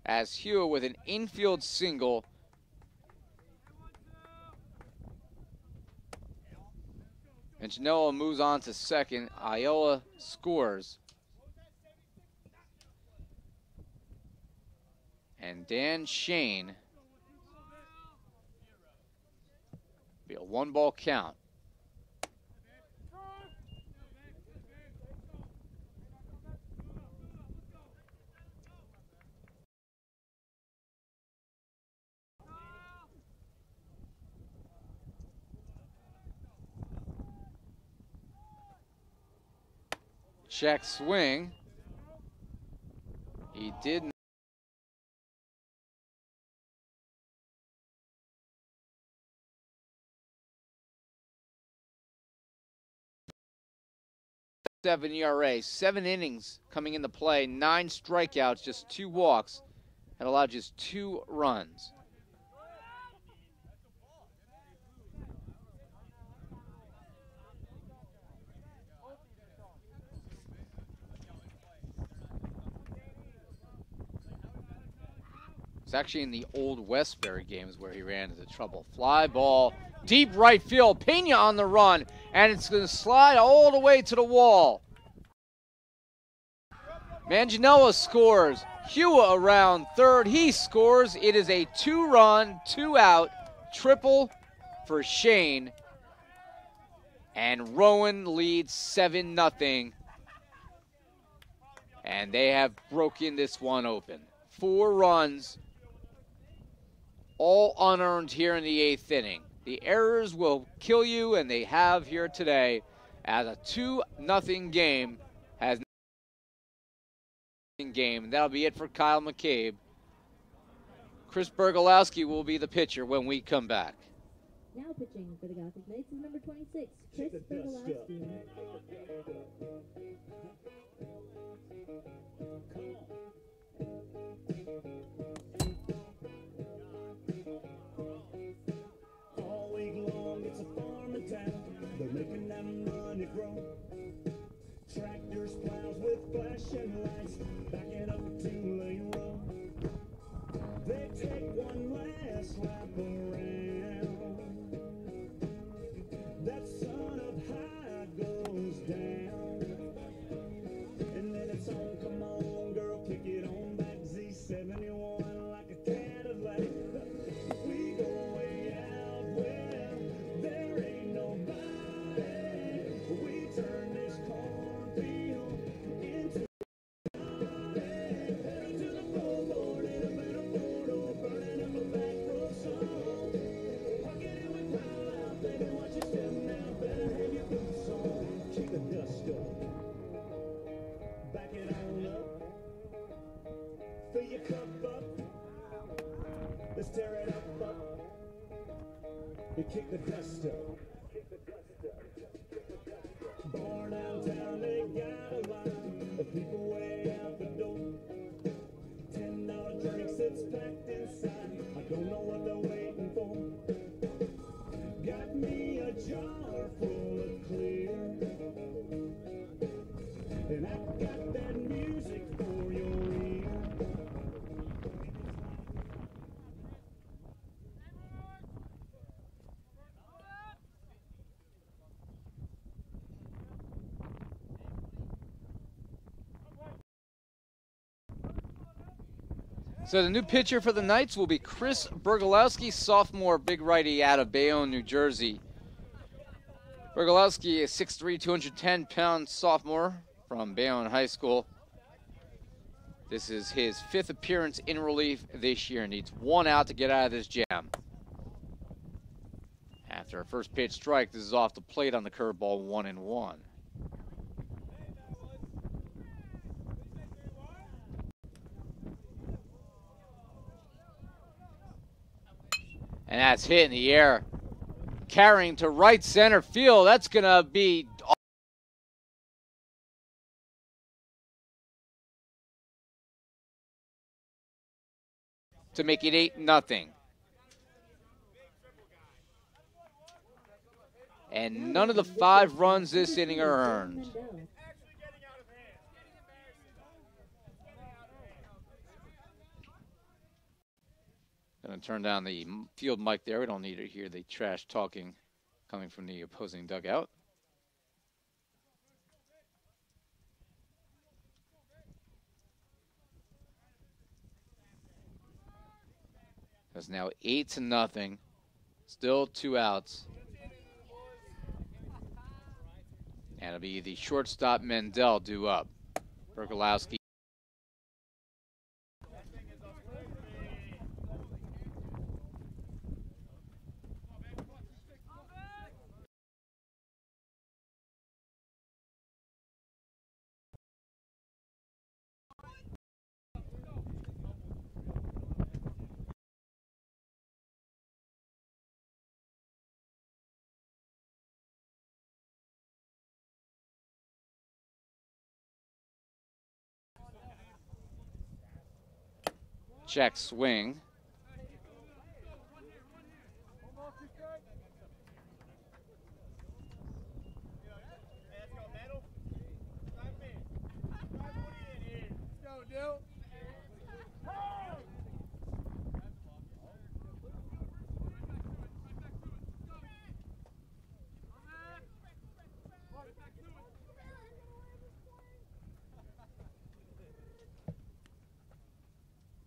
as Hua with an infield single. And Janela moves on to second. Iola scores. And Dan Shane. Be a 1-ball count. Check swing. He did. .7 ERA, 7 innings coming into play, 9 strikeouts, just 2 walks, and allowed just 2 runs. It's actually in the old Westbury games where he ran into trouble. Fly ball, deep right field. Pena on the run, and it's going to slide all the way to the wall. Manganiello scores. Hua around third. He scores. It is a 2-run, 2-out triple for Shane. And Rowan leads 7-0. And they have broken this one open. 4 runs. All unearned here in the 8th inning. The errors will kill you, and they have here today as a 2-0 game has game. That'll be it for Kyle McCabe. Chris Bergolowski will be the pitcher when we come back. Now pitching for the Gothic Knights is number 26, Chris Bergolowski. All week long, it's a farming town. They're making that money grow. Tractors, plows with flashing lights, backing up a 2-lane road. They take one last lap around. That sun up high goes down. And then it's on, come on, girl, kick it on back. Z71 like a Cadillac. We go way out where there ain't nobody. We turn this cornfield into headed to the floorboard in a better photo, burning up a back row song. Walking in with crowd out, baby, watch your step now, better have your boots on. Kick the dust up, back it on up, fill your cup up, let's tear it up, and kick the dust up. Bar downtown, they got a line of people way out the door. $10 drinks, it's packed inside. I don't know what they're waiting for. Got me a jar full of clear, and I got that music for your ear. So the new pitcher for the Knights will be Chris Bergolowski, sophomore big righty out of Bayonne, New Jersey. Bergolowski is 6'3", 210-pound sophomore from Bayonne High School. This is his 5th appearance in relief this year. Needs 1 out to get out of this jam. After a first pitch strike, this is off the plate on the curveball, 1-1. And that's hit in the air. Carrying to right center field. That's going to be to make it 8-0. And none of the 5 runs this inning are earned. Going to turn down the field mic there. We don't need to hear the trash talking coming from the opposing dugout. It's now 8-0. Still 2 outs. And it'll be the shortstop Mendel due up. Berkolowski. Check swing.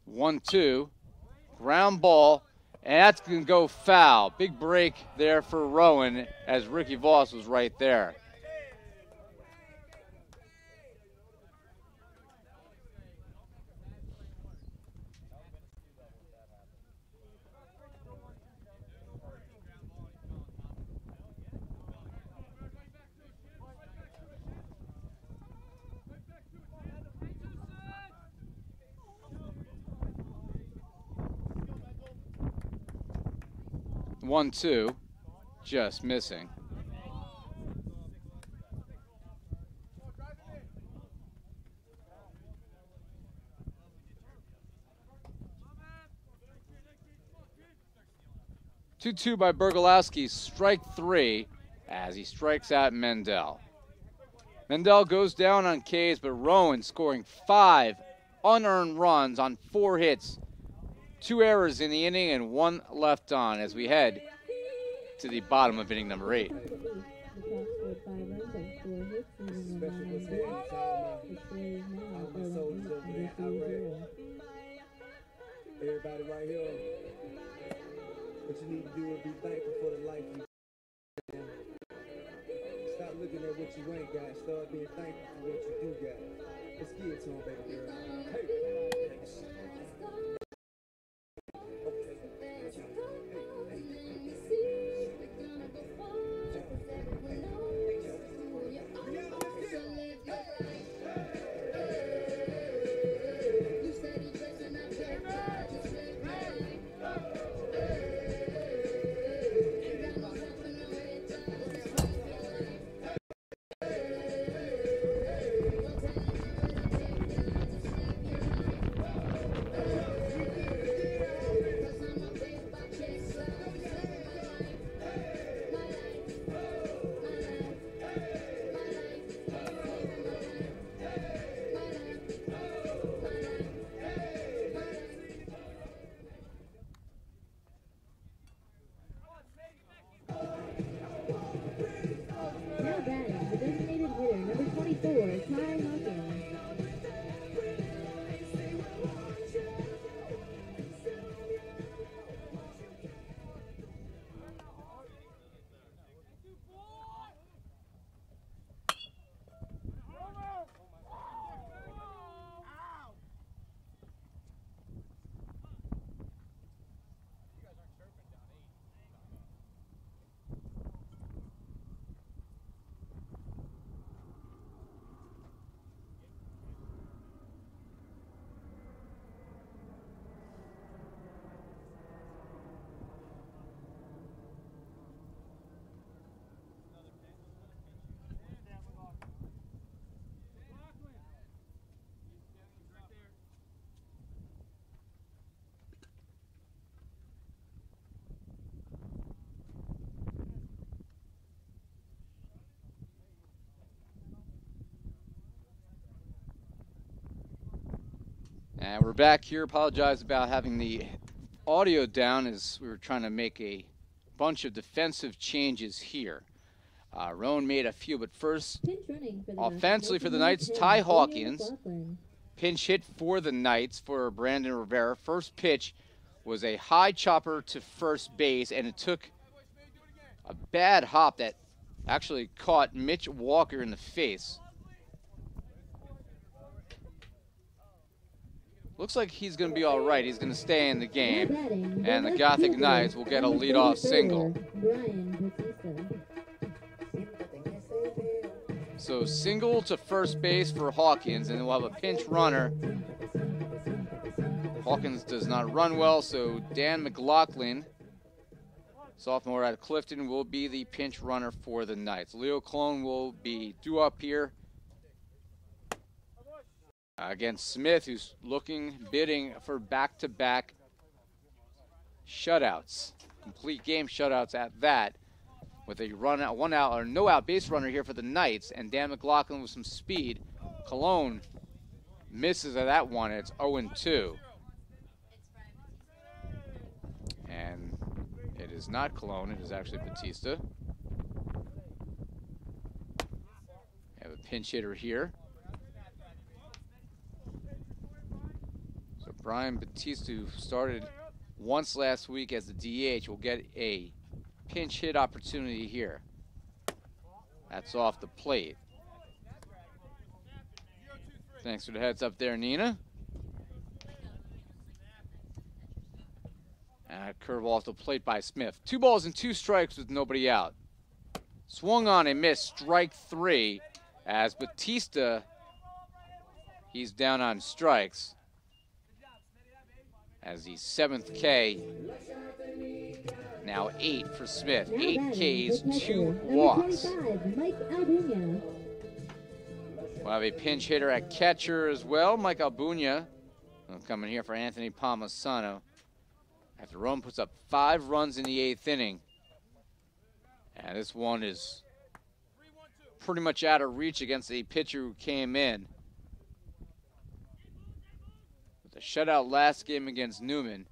One, two, ground ball, and that's going to go foul. Big break there for Rowan as Ricky Voss was right there. One, two, just missing. Two by Berkolowski, strike 3 as he strikes out Mendel. Mendel goes down on K's, but Rowan scoring 5 unearned runs on 4 hits. 2 errors in the inning and 1 left on as we head to the bottom of inning number 8. Everybody right here, what you need to do is be thankful for the life you have. Stop looking at what you ain't got. Start being thankful for what you do got. Let's give it to him, baby girl. Hey. And we're back here. Apologize about having the audio down as we were trying to make a bunch of defensive changes here. Rowan made a few, but first, offensively for the Knights, Ty Hawkins. Pinch hit for the Knights for Brandon Rivera. First pitch was a high chopper to first base, and it took a bad hop that actually caught Mitch Walker in the face. Looks like he's going to be all right. He's going to stay in the game, and the Gothic Knights will get a leadoff single. So single to first base for Hawkins, and we'll have a pinch runner. Hawkins does not run well, so Dan McLaughlin, sophomore out of Clifton, will be the pinch runner for the Knights. Leo Clone will be due up here against Smith, who's bidding for back-to-back shutouts, complete game shutouts at that, with a one out or no out base runner here for the Knights, and Dan McLaughlin with some speed. Cologne misses at that one. It's 0-2. And it is not Cologne, it is actually Batista. We have a pinch hitter here. So Brian Batista, who started once last week as the DH, will get a pinch hit opportunity here. That's off the plate. Thanks for the heads up there, Nina. And a curve off the plate by Smith. 2 balls and 2 strikes with nobody out. Swung on and missed, strike 3, as Batista, he's down on strikes. As the 7th K, now 8 for Smith. 8 Ks, 2 walks. We'll have a pinch hitter at catcher as well. Mike Albunia coming here for Anthony Palmisano. After Rowan puts up 5 runs in the 8th inning. And this one is pretty much out of reach against a pitcher who came in with a shutout last game against Newman.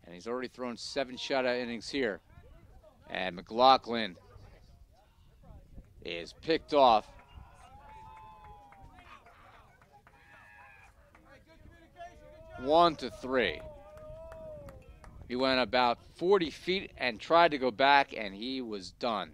And he's already thrown 7 shutout innings here. And McLaughlin is picked off. One to 3. He went about 40 feet and tried to go back, and he was done.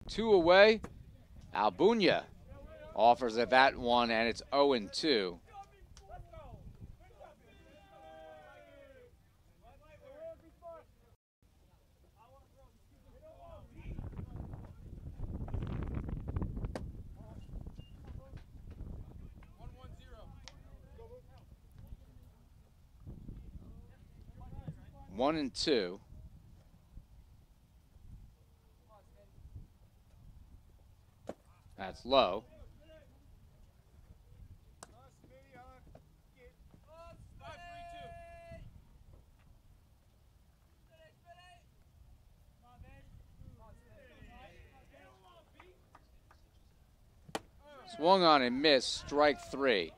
Two away. Albunia offers at that one, and it's 0-2. One and 2. That's low. Swung on and missed, strike 3.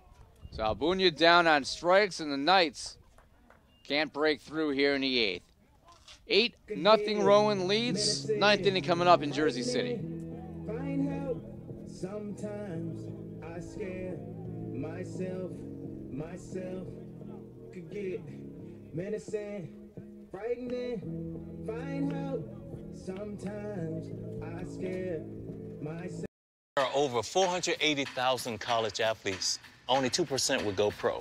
So Albunia down on strikes, and the Knights can't break through here in the 8th. 8-0 Rowan leads. 9th inning coming up in Jersey City. Find help. Sometimes I scare myself could get menacing, frightening. Find help. Sometimes I scare myself. There are over 480,000 college athletes. Only 2% would go pro.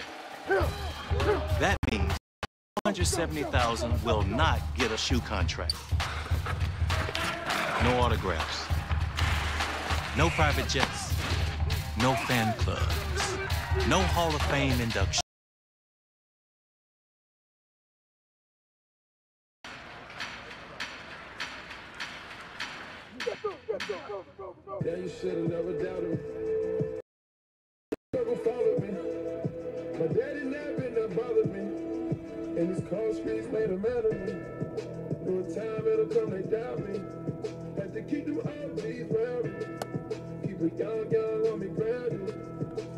That means 170,000 will not get a shoe contract. No autographs. No private jets. No fan clubs. No Hall of Fame induction. Yeah, you should have never doubted me. Never followed me. My daddy never been to bother me. And these cold streets made a man of me. Knew a time it'll come, they doubt me. Had to keep them ugly around me. Keep it young on me grounded.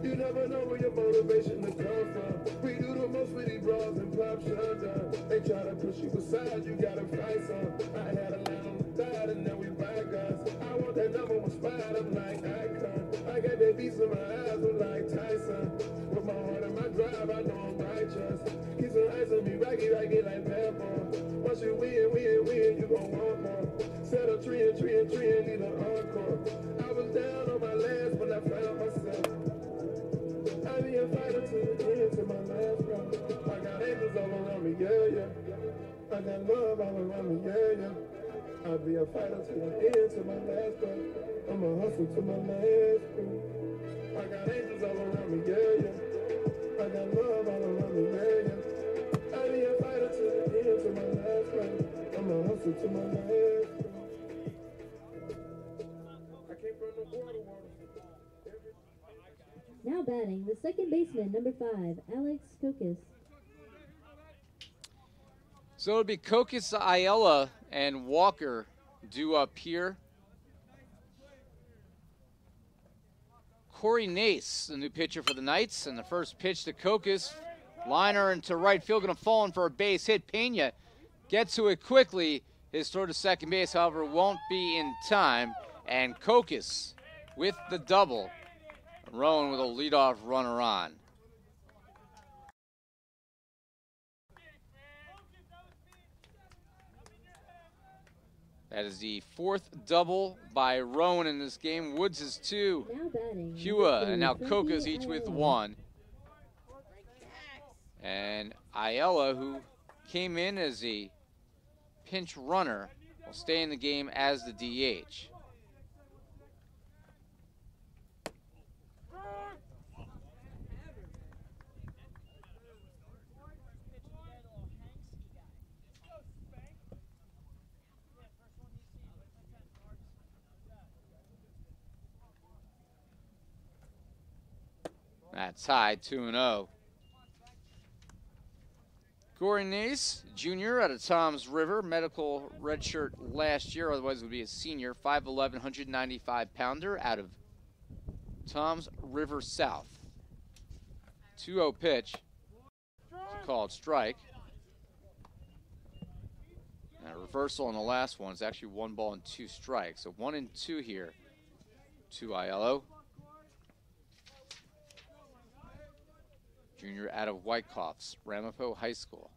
You never know where your motivation to come from. We do the most with these bras and pop shotgun. They try to push you aside, you gotta fight some. I had a line on the thigh and now we buy guns. I want that number one spot, I'm like icon. I got that beast in my eyes, I'm like Tyson. With my heart and my drive, I know I'm righteous. Keep some ice on me, rocky like pepper. Once you win, you gon' want more. Set a tree and need an encore. I was down on my last, but I found myself. I be a fighter to the end, to my last breath. I got angels all around me, yeah. I got love all around me, yeah. I'll be a fighter to the end, to my last breath. I'ma hustle to my last breath. I got angels all around me, yeah. I got love all around me, yeah. I'll be a fighter to the end, to my last breath. I'ma hustle to my last breath. I came from the water. Now batting, the second baseman, number 5, Alex Kokis. So it'll be Kokis, Ayala, and Walker due up here. Corey Nace, the new pitcher for the Knights, and the first pitch to Kokis. Liner into right field, going to fall in for a base hit. Pena gets to it quickly. His throw to second base, however, won't be in time. And Kokis with the double. Rowan with a leadoff runner on. That is the fourth double by Rowan in this game. Woods is 2. Now batting, Hua and now Kokis each with 1. And Ayala, who came in as a pinch runner, will stay in the game as the DH. That's high, 2-0. Corey Nace, junior out of Toms River, medical redshirt last year, otherwise would be a senior, 5'11", 195-pounder out of Toms River South. 2-0 pitch. It's a called strike. And a reversal on the last one. It's actually 1 ball and 2 strikes. So 1 and 2 here to Aiello. Junior out of Wyckoff's, Ramapo High School.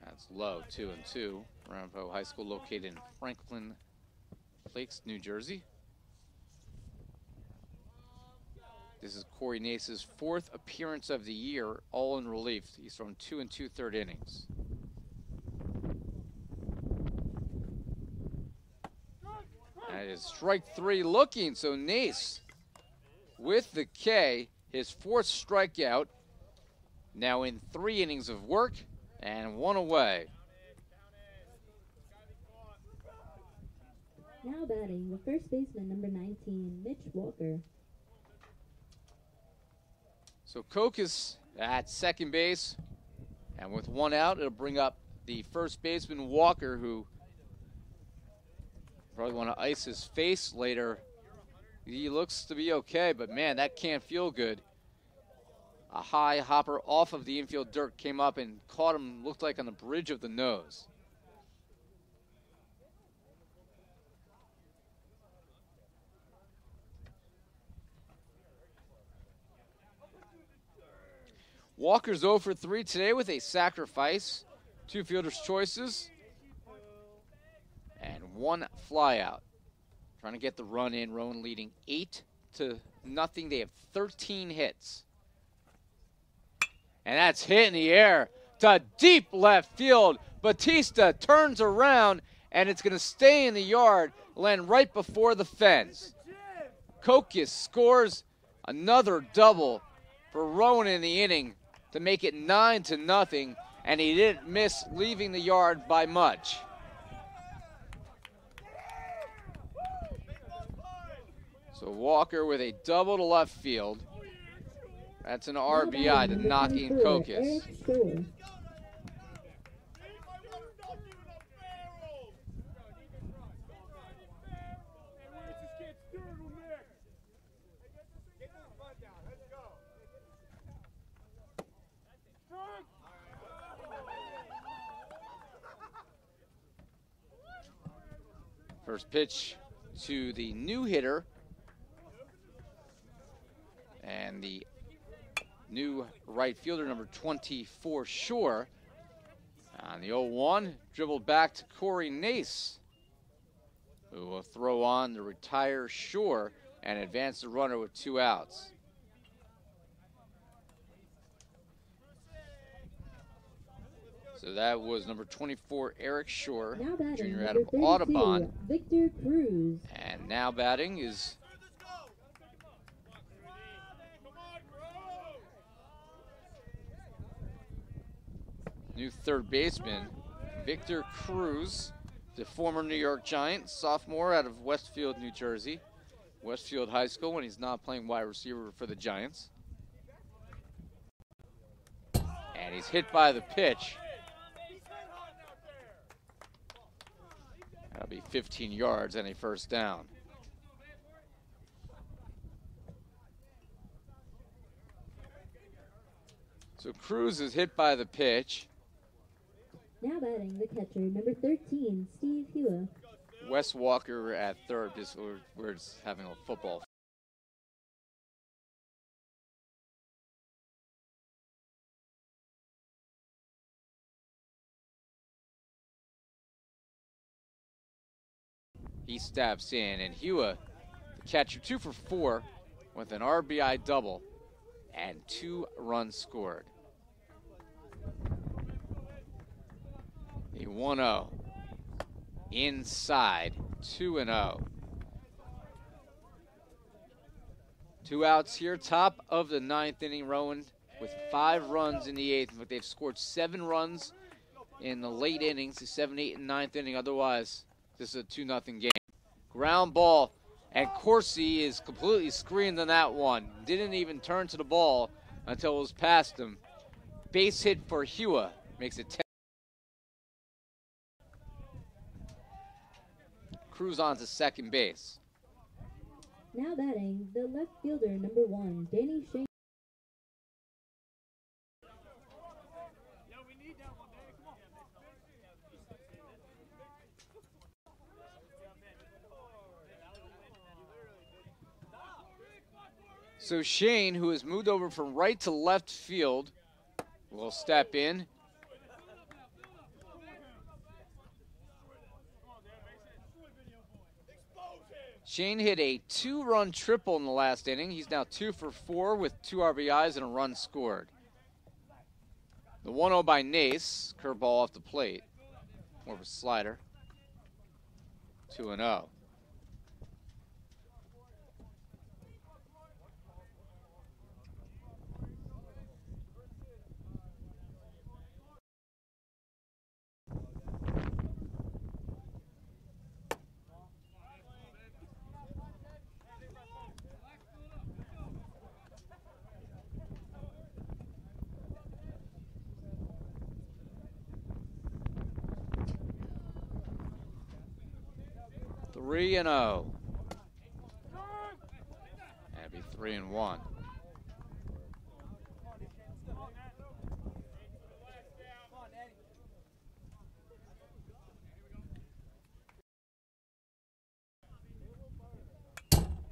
That's low, 2 and 2. Ramapo High School located in Franklin Lakes, New Jersey. This is Corey Nace's 4th appearance of the year, all in relief. He's thrown 2 2/3 innings. That is strike 3 looking, so Nace with the K, his 4th strikeout, now in 3 innings of work and 1 away. Now batting, the first baseman, number 19, Mitch Walker. So Kokis at second base, and with 1 out, it'll bring up the first baseman, Walker, who probably want to ice his face later. He looks to be okay, but man, that can't feel good. A high hopper off of the infield dirt came up and caught him, looked like on the bridge of the nose. Walker's 0 for 3 today with a sacrifice, 2 fielder's choices, and 1 flyout. Trying to get the run in. Rowan leading 8-0. They have 13 hits. And that's hit in the air to deep left field. Batista turns around, and it's going to stay in the yard, land right before the fence. Kokis scores another double for Rowan in the inning to make it 9-0, and he didn't miss leaving the yard by much. So Walker with a double to left field. That's an RBI to knock in Kokis. First pitch to the new hitter. And the new right fielder, number 24, Shore. On the 0-1, dribbled back to Corey Nace, who will throw on the retire Shore and advance the runner with 2 outs. So that was number 24, Eric Shore, Now batting, junior out number of 32, Audubon. Victor Cruz. And now batting is new third baseman, Victor Cruz, the former New York Giant, sophomore out of Westfield, New Jersey. Westfield High School when he's not playing wide receiver for the Giants. And he's hit by the pitch. That'll be 15 yards and a first down. So Cruz is hit by the pitch. Now batting, the catcher, number 13, Steve Hua. Wes Walker at third, just we're just having a football. He steps in, and Hua, the catcher, 2 for 4 with an RBI double and 2 runs scored. A 1-0. Inside, 2-0. 2 outs here, top of the 9th inning, Rowan, with 5 runs in the 8th. But they've scored 7 runs in the late innings, the 7th, 8th, and 9th inning. Otherwise, this is a 2-0 game. Ground ball, and Corsi is completely screened on that one. Didn't even turn to the ball until it was past him. Base hit for Hua, makes it 10. Cruz on to second base. Now batting, the left fielder, number 1, Danny Shane. So Shane, who has moved over from right to left field, will step in. Shane hit a 2-run triple in the last inning. He's now 2 for 4 with 2 RBIs and a run scored. The 1-0 by Nace, curveball off the plate. More of a slider. 2-0. Three and 0. That'd be 3-1.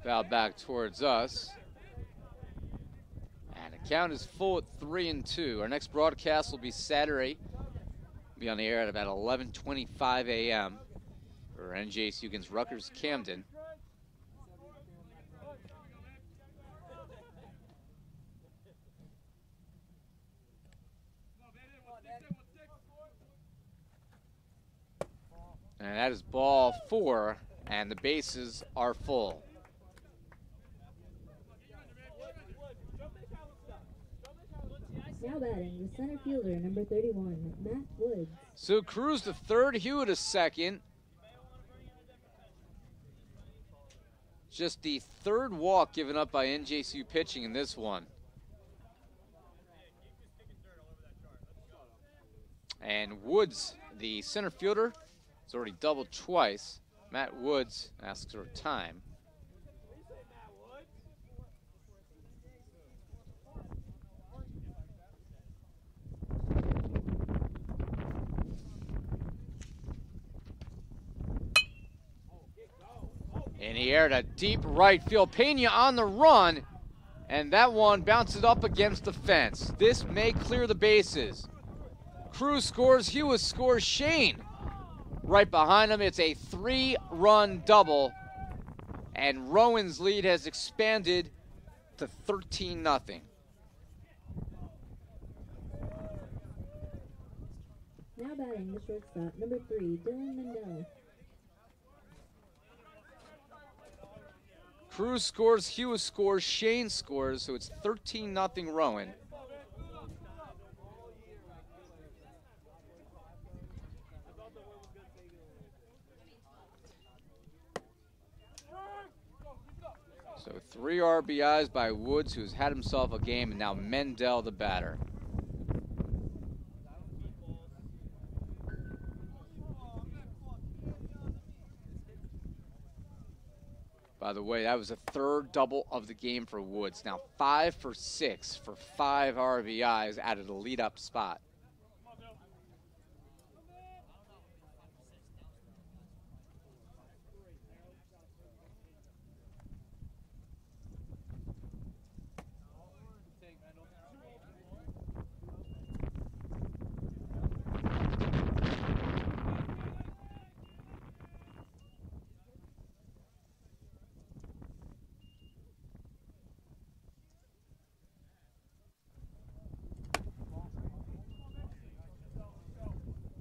Foul back towards us. And the count is full at 3-2. Our next broadcast will be Saturday. We'll be on the air at about 11:25 a.m. for NJSU against Rutgers Camden. And that is ball 4, and the bases are full. Now batting, the center fielder, number 31, Matt Woods. So Cruz to third, Hewitt to second. Just the third walk given up by NJSU pitching in this one. And Woods, the center fielder, has already doubled twice. Matt Woods asks for time. In the air to deep right field. Pena on the run, and that one bounces up against the fence. This may clear the bases. Cruz scores, Hughes scores, Shane right behind him. It's a 3-run double, and Rowan's lead has expanded to 13-0. Now batting the shortstop, number 3, Dylan Mendel. Cruz scores, Hughes scores, Shane scores, so it's 13-0 Rowan. So 3 RBIs by Woods, who's had himself a game, and now Mendel, the batter. By the way, that was the 3rd double of the game for Woods. Now 5 for 6 for 5 RBIs out of the lead-up spot.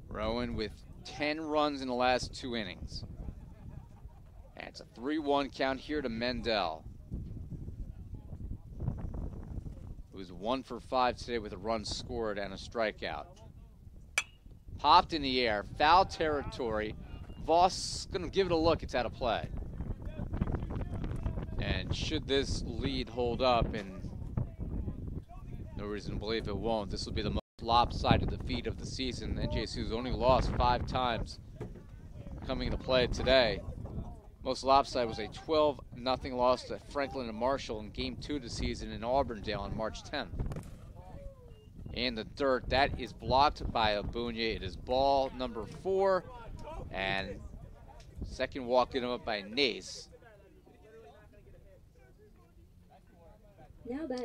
Rowan with 10 runs in the last 2 innings. And it's a 3-1 count here to Mendel, who's 1 for 5 today with a run scored and a strikeout. Popped in the air, foul territory. Voss gonna give it a look, it's out of play. And should this lead hold up, and no reason to believe it won't, this will be the most lopsided defeat of the season. NJC's only lost 5 times coming into play today. Most lopsided was a 12-0 loss to Franklin and Marshall in Game 2 of the season in Auburndale on March 10th. In the dirt, that is blocked by Abunya. It is ball number 4, and second walk given up by Nace.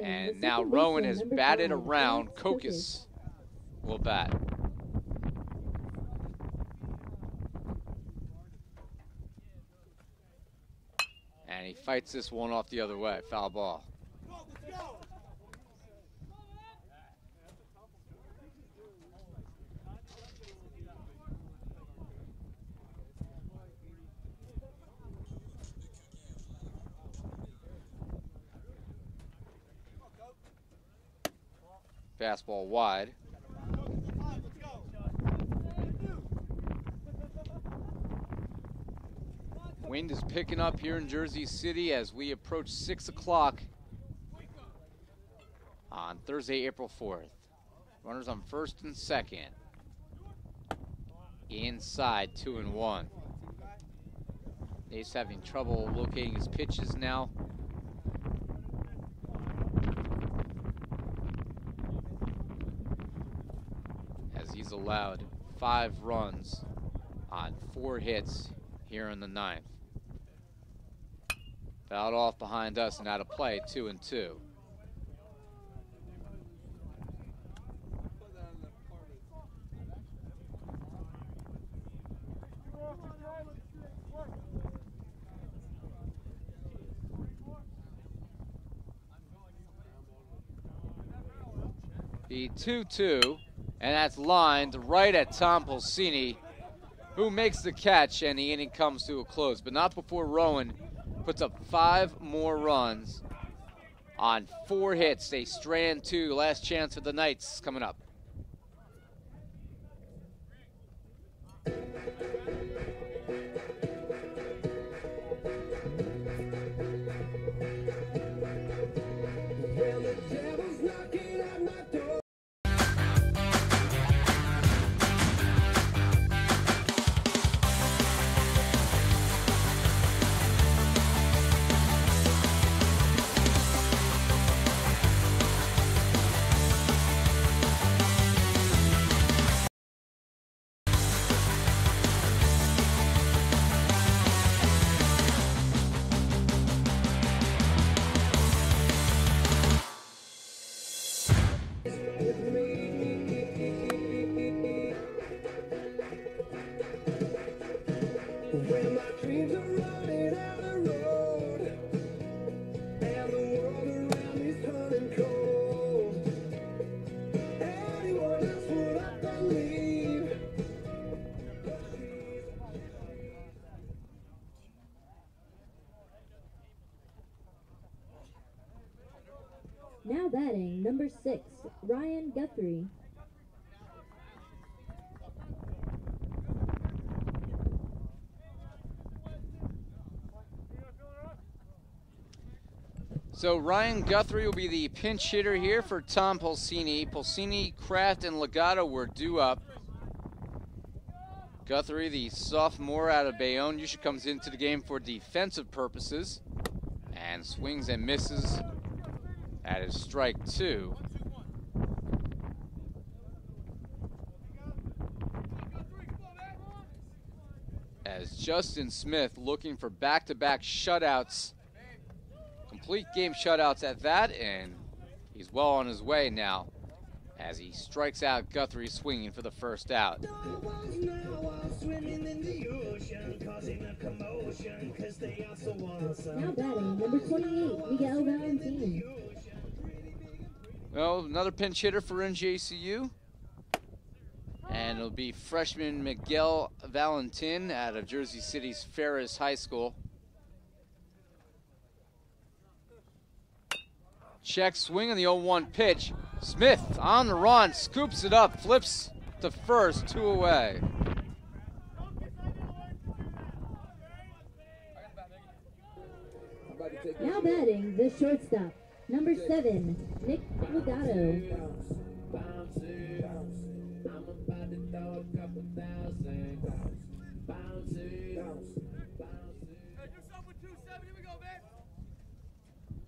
And now Rowan has batted around. Kokis will bat. And he fights this one off the other way. Foul ball. Fastball wide. Wind is picking up here in Jersey City as we approach 6 o'clock on Thursday, April 4th. Runners on first and second. Inside, 2-1. Ace having trouble locating his pitches now. He's allowed 5 runs on 4 hits here in the 9th. Fouled off behind us and out of play, 2-2. The 2-2. And that's lined right at Tom Pulsini, who makes the catch, and the inning comes to a close. But not before Rowan puts up 5 more runs on 4 hits. They strand 2. Last chance for the Knights coming up. Now batting, number 6, Ryan Guthrie. So Ryan Guthrie will be the pinch hitter here for Tom Pulsini. Pulsini, Kraft, and Legato were due up. Guthrie, the sophomore out of Bayonne, usually comes into the game for defensive purposes and swings and misses at his strike 2. As Justin Smith looking for back-to-back shutouts, complete game shutouts at that, and he's well on his way now as he strikes out Guthrie swinging for the first out. Now batting, number 28, Miguel Valentin. Well, another pinch hitter for NJCU. And it'll be freshman Miguel Valentin out of Jersey City's Ferris High School. Check swing on the 0-1 pitch. Smith on the run, scoops it up, flips to first, 2 away. Now batting, the shortstop, number 7, Nick Legato.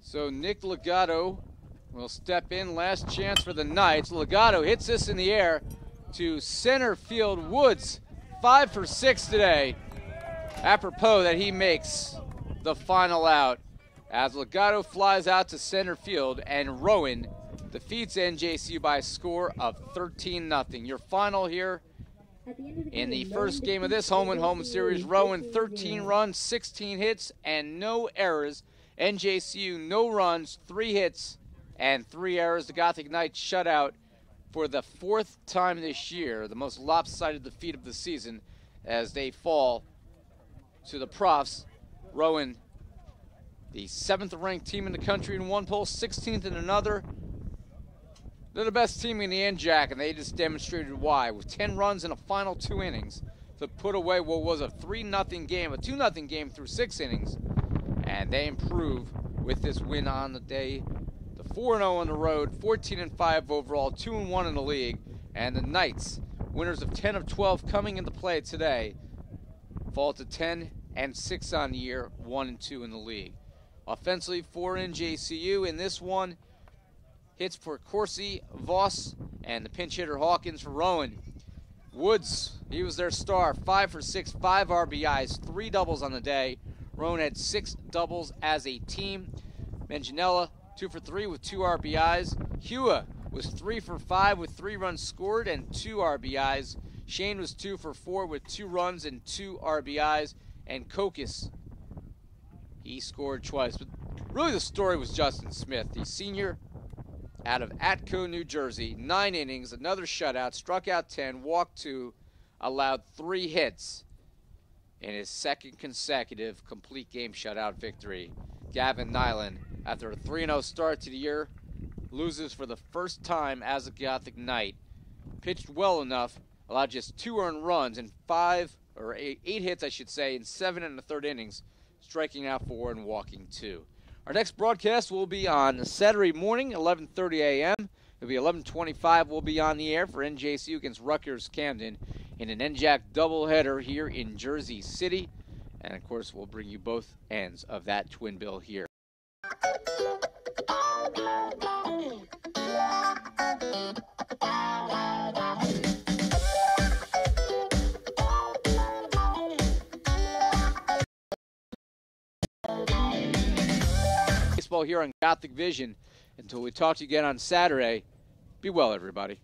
So Nick Legato will step in, last chance for the Knights. Legato hits this in the air to center field. Woods, 5 for 6 today. Apropos that he makes the final out as Legato flies out to center field and Rowan defeats NJCU by a score of 13-0. Your final here in the first game of this home-and-home series. Rowan 13 runs, 16 hits, and no errors. NJCU no runs, 3 hits, and 3 errors. The Gothic Knights shut out for the 4th time this year, the most lopsided defeat of the season, as they fall to the Profs. Rowan, the 7th ranked team in the country in one poll, 16th in another. They're the best team in the NJAC, and they just demonstrated why, with 10 runs in the final 2 innings to put away what was a 3-0 game, a 2-0 game through 6 innings. And they improve with this win on the day. The 4-0 on the road, 14-5 overall, 2-1 in the league. And the Knights, winners of 10 of 12 coming into play today, fall to 10-6 on the year, 1-2 in the league. Offensively for NJCU in this one, hits for Corsi, Voss, and the pinch hitter Hawkins for Rowan. Woods, he was their star, 5 for 6, 5 RBIs, 3 doubles on the day. Rowan had 6 doubles as a team. Manganiello, 2 for 3 with 2 RBIs. Hua was 3 for 5 with 3 runs scored and 2 RBIs. Shane was 2 for 4 with 2 runs and 2 RBIs. And Kokis, he scored twice. But really the story was Justin Smith, the senior out of Atco, New Jersey. 9 innings, another shutout, struck out 10, walked 2, allowed 3 hits in his 2nd consecutive complete game shutout victory. Gavin Nyland, after a 3-0 start to the year, loses for the first time as a Gothic Knight. Pitched well enough, allowed just 2 earned runs and 8 hits, I should say, in 7 1/3 innings, striking out 4 and walking 2. Our next broadcast will be on Saturday morning, 11:30 a.m. It'll be 11:25. We'll be on the air for NJCU against Rutgers Camden in an NJAC doubleheader here in Jersey City. And, of course, we'll bring you both ends of that twin bill here. Baseball here on Gothic Vision. Until we talk to you again on Saturday, be well, everybody.